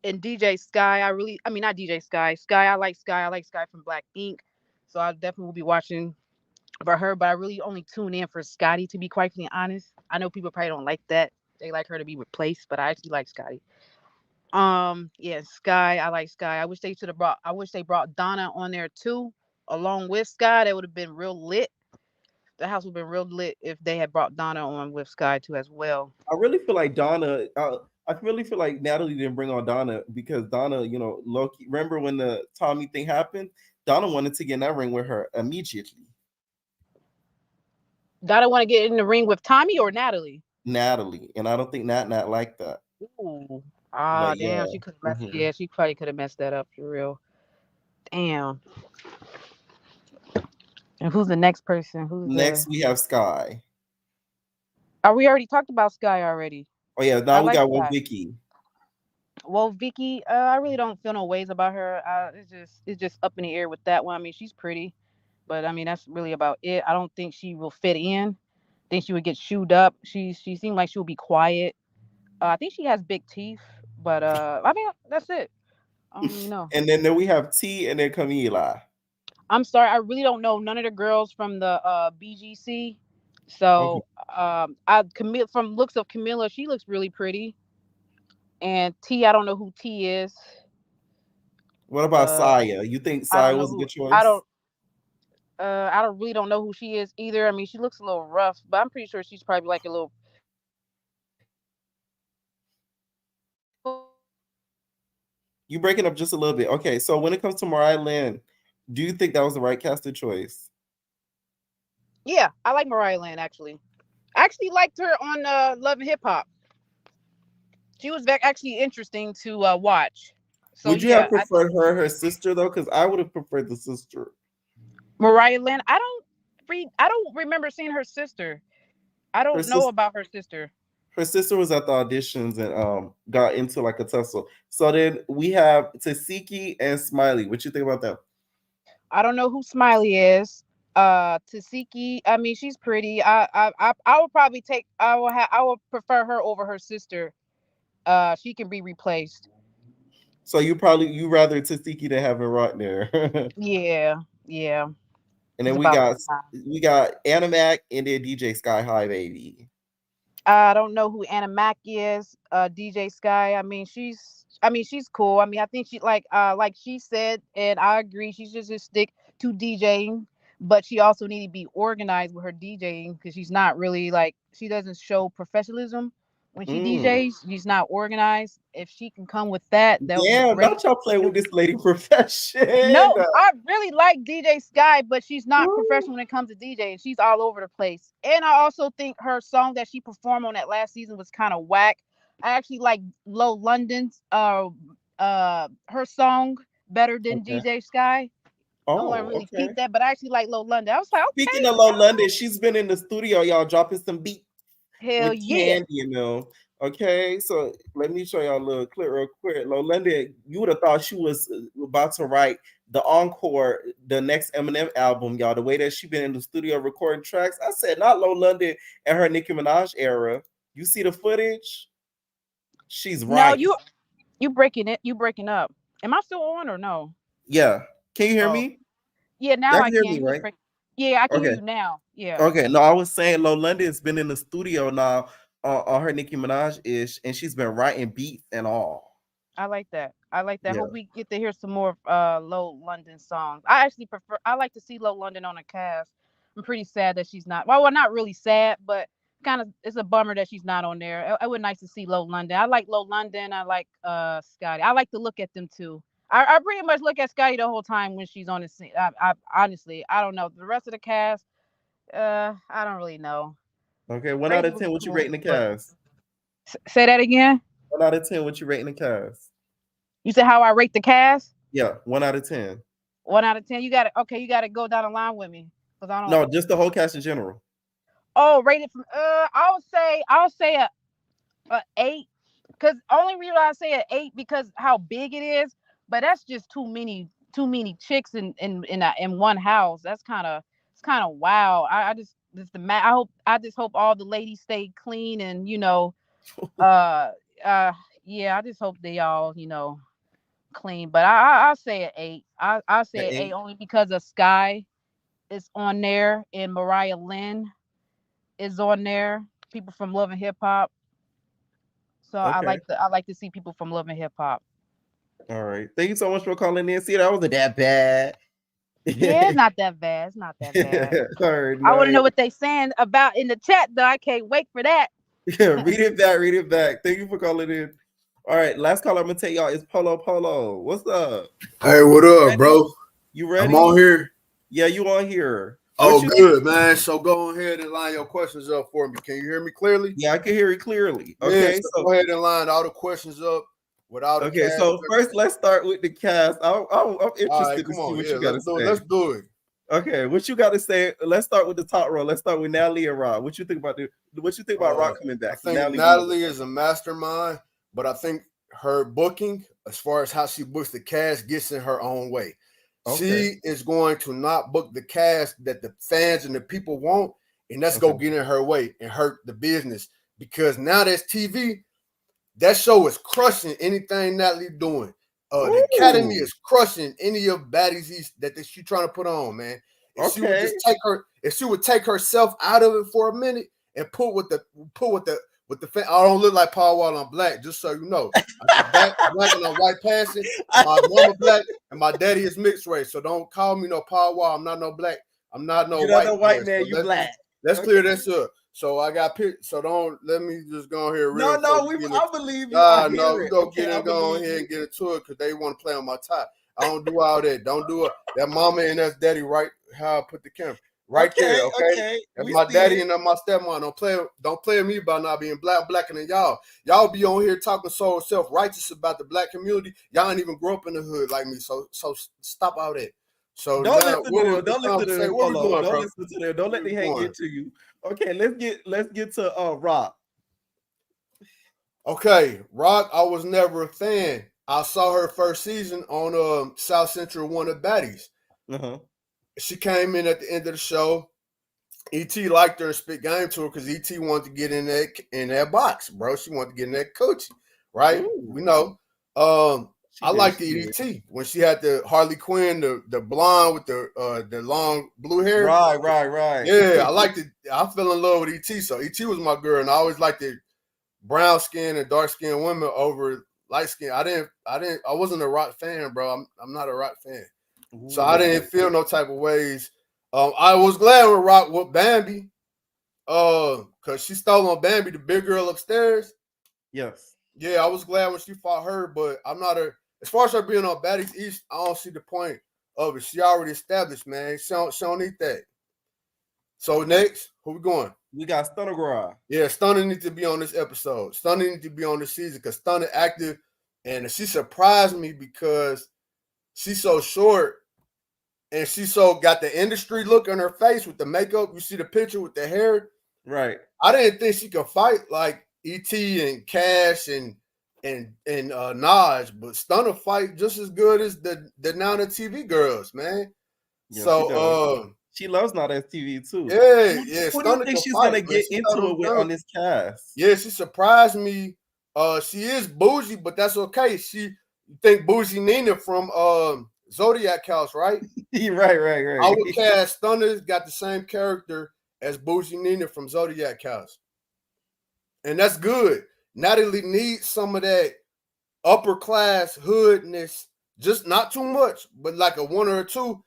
and DJ Sky, I mean not DJ Sky. Sky, I like Sky. I like Sky from Black Ink. So I definitely will be watching for her, but I really only tune in for Scotty to be quite honest. I know people probably don't like that. They like her to be replaced, but I actually like Scotty. Yeah, Sky. I like Sky. I wish they brought Donna on there too, along with Sky. That would have been real lit. The house would have been real lit if they had brought Donna on with Sky too as well. I really feel like Donna. I really feel like Natalie didn't bring on Donna because Donna, Loki. Remember when the Tommy thing happened? Donna wanted to get in that ring with her immediately. Donna want to get in the ring with Tommy or Natalie? Natalie, and I don't think Nat like that. Ooh. But yeah. Damn. She could have messed. Yeah, she probably could have messed that up for real. Damn. And who's the next person? Next we have Sky. We already talked about Sky already. Oh yeah, now we got one Vicky. Well, Vicky, I really don't feel no ways about her. It's just up in the air with that one. I mean, she's pretty, but I mean that's really about it. I don't think she will fit in. I think she would get chewed up. She seemed like she would be quiet. I think she has big teeth, but I mean that's it. I don't really know. And then we have T and then Camila. I'm sorry, I really don't know none of the girls from the BGC. So from looks of Camilla, she looks really pretty. And T, I don't know who T is. What about Saya? You think Saya was a good choice? I don't really don't know who she is either. I mean, she looks a little rough, but I'm pretty sure she's probably like a little. You breaking up just a little bit. Okay, so when it comes to Mariah Lynn, do you think that was the right casting choice? Yeah, I like Mariah Lynn actually. I actually liked her on Love and Hip Hop. She was actually interesting to watch. So, would you have preferred her sister though? Because I would have preferred the sister. Mariah Lynn. I don't remember seeing her sister. I don't know about her sister. Her sister was at the auditions and got into like a tussle. So then we have Tasiki and Smiley. What you think about them? I don't know who Smiley is. Tasiki, I mean she's pretty. I would probably I would prefer her over her sister. She can be replaced. So you rather Tasiki than have her right there. Yeah. And then we got Animac and then DJ Sky High Baby. I don't know who Animac is. DJ Sky. I mean she's cool. I mean I think she like she said, and I agree. She should just stick to DJing. but she also need to be organized with her DJing because she's not really like she doesn't show professionalism when she DJs. She's not organized. If she can come with that, that would be Damn, great. don't y'all play with this lady profession. No, I really like DJ Sky, but she's not professional when it comes to DJing. She's all over the place. And I also think her song that she performed on that last season was kind of whack. I actually like Low London's her song better than DJ Sky. I want to really peep that, but I actually like Low London. I was like, okay. Speaking of Low London, she's been in the studio, y'all, dropping some beats. Hell with yeah. Candy, you know. Okay, so let me show y'all a little clip real quick. Low London, you would have thought she was about to write the encore, the next Eminem album, y'all. The way that she been in the studio recording tracks, I said not Low London and her Nicki Minaj era. You see the footage? She's right. No, you breaking it. You breaking up. Am I still on or no? Yeah. Can you hear me? Yeah, now Y'all I can hear can. me, right? Yeah, I can hear Okay. you now. Yeah. Okay. No, I was saying Low London's been in the studio now on her Nicki Minaj ish, and she's been writing beats and all. I like that. I like that. Yeah. Hope we get to hear some more Low London songs. I like to see Low London on a cast. I'm pretty sad that she's not. Well, not really sad, but kind of it's a bummer that she's not on there. It would nice to see Low London. I like Low London. I like Scotty. I like to look at them too. I pretty much look at Scotty the whole time when she's on the scene. I honestly I don't know. The rest of the cast, I don't really know. Okay, 1 out Brady of was 10, what you cool, rating the but- cast? Say that again. 1 out of 10, what you rating the cast? You said how I rate the cast? Yeah, 1 out of 10. 1 out of 10. You got to you got to go down the line with me because I don't. No, just the whole cast in general. Oh, rated from I'll say a 8 because only reason I say an 8 because how big it is, but that's just too many chicks in one house. That's kind of wild. I just hope all the ladies stay clean and yeah, I just hope they all clean. But I'll say an 8. I'll say an 8 only because of Sky is on there and Mariah Lynn is on there. People from Love and Hip Hop. So I like to see people from Love and Hip Hop. All right. Thank you so much for calling in. See, that wasn't that bad. Yeah, it's not that bad. It's not that bad. All right, I want to nice. know what they saying about in the chat, though. I can't wait for that. Yeah, read it back. Thank you for calling in. All right, last call I'm gonna tell y'all is Polo. What's up? Hey, what up, bro? You ready? I'm on here. Yeah, you on here. Oh, good, man. So go ahead and line your questions up for me. Can you hear me clearly? Yeah, I can hear you clearly. Okay, so go ahead and line all the questions up without. Okay, so first let's start with the cast. I'm interested to see what you got to say. Let's do it. Okay, what you got to say? Let's start with the top row. Let's start with Natalie and Rob. What you think about Rob coming back? I think Natalie is a mastermind, but I think her booking, as far as how she books the cast, gets in her own way. Okay. She is going to not book the cast that the fans and the people want, and that's go get in her way and hurt the business. Because now that's TV, that show is crushing anything Natalie doing. The Academy is crushing any of Baddies that she's trying to put on, man. If she would just take herself out of it for a minute and put with the I don't look like Paul Wall, I'm black, just so you know. I'm black and I'm white passing. My mama black and my daddy is mixed race. So don't call me no Paul Wall. I'm not no black. I'm not no white man. You black. Let's clear this up. So I got picked. So don't let me just go here. I believe you. We go get it. Go ahead and get it to it because they want to play on my top. I don't do all that. Don't do it. That mama and that's daddy right. How I put the camera right there. Okay. That's my daddy and my stepmom. Don't play with me about not being blacker than y'all. Y'all be on here talking so self-righteous about the black community. Y'all ain't even grow up in the hood like me. So stop all that. So don't listen to them. Don't let the hate get to you. Okay, let's get to Rock. Okay, Rock, I was never a fan. I saw her first season on South Central one of Baddies. She came in at the end of the show. E.T. liked her and spit game to her because E.T. wanted to get in that box, bro. She wanted to get in that coochie, right? Ooh. We know. I liked the E.T. when she had the Harley Quinn, the blonde with the long blue hair. Right. Yeah, I liked it. I fell in love with E.T. So E.T. was my girl, and I always liked the brown skin and dark skinned women over light skin. I wasn't a Rock fan, bro. I'm not a Rock fan. Ooh, so I didn't feel no type of ways I was glad when Rock whooped Bambi. Cause she stole on Bambi, the big girl upstairs. Yes. Yeah, I was glad when she fought her, but I'm not as far as her being on Baddies East, I don't see the point of it. She already established, man. She don't need that. So next, who we going? We got Stunner Garage. Yeah, Stunner needs to be on this episode. Stunner needs to be on this season because Stunner active, and she surprised me because she's so short and she so got the industry look on her face with the makeup. You see the picture with the hair, right? I didn't think she could fight like E.T. and Cash and Naj, but Stunner fight just as good as the now the TV girls, man. Yeah, so she loves Not as TV too. Yeah. What do you think she's gonna get into it with on this cast? Yeah, she surprised me. She is bougie, but that's okay. You think Bougie Nina from Zodiac House, right? right. I would cast Stunner's got the same character as Bougie Nina from Zodiac House. And that's good. Natalie needs some of that upper class hoodness, just not too much, but like a one or two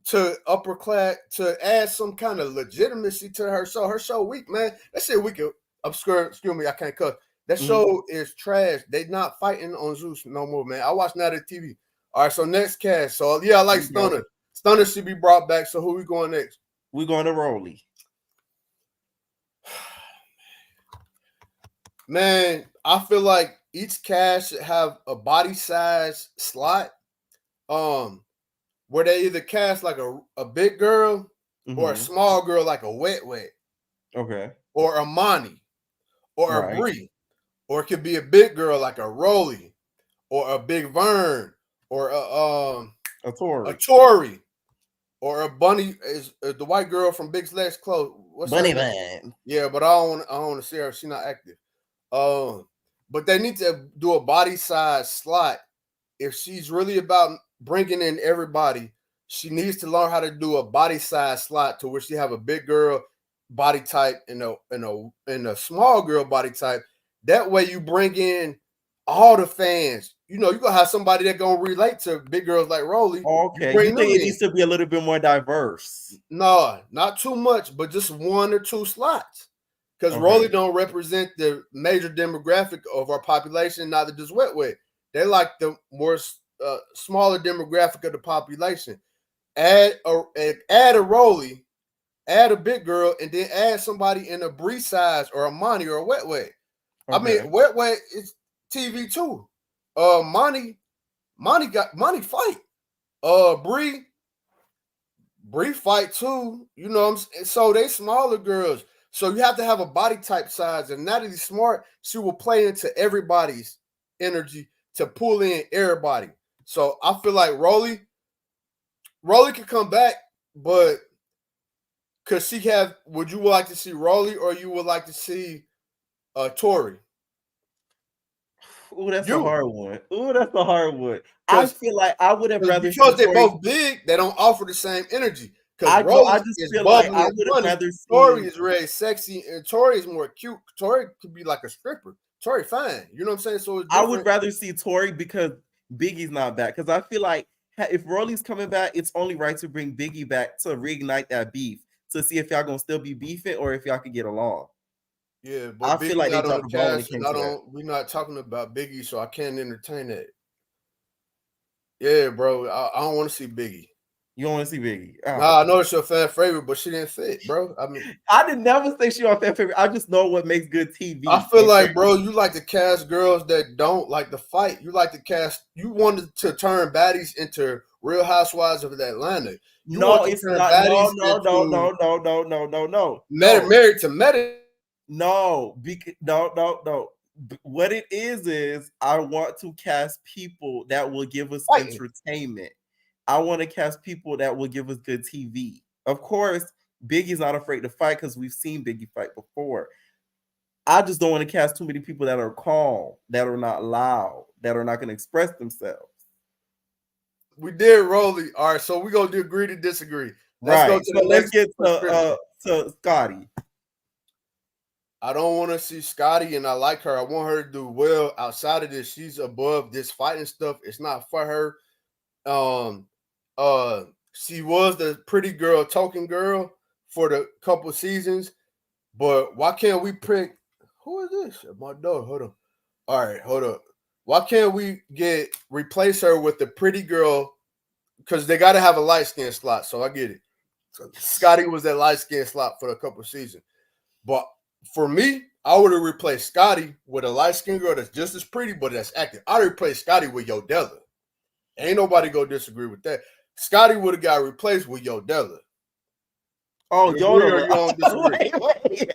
to upper class to add some kind of legitimacy to her show. Her show weak, man. That shit weak. Excuse me, I can't cut. That show is trash. They not fighting on Zeus no more, man. I watch Natalie TV. All right, so next cast. So yeah, I like Stunner. Stunner should be brought back. So who we going next? We going to Rolly. Man, I feel like each cast should have a body size slot. Where they either cast like a big girl or a small girl like a Wet. Okay. Or a Monty. Or a Bree. Or it could be a big girl like a Rolly. Or a Big Vern. Or a Tori. Or a Bunny is the white girl from Big Legs Close. What's Bunny her name? Man. Yeah, but I don't want to see her. She's not active. But they need to do a body size slot. If she's really about bringing in everybody, she needs to learn how to do a body size slot to where she have a big girl body type and a small girl body type. That way you bring in all the fans. You know, you're gonna have somebody that gonna relate to big girls like Rolly. Okay, you think it needs to be a little bit more diverse? No, not too much, but just one or two slots. Because Rolly don't represent the major demographic of our population, neither does Wet. They like the more smaller demographic of the population. Add a Rolly, add a big girl, and then add somebody in a Bree size or a Monty or a Wet. I mean, Wet is TV too. Monty fight. Bree fight too. You know what I'm saying? So they smaller girls. So you have to have a body type size. And Natalie Smart, she will play into everybody's energy to pull in everybody. So I feel like Rolly could come back, but could she have? Would you like to see Rolly or you would like to see Tori? Ooh, that's a hard one. I feel like I would have rather because they're both big. They don't offer the same energy. I just feel like I would have rather seen Tori is really sexy and Tori is more cute. Tori could be like a stripper. Tori fine. You know what I'm saying? So I would rather see Tori because Biggie's not back. Because I feel like if Rolly's coming back, it's only right to bring Biggie back to reignite that beef to see if y'all gonna still be beefing or if y'all can get along. Yeah, but I feel like they dropped dropped the ball when it came to that. We're not talking about Biggie, so I can't entertain that. Yeah, bro. I don't want to see Biggie. You don't want to see Biggie? Nah, I know it's your fan favorite, but she didn't fit, bro. I mean, I did never say she was fan favorite. I just know what makes good TV. I feel like, bro, you like to cast girls that don't like to fight. You like to cast. You wanted to turn baddies into Real Housewives of Atlanta. No, it's not. No. Married to Meta. No. What it is I want to cast people that will give us entertainment. I want to cast people that will give us good TV. Of course, Biggie's not afraid to fight because we've seen Biggie fight before. I just don't want to cast too many people that are calm, that are not loud, that are not going to express themselves. We did Rolly. All right, so we're going to agree to disagree. Let's get to Scotty. I don't want to see Scotty, and I like her. I want her to do well outside of this. She's above this fighting stuff. It's not for her. she was the pretty girl, token girl for the couple seasons. But why can't we pick? Who is this? My dog. Hold on. All right, hold up. Why can't we replace her with the pretty girl? Because they got to have a light skin slot. So I get it. So Scotty was that light skin slot for a couple seasons. But for me, I would have replaced Scotty with a light skinned girl that's just as pretty, but that's active. I'd replace Scotty with Yodella. Ain't nobody gonna disagree with that. Scotty would have got replaced with Yodella. Oh, Yodella. You don't disagree. Wait.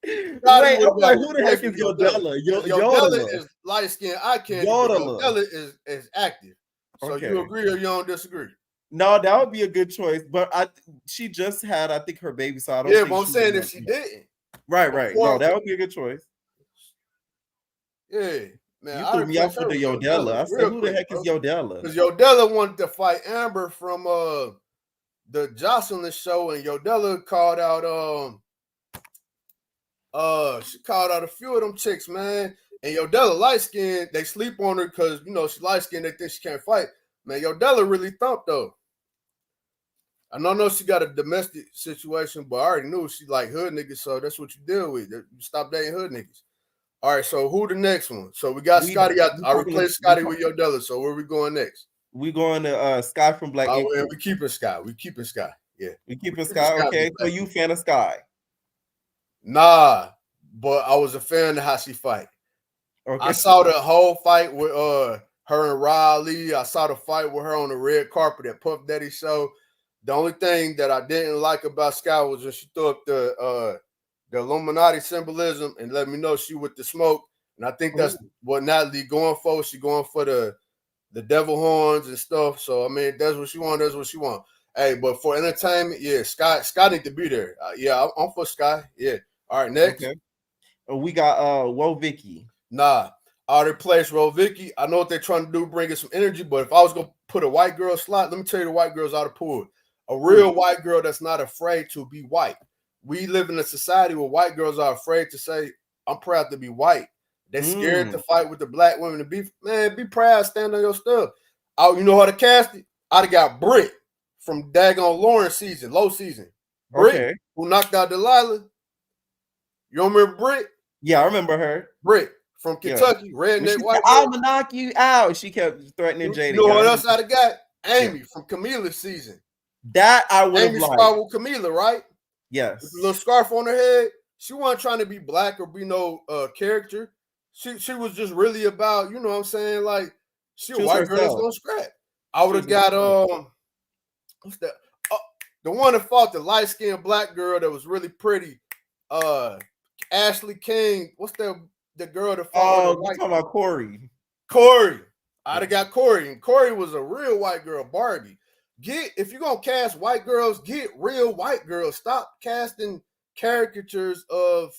Wait, I'm like, who the heck is Yodella? Yodella is light skinned eye candy. Yodella. Yodella is active. So Okay. you agree or you don't disagree? No, that would be a good choice. But she just had, I think, her baby. So I don't. Yeah, think but I'm saying if she didn't. Right. No, that would be a good choice. Yeah, man. You threw me off with the Yodella. I said, who the heck is Yodella? Because Yodella wanted to fight Amber from the Jocelyn show, and Yodella called out she called out a few of them chicks, man. And Yodella light skinned, they sleep on her because she light skinned, they think she can't fight. Man, Yodella really thumped though. I don't know she got a domestic situation, but I already knew she like hood niggas, so that's what you deal with. You stop dating hood niggas. All right, so who the next one? So we got Scotty. I replaced Scotty with Yodella. So where we going next? We going to Sky from Black Ink. We keeping Sky. Yeah, we keeping Sky. Okay, so you fan of Sky? Nah, but I was a fan of how she fight. Okay. I saw the whole fight with her and Riley. I saw the fight with her on the red carpet at Puff Daddy show. The only thing that I didn't like about Sky was when she threw up the Illuminati symbolism and let me know she with the smoke. And I think that's what Natalie going for. She going for the devil horns and stuff. So I mean, that's what she want. That's what she want. Hey, but for entertainment, yeah, Sky need to be there. Yeah, I'm for Sky. Yeah. All right, next. Okay. We got Woe Vicky. Nah, I already placed Woe Vicky. I know what they're trying to do, bring in some energy. But if I was gonna put a white girl slot, let me tell you the white girls out of pool. A real white girl that's not afraid to be white. We live in a society where white girls are afraid to say, I'm proud to be white. They're scared to fight with the black women. To be proud, stand on your stuff. You know how to cast it? I'd have got Britt from daggone Lawrence season, low season. Britt, who knocked out Delilah. You don't remember Britt? Yeah, I remember her. Britt from Kentucky, redneck white girl. I'm gonna knock you out. She kept threatening Jada. You know what else I'd have got? Amy from Camila's season. That I would have Amy liked. sparred with Camila, right? Yes. With the little scarf on her head. She wasn't trying to be black or be no character. She was just really about, you know what I'm saying? Like, she a white girl that's gonna scrap. I would have got what's that? The one that fought the light-skinned black girl that was really pretty. Ashley King. What's the girl that fought? Oh, you're talking about Corey. I'd have got Corey. And Corey was a real white girl, Barbie. If you're gonna cast white girls, get real white girls. Stop casting caricatures of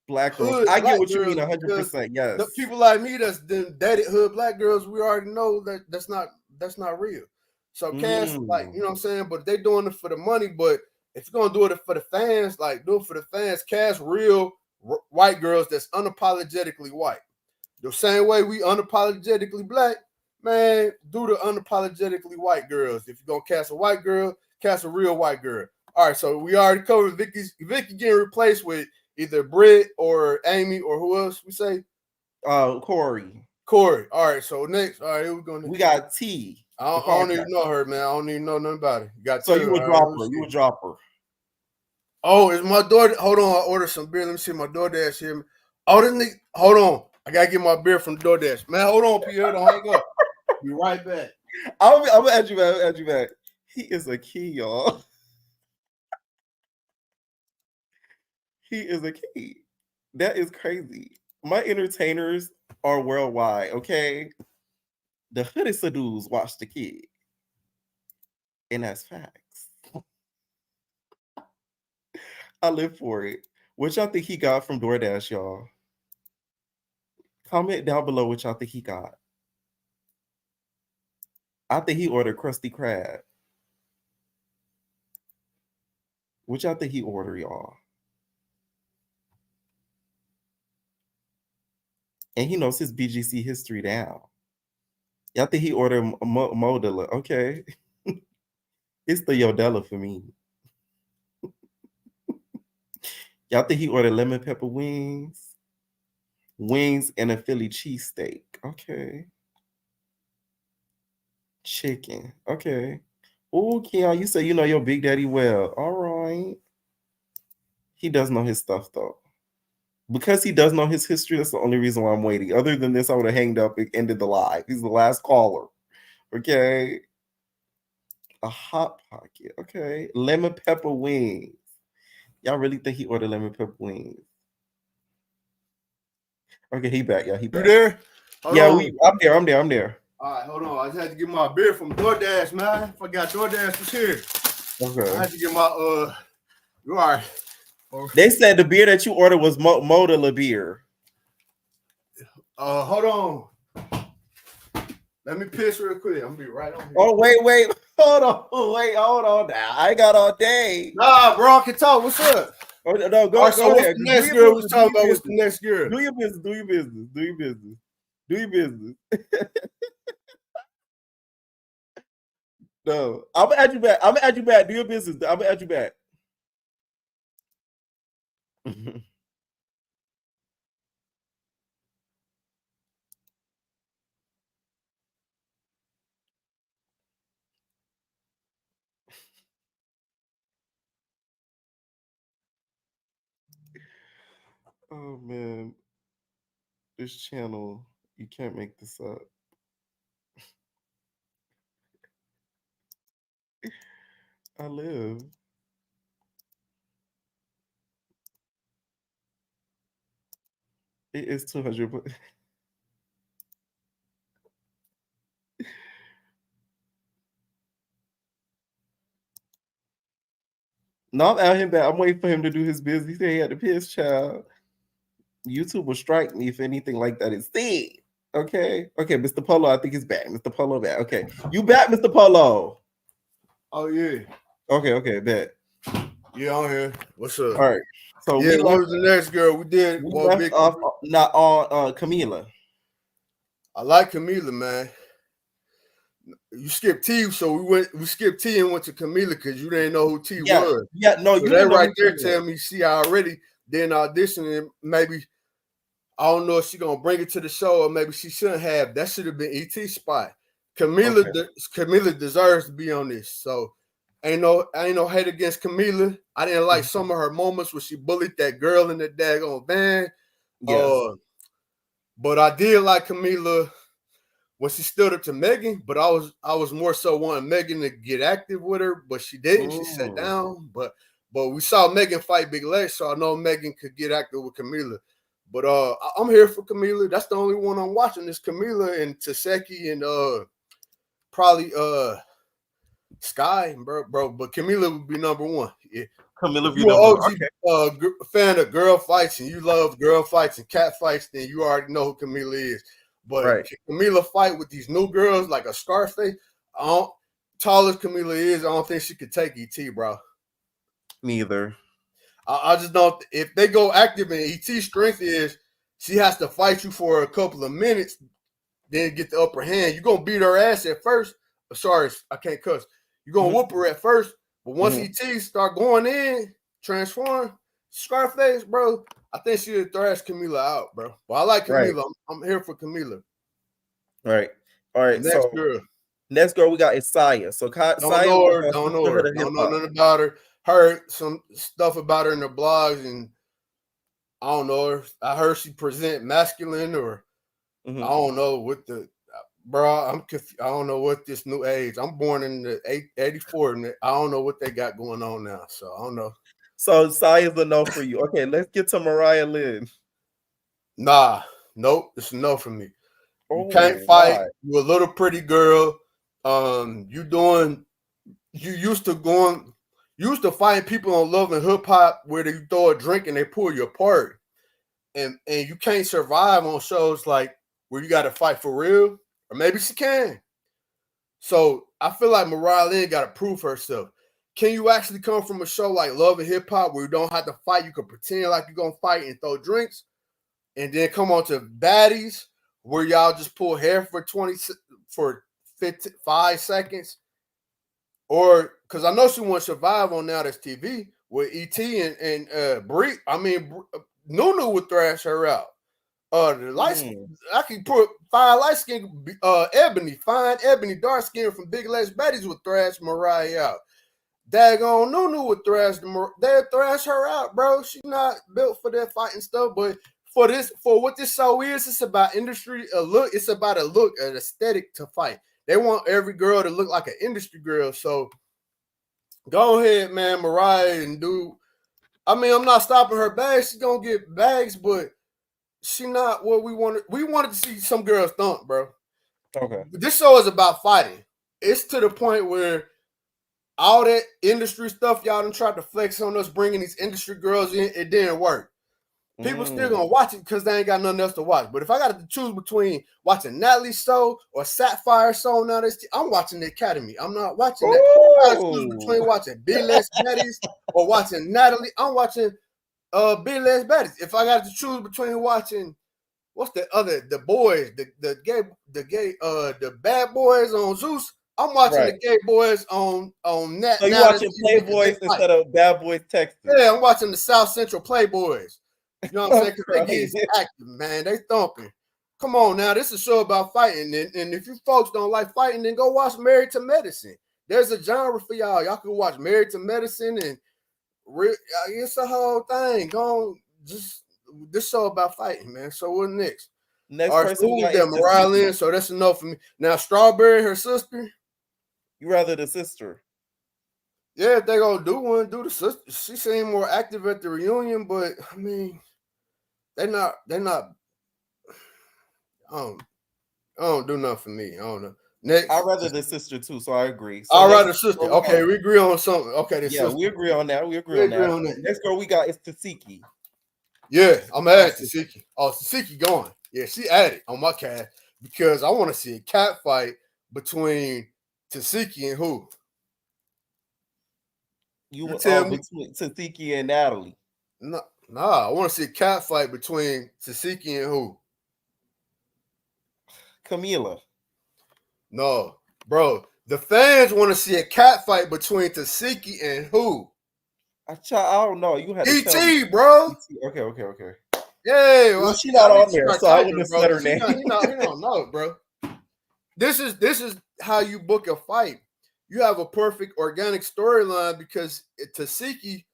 black girls. I get what you mean 100%. Yes. The people like me that's dated hood black girls, we already know that's not real. So cast like, you know what I'm saying? But they doing it for the money. But if you're gonna do it for the fans, like do it for the fans, cast real white girls that's unapologetically white. The same way we unapologetically black. Man, do the unapologetically white girls. If you're gonna cast a white girl, cast a real white girl. All right, so we already covered Vicky getting replaced with either Britt or Amy or who else we say? Corey. All right, so next. All right, here we go. We got T. I don't even know her, man. I don't even know nothing about it. So you would drop her. You would drop her. Oh, is my daughter? Hold on, I ordered some beer. Let me see my DoorDash here. Oh, this nigga. Hold on. I gotta get my beer from DoorDash. Man, hold on, Pierre. Don't hang up. Be right back. I'm gonna add you back. He is a key, y'all. He is a key. That is crazy. My entertainers are worldwide, okay? The hooded dudes watch the kid. And that's facts. I live for it. What y'all think he got from DoorDash, y'all? Comment down below what y'all think he got. I think he ordered Krusty Krab. What y'all think he ordered, y'all? And he knows his BGC history down. Y'all think he ordered Modilla. Okay. It's the Yodella for me. Y'all think he ordered lemon pepper wings? Wings and a Philly cheesesteak. Okay. Chicken. Okay. Oh, Keon, you say you know your Big Daddy well. All right. He does know his stuff, though. Because he does know his history, that's the only reason why I'm waiting. Other than this, I would have hanged up and ended the live. He's the last caller. Okay. A Hot Pocket. Okay. Lemon pepper wings. Y'all really think he ordered lemon pepper wings? Okay, he back. Yeah, he back. You there? I'm there. All right, hold on. I just had to get my beer from DoorDash, man. Forgot DoorDash was here. Okay. I had to get my you all right. They said the beer that you ordered was Modala beer. Hold on. Let me piss real quick. I'm gonna be right on here. Oh, wait. Hold on now. I ain't got all day. Nah, bro, I can talk. What's up? Oh, no, go What's ahead. the next girl we talking about? What's the next girl? Do your business. No, I'm gonna add you back. Do your business. I'm gonna add you back. Oh man, this channel, you can't make this up. I live. It is 200. No, I'm out here back. I'm waiting for him to do his business. He said he had to piss, child. YouTube will strike me if anything like that is said. Okay, Mr. Polo, I think he's back. Mr. Polo back. Okay, you back, Mr. Polo? Oh yeah. Okay, bet. Yeah, I'm here. What's up? All right. So yeah, what was the next girl? We left off not on Camila. I like Camila, man. You skipped T, so we skipped T and went to Camila because you didn't know who T was. Yeah, no, so you that didn't know right who there T tell was. me she already didn't audition, and maybe I don't know if she gonna bring it to the show or maybe she shouldn't have. That should have been ET's spot. Camila deserves to be on this. So ain't no hate against Camila. I didn't like some of her moments where she bullied that girl in the daggone van. Yes. But I did like Camila when she stood up to Megan, but I was more so wanting Megan to get active with her, but she didn't. She sat down. But we saw Megan fight Big Lex, so I know Megan could get active with Camila. But I'm here for Camila. That's the only one I'm watching is Camila and Taseki and probably Sky, bro. But Camila would be number one. Yeah. Camila would be You number OG fan of girl fights and you love girl fights and cat fights, then you already know who Camila is. But Camila fight with these new girls like a Scarface. Tall as Camila is, I don't think she could take ET, bro. Neither. I just don't. If they go active and ET's strength is she has to fight you for a couple of minutes, then get the upper hand. You're gonna beat her ass at first. Sorry, I can't cuss. You're gonna whoop her at first, but once ET start going in, transform, Scarface, bro, I think she'll thrash Camila out, bro. But I like Camila. I'm here for Camila. All right. Next girl we got is Saya. So don't know her. Don't know nothing about her. Heard some stuff about her in the blogs, and I don't know her. I heard she present masculine, or I don't know what the bro. I'm confused. I don't know what this new age. I'm born in the 84, and I don't know what they got going on now. So I don't know. So Saya's a no for you. Okay, let's get to Mariah Lynn. Nah, nope, it's a no for me. You can't fight. You're a little pretty girl. You used to find people on Love and Hip Hop where they throw a drink and they pull you apart. And you can't survive on shows like where you got to fight for real. Or maybe she can. So I feel like Mariah Lynn got to prove herself. Can you actually come from a show like Love and Hip Hop where you don't have to fight? You can pretend like you're going to fight and throw drinks. And then come on to Baddies where y'all just pull hair for 5 seconds. or because I know she won't survive on Now That's TV with ET and Bree. I mean, Nunu would thrash her out. The light, I can put fine light skin, Ebony, fine Ebony, dark skin from Big Legs Baddies would thrash Mariah out. Daggone Nunu would thrash they'd thrash her out, bro. She's not built for that fighting stuff, but for what this show is, it's about industry, a look. It's about a look, an aesthetic to fight. They want every girl to look like an industry girl. So go ahead, man, Mariah, and do. I mean, I'm not stopping her bags. She's gonna get bags, but she not what we wanted. We wanted to see some girls thump, bro. Okay. This show is about fighting. It's to the point where all that industry stuff y'all done tried to flex on us, bringing these industry girls in, it didn't work. People still gonna watch it because they ain't got nothing else to watch. But if I got to choose between watching Natalie's show or Sapphire's show, now I'm watching the Academy. I'm not watching that. I got to choose between watching Big Legs Baddies or watching Natalie. I'm watching Big Legs Baddies. If I got to choose between watching what's the boys, the bad boys on Zeus, I'm watching the gay boys on Nat. So you watching Playboys instead of Bad Boys Texas? Yeah, I'm watching the South Central Playboys. You know what I'm saying? Because they get active, man. They thumping. Come on now, this is a show about fighting. And if you folks don't like fighting, then go watch Married to Medicine. There's a genre for y'all. Y'all can watch Married to Medicine, and it's a whole thing. Go on, just this show about fighting, man. So what next? Next Our person school that Mariah Lynn, so that's enough for me. Now Strawberry, her sister. You rather the sister? Yeah, if they gonna do one, do the sister. She seemed more active at the reunion, but I mean, they're not. I don't do nothing for me. I don't know. Next, I'd rather the sister too, so I agree. So I'd rather sister. Okay, we agree on something. Okay, sister. we agree on that. We agree on that. Next girl we got is Tasiki. Yeah, I'm adding Tasiki. Oh, Tasiki going. Yeah, she added on my cast because I want to see a cat fight between Tasiki and who? You tell me between Tasiki and Natalie. Nah, I want to see a cat fight between Tasiki and who? Camila. No, bro. The fans want to see a cat fight between Tasiki and who? I don't know. You had to tell me. Bro. Okay. Yeah, well, she's not on there, so I wouldn't have said her name. He don't know, bro. This is how you book a fight. You have a perfect organic storyline because Tasiki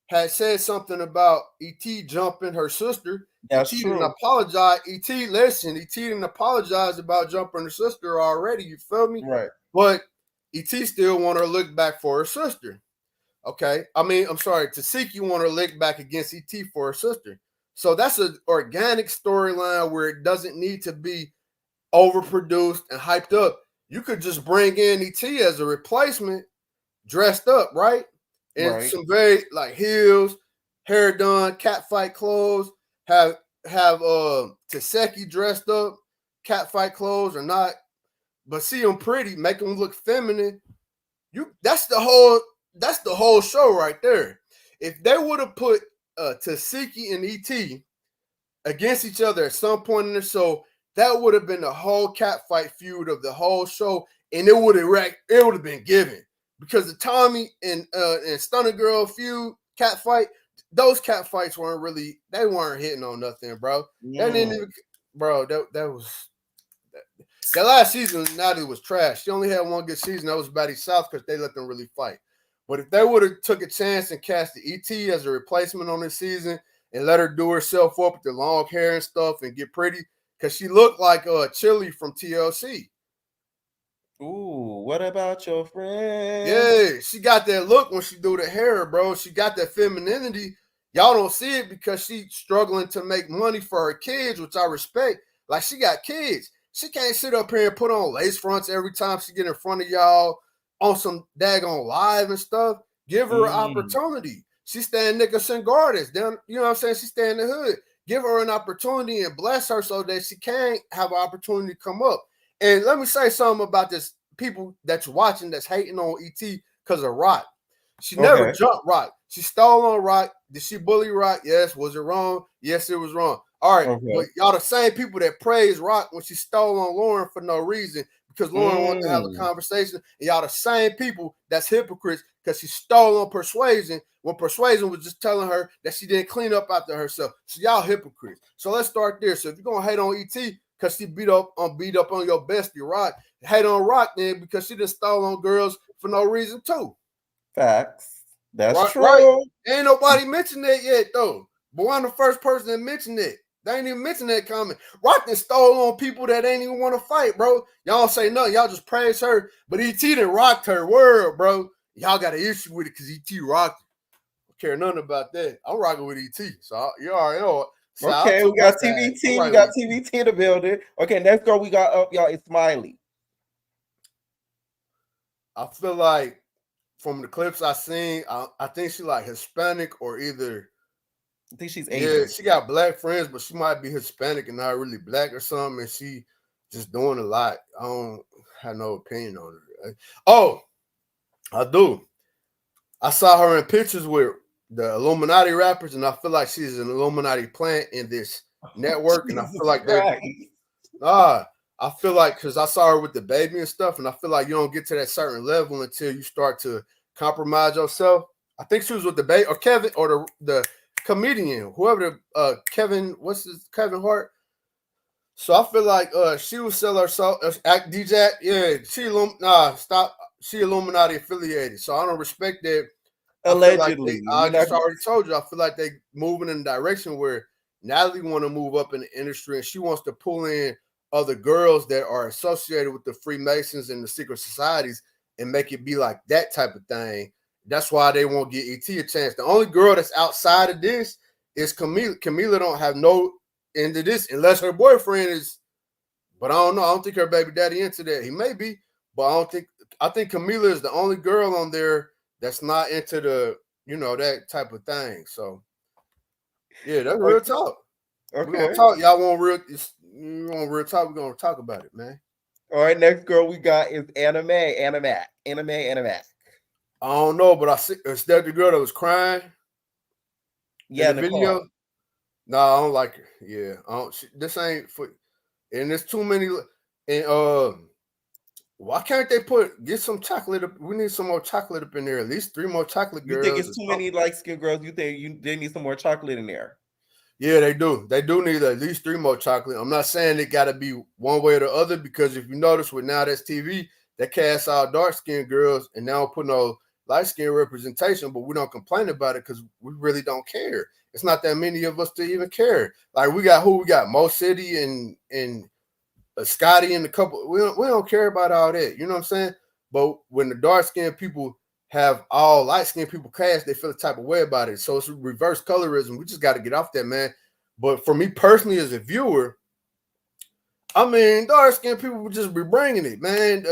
had said something about ET jumping her sister. That's ET true. didn't apologize. ET didn't apologize about jumping her sister already. You feel me? Right. But ET still want her to look back for her sister. Okay. I mean, I'm sorry. Tasiki want her to look back against ET for her sister. So that's an organic storyline where it doesn't need to be overproduced and hyped up. You could just bring in ET as a replacement, dressed up, right? And some very like heels, hair done, catfight clothes. Have Taseki dressed up, catfight clothes or not, but see them pretty, make them look feminine. That's the whole show right there. If they would have put Taseki and ET against each other at some point in the show, that would have been the whole catfight feud of the whole show, and it would have been given. Because the Tommy and Stunner Girl feud, catfight, those catfights weren't hitting on nothing, bro. That didn't even, bro. That last season, Natalie was trash. She only had one good season. That was Baddies South because they let them really fight. But if they would have took a chance and cast the ET as a replacement on this season and let her do herself up with the long hair and stuff and get pretty, because she looked like Chili from TLC. Ooh, what about your friend? Yeah, she got that look when she do the hair, bro. She got that femininity. Y'all don't see it because she's struggling to make money for her kids, which I respect. Like, she got kids. She can't sit up here and put on lace fronts every time she get in front of y'all on some daggone live and stuff. Give her an opportunity. She staying Nicholson Gardens. Down, you know what I'm saying? She stay in the hood. Give her an opportunity and bless her so that she can have an opportunity to come up. And let me say something about this people that's watching that's hating on ET because of Rock. She never jumped Rock. She stole on Rock. Did she bully Rock? Yes. Was it wrong? Yes, it was wrong. All right, Okay. but y'all the same people that praised Rock when she stole on Lauren for no reason because Lauren wanted to have a conversation, and y'all the same people that's hypocrites because she stole on Persuasion when Persuasion was just telling her that she didn't clean up after herself. So y'all hypocrites. So let's start there. So if you're gonna hate on ET because she beat up on your bestie Rock, hate on Rock then because she just stole on girls for no reason too. Facts. That's true. Right? Ain't nobody mentioned that yet though. But I'm the first person that mentioned it. They ain't even mentioned that comment. Rock done stole on people that ain't even want to fight, bro. Y'all don't say nothing. Y'all just praise her. But ET done rocked her world, bro. Y'all got an issue with it because ET rocked it. Don't care nothing about that. I'm rocking with ET. So you already know. So Okay, we got TVT. We got TVT in the building. Okay, next girl we got up, y'all, is Smiley. I feel like from the clips I seen, I think she like Hispanic or either. I think she's Asian. Yeah, she got black friends, but she might be Hispanic and not really black or something. And she just doing a lot. I don't have no opinion on her. Oh, I do. I saw her in pictures with the Illuminati rappers, and I feel like she's an Illuminati plant in this network. And I feel like I feel like because I saw her with the baby and stuff, and I feel like you don't get to that certain level until you start to compromise yourself. I think she was with the baby or Kevin or the comedian, whoever the Kevin, Kevin Hart. So I feel like she would sell herself DJ. Yeah, she Illuminati affiliated. So I don't respect that. Allegedly, I just already told you. I feel like they moving in a direction where Natalie want to move up in the industry, and she wants to pull in other girls that are associated with the Freemasons and the secret societies and make it be like that type of thing. That's why they won't get ET a chance. The only girl that's outside of this is Camila. Camila don't have no into this unless her boyfriend is. But I don't know. I don't think her baby daddy into that. He may be, but I think Camila is the only girl on there that's not into the that type of thing. So yeah, that's real talk. Okay. We're gonna talk. Y'all want real? You want real talk? We're gonna talk about it, man. All right, next girl we got is Anime. I don't know, but I see is that the girl that was crying? Yeah, in the video. No, I don't like her. Yeah, I don't. This ain't for. And there's too many. And why can't they get some chocolate up? We need some more chocolate up in there. At least 3 more chocolate girls. You think it's too many light skinned girls? You think they need some more chocolate in there? Yeah, they do. They do need at least 3 more chocolate. I'm not saying it got to be one way or the other because if you notice with Now That's TV, they cast out dark skinned girls and now put no light skin representation, but we don't complain about it because we really don't care. It's not that many of us to even care. Like we got Mo City and Scotty and a couple. We don't care about all that. You know what I'm saying? But when the dark skinned people have all light skinned people cast, they feel a type of way about it. So it's reverse colorism. We just got to get off that, man. But for me personally, as a viewer, I mean, dark skinned people would just be bringing it, man.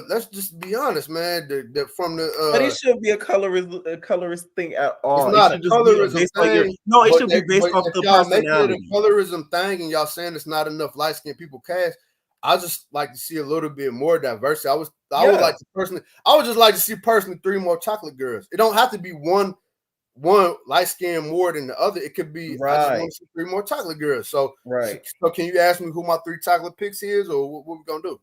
Let's just be honest, man. But it shouldn't be a colorist thing at all. It's not a colorism thing. No, it should be based off the y'all personality. Making it a colorism thing, and y'all saying it's not enough light skinned people cast. I just like to see a little bit more diversity. I would just like to see personally 3 more chocolate girls. It don't have to be one light skin more than the other. It could be I just want to see 3 more chocolate girls. So can you ask me who my 3 chocolate picks is, or what we gonna do?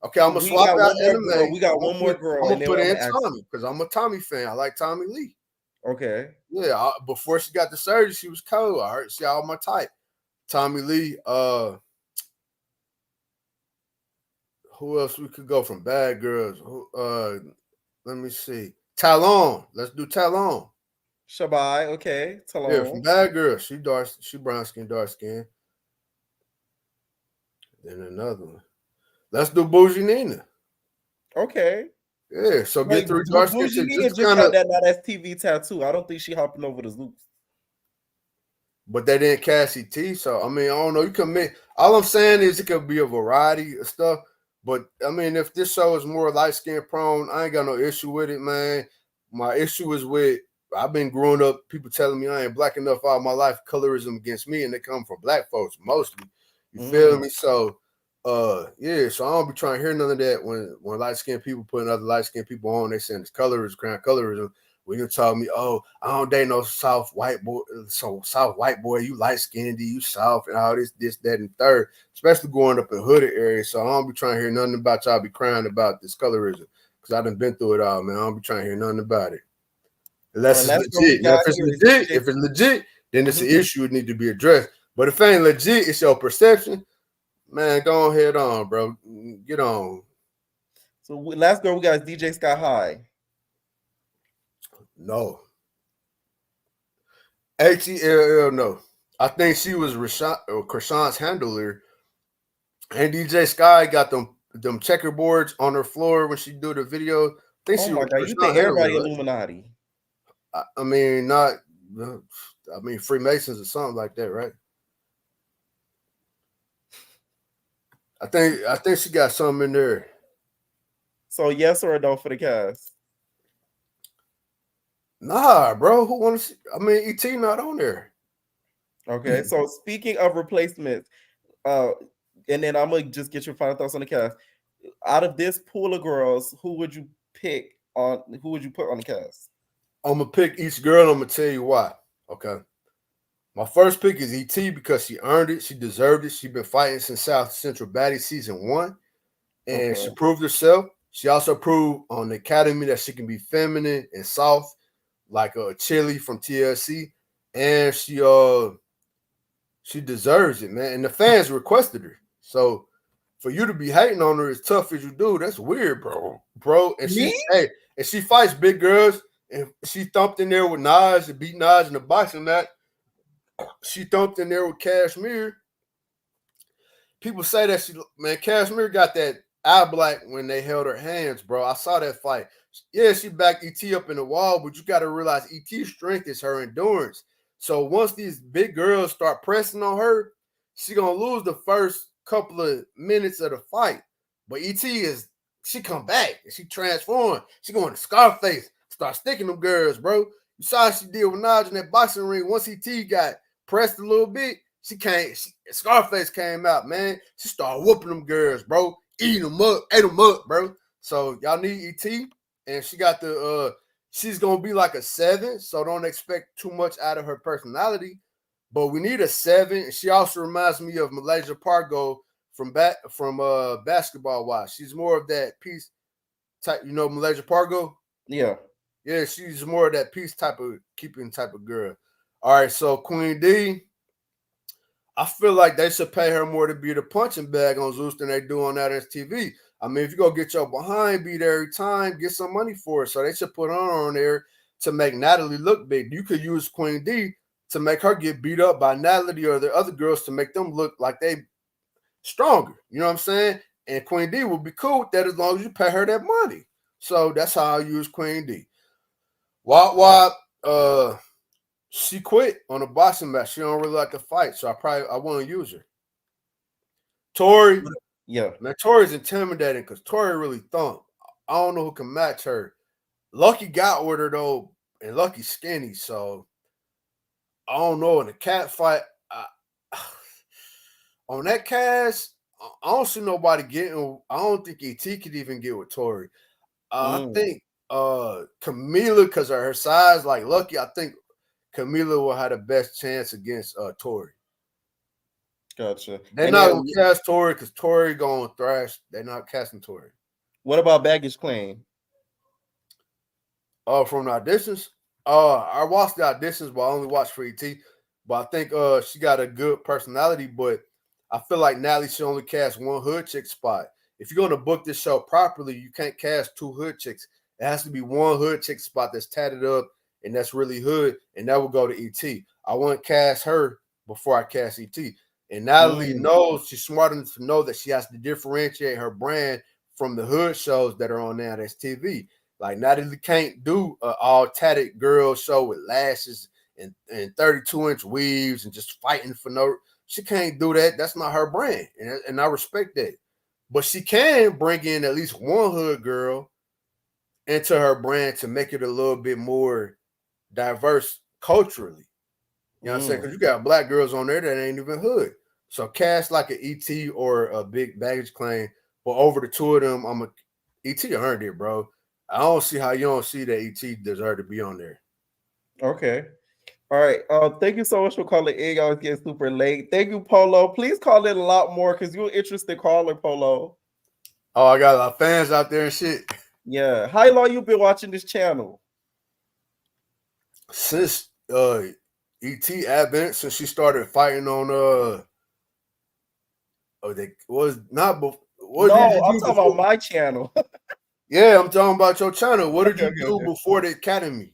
Okay, I'm gonna swap out anime. We got one more girl. I'm gonna put in Tommy because I'm a Tommy fan. I like Tommy Lee. Okay. Yeah. Before she got the surgery, she was cold. All right, she all my type. Tommy Lee. Who else we could go from bad girls? Let me see. Talon. Let's do Talon. Shabai, okay. Talon. Yeah, from bad girls. She brown skin, dark skin. Then another one. Let's do Bougie Nina. Okay. Yeah, so get 3 dark skin. Bougie Nina just got that Now That's TV tattoo. I don't think she hopping over the Zeus. But they didn't cast ET, so I mean, I don't know. You can make all I'm saying is it could be a variety of stuff. But I mean, if this show is more light skin prone, I ain't got no issue with it, man. My issue is with I've been growing up, people telling me I ain't black enough all my life, colorism against me, and they come from black folks mostly. You feel me? So yeah, so I don't be trying to hear none of that when light skinned people putting other light skinned people on, they saying it's colorism, crown colorism. when you told me, "Oh, I don't date no soft white boy, you light skinned, you soft, and all this, that, and third." Especially growing up in hooded areas, so I don't be trying to hear nothing about y'all be crying about this colorism because I done been through it all, man. I don't be trying to hear nothing about it unless it's legit. Now, if it's legit, then it's an issue that need to be addressed. But if it ain't legit, it's your perception. Man, go ahead on, bro. Get on. So last girl we got is DJ Sky High. No. ATLL, no. I think she was Krishan's handler. And DJ Sky got them checkerboards on her floor when she do the video. I think Oh she my was God, you Krishan's think everybody handler, right? Illuminati? I mean, not. I mean, Freemasons or something like that, right? I think she got something in there. So yes or no for the cast? Nah, bro. Who wants? I mean, ET not on there. Okay. So speaking of replacements, and then I'm gonna just get your final thoughts on the cast. Out of this pool of girls, who would you pick on? Who would you put on the cast? I'm gonna pick each girl. And I'm gonna tell you why. Okay. My first pick is ET because she earned it. She deserved it. She's been fighting since South Central Baddies season 1. And she proved herself. She also proved on the Academy that she can be feminine and soft, like a Chili from TLC. And she deserves it, man. And the fans requested her. So for you to be hating on her as tough as you do, that's weird, bro. And she fights big girls. And she thumped in there with Nas and beat Nas in the boxing match. She thumped in there with Cashmere. People say that Cashmere got that eye black when they held her hands, bro. I saw that fight. Yeah, she backed ET up in the wall, but you got to realize ET's strength is her endurance. So once these big girls start pressing on her, she gonna lose the first couple of minutes of the fight. But she come back and she transformed. She going to Scarface, start sticking them girls, bro. You saw what she did with Naj in that boxing ring. Once ET got pressed a little bit, Scarface came out, man. She started whooping them girls, bro. Ate them up, bro. So y'all need ET, and she got she's gonna be like a 7, so don't expect too much out of her personality. But we need a 7. And she also reminds me of Malaysia Pargo from Basketball Wives. She's more of that peace type, Malaysia Pargo? Yeah. Yeah, she's more of that peace type of keeping type of girl. All right, so Queen D, I feel like they should pay her more to be the punching bag on Zeus than they do on that STV. I mean, if you go get your behind beat every time, get some money for it. So they should put her on there to make Natalie look big. You could use Queen D to make her get beat up by Natalie or the other girls to make them look like they stronger. You know what I'm saying? And Queen D will be cool with that as long as you pay her that money. So that's how I use Queen D. Wop, she quit on a boxing match. She don't really like to fight, so I want to use her. Tori, yeah, man, Tori's intimidating because Tori really thump. I don't know who can match her. Lucky got with her though, and Lucky's skinny, so I don't know. In the cat fight, on that cast, I don't see nobody getting. I don't think ET could even get with Tori. I think Camila, because of her size, like Lucky, I think Camila will have the best chance against Tori. Gotcha. They're not gonna cast Tori because Tori going thrash. They're not casting Tori. What about Baggage Claim? From the auditions, I watched the auditions, but I only watched for ET. But I think she got a good personality. But I feel like Natalie should only cast one hood chick spot. If you're gonna book this show properly, you can't cast 2 hood chicks. It has to be one hood chick spot that's tatted up and that's really hood, and that will go to ET. I wouldn't cast her before I cast ET. And Natalie knows, she's smart enough to know that she has to differentiate her brand from the hood shows that are on now that's TV. Like Natalie can't do an all tatted girl show with lashes and 32-inch weaves and just fighting for no. She can't do that. That's not her brand, and I respect that. But she can bring in at least one hood girl into her brand to make it a little bit more diverse culturally. You know what I'm saying? Because you got black girls on there that ain't even hood. So cast like an ET or a big Baggage Claim, but over the 2 of them, ET earned it, bro. I don't see how you don't see that ET deserve to be on there. Okay. All right. Thank you so much for calling in. Y'all getting super late. Thank you, Polo. Please call in a lot more because you're an interesting caller, Polo. Oh, I got a lot of fans out there and shit. Yeah. How long you been watching this channel? Since ET advent, since she started fighting on they was not before. No, I'm talking about my channel. Yeah, I'm talking about your channel. What did you do before the Academy?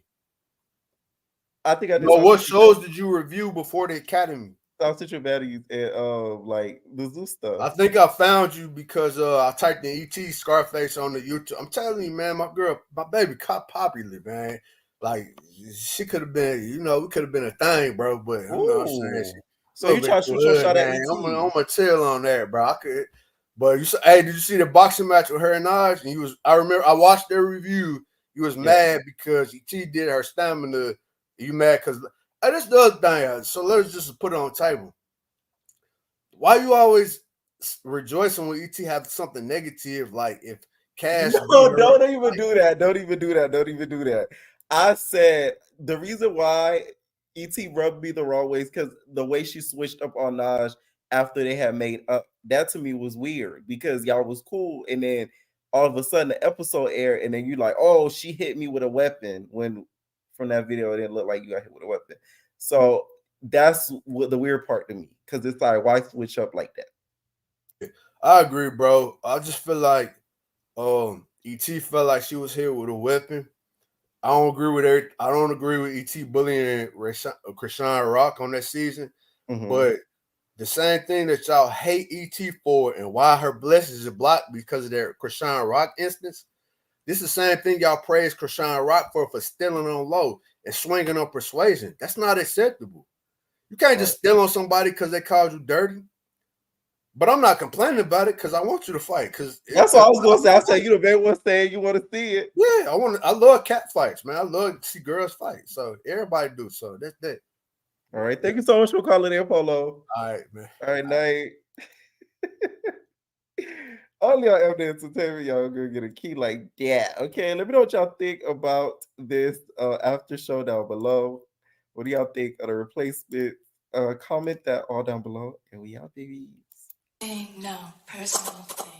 I think I did. No, what shows did you review before the Academy? Sausage and Baddies and like the Zeus stuff. I think I found you because I typed in ET Scarface on the YouTube. I'm telling you, man, my baby caught popular, man. Like she could have been, we could have been a thing, bro. But you know what I'm saying? So you trying to shoot your shot at ET? I'm gonna chill on that, bro. I could. But hey, did you see the boxing match with her and Naj? And I remember I watched their review. You was mad because ET did her stamina. You mad because that's the other thing. So let's just put it on the table. Why you always rejoicing when ET have something negative? Like if Cash. No, don't even do that. Don't even do that. Don't even do that. I said the reason why ET rubbed me the wrong way is because the way she switched up on Naj after they had made up, that to me was weird because y'all was cool, and then all of a sudden the episode aired, and then you like, oh, she hit me with a weapon when from that video it didn't look like you got hit with a weapon. So that's what the weird part to me because it's like, why switch up like that? I agree, bro. I just feel like ET felt like she was here with a weapon. I don't agree with her. I don't agree with ET bullying Krishan Rock on that season, but the same thing that y'all hate ET for and why her blessings are blocked because of their Krishan Rock instance. This is the same thing y'all praise Krishan Rock for stealing on low and swinging on persuasion. That's not acceptable. You can't just steal on somebody because they called you dirty. But I'm not complaining about it because I want you to fight. Because that's what I was gonna say. I said you the man was saying you want to see it. Yeah, I love cat fights, man. I love to see girls fight. So everybody do. So that's that. All right. Thank you so much for calling in, Polo. All right, man. All right, night. All y'all after entertainment, y'all gonna get a key like that. Okay, let me know what y'all think about this after show down below. What do y'all think of the replacement? Comment that all down below, and we out, babies. No personal thing.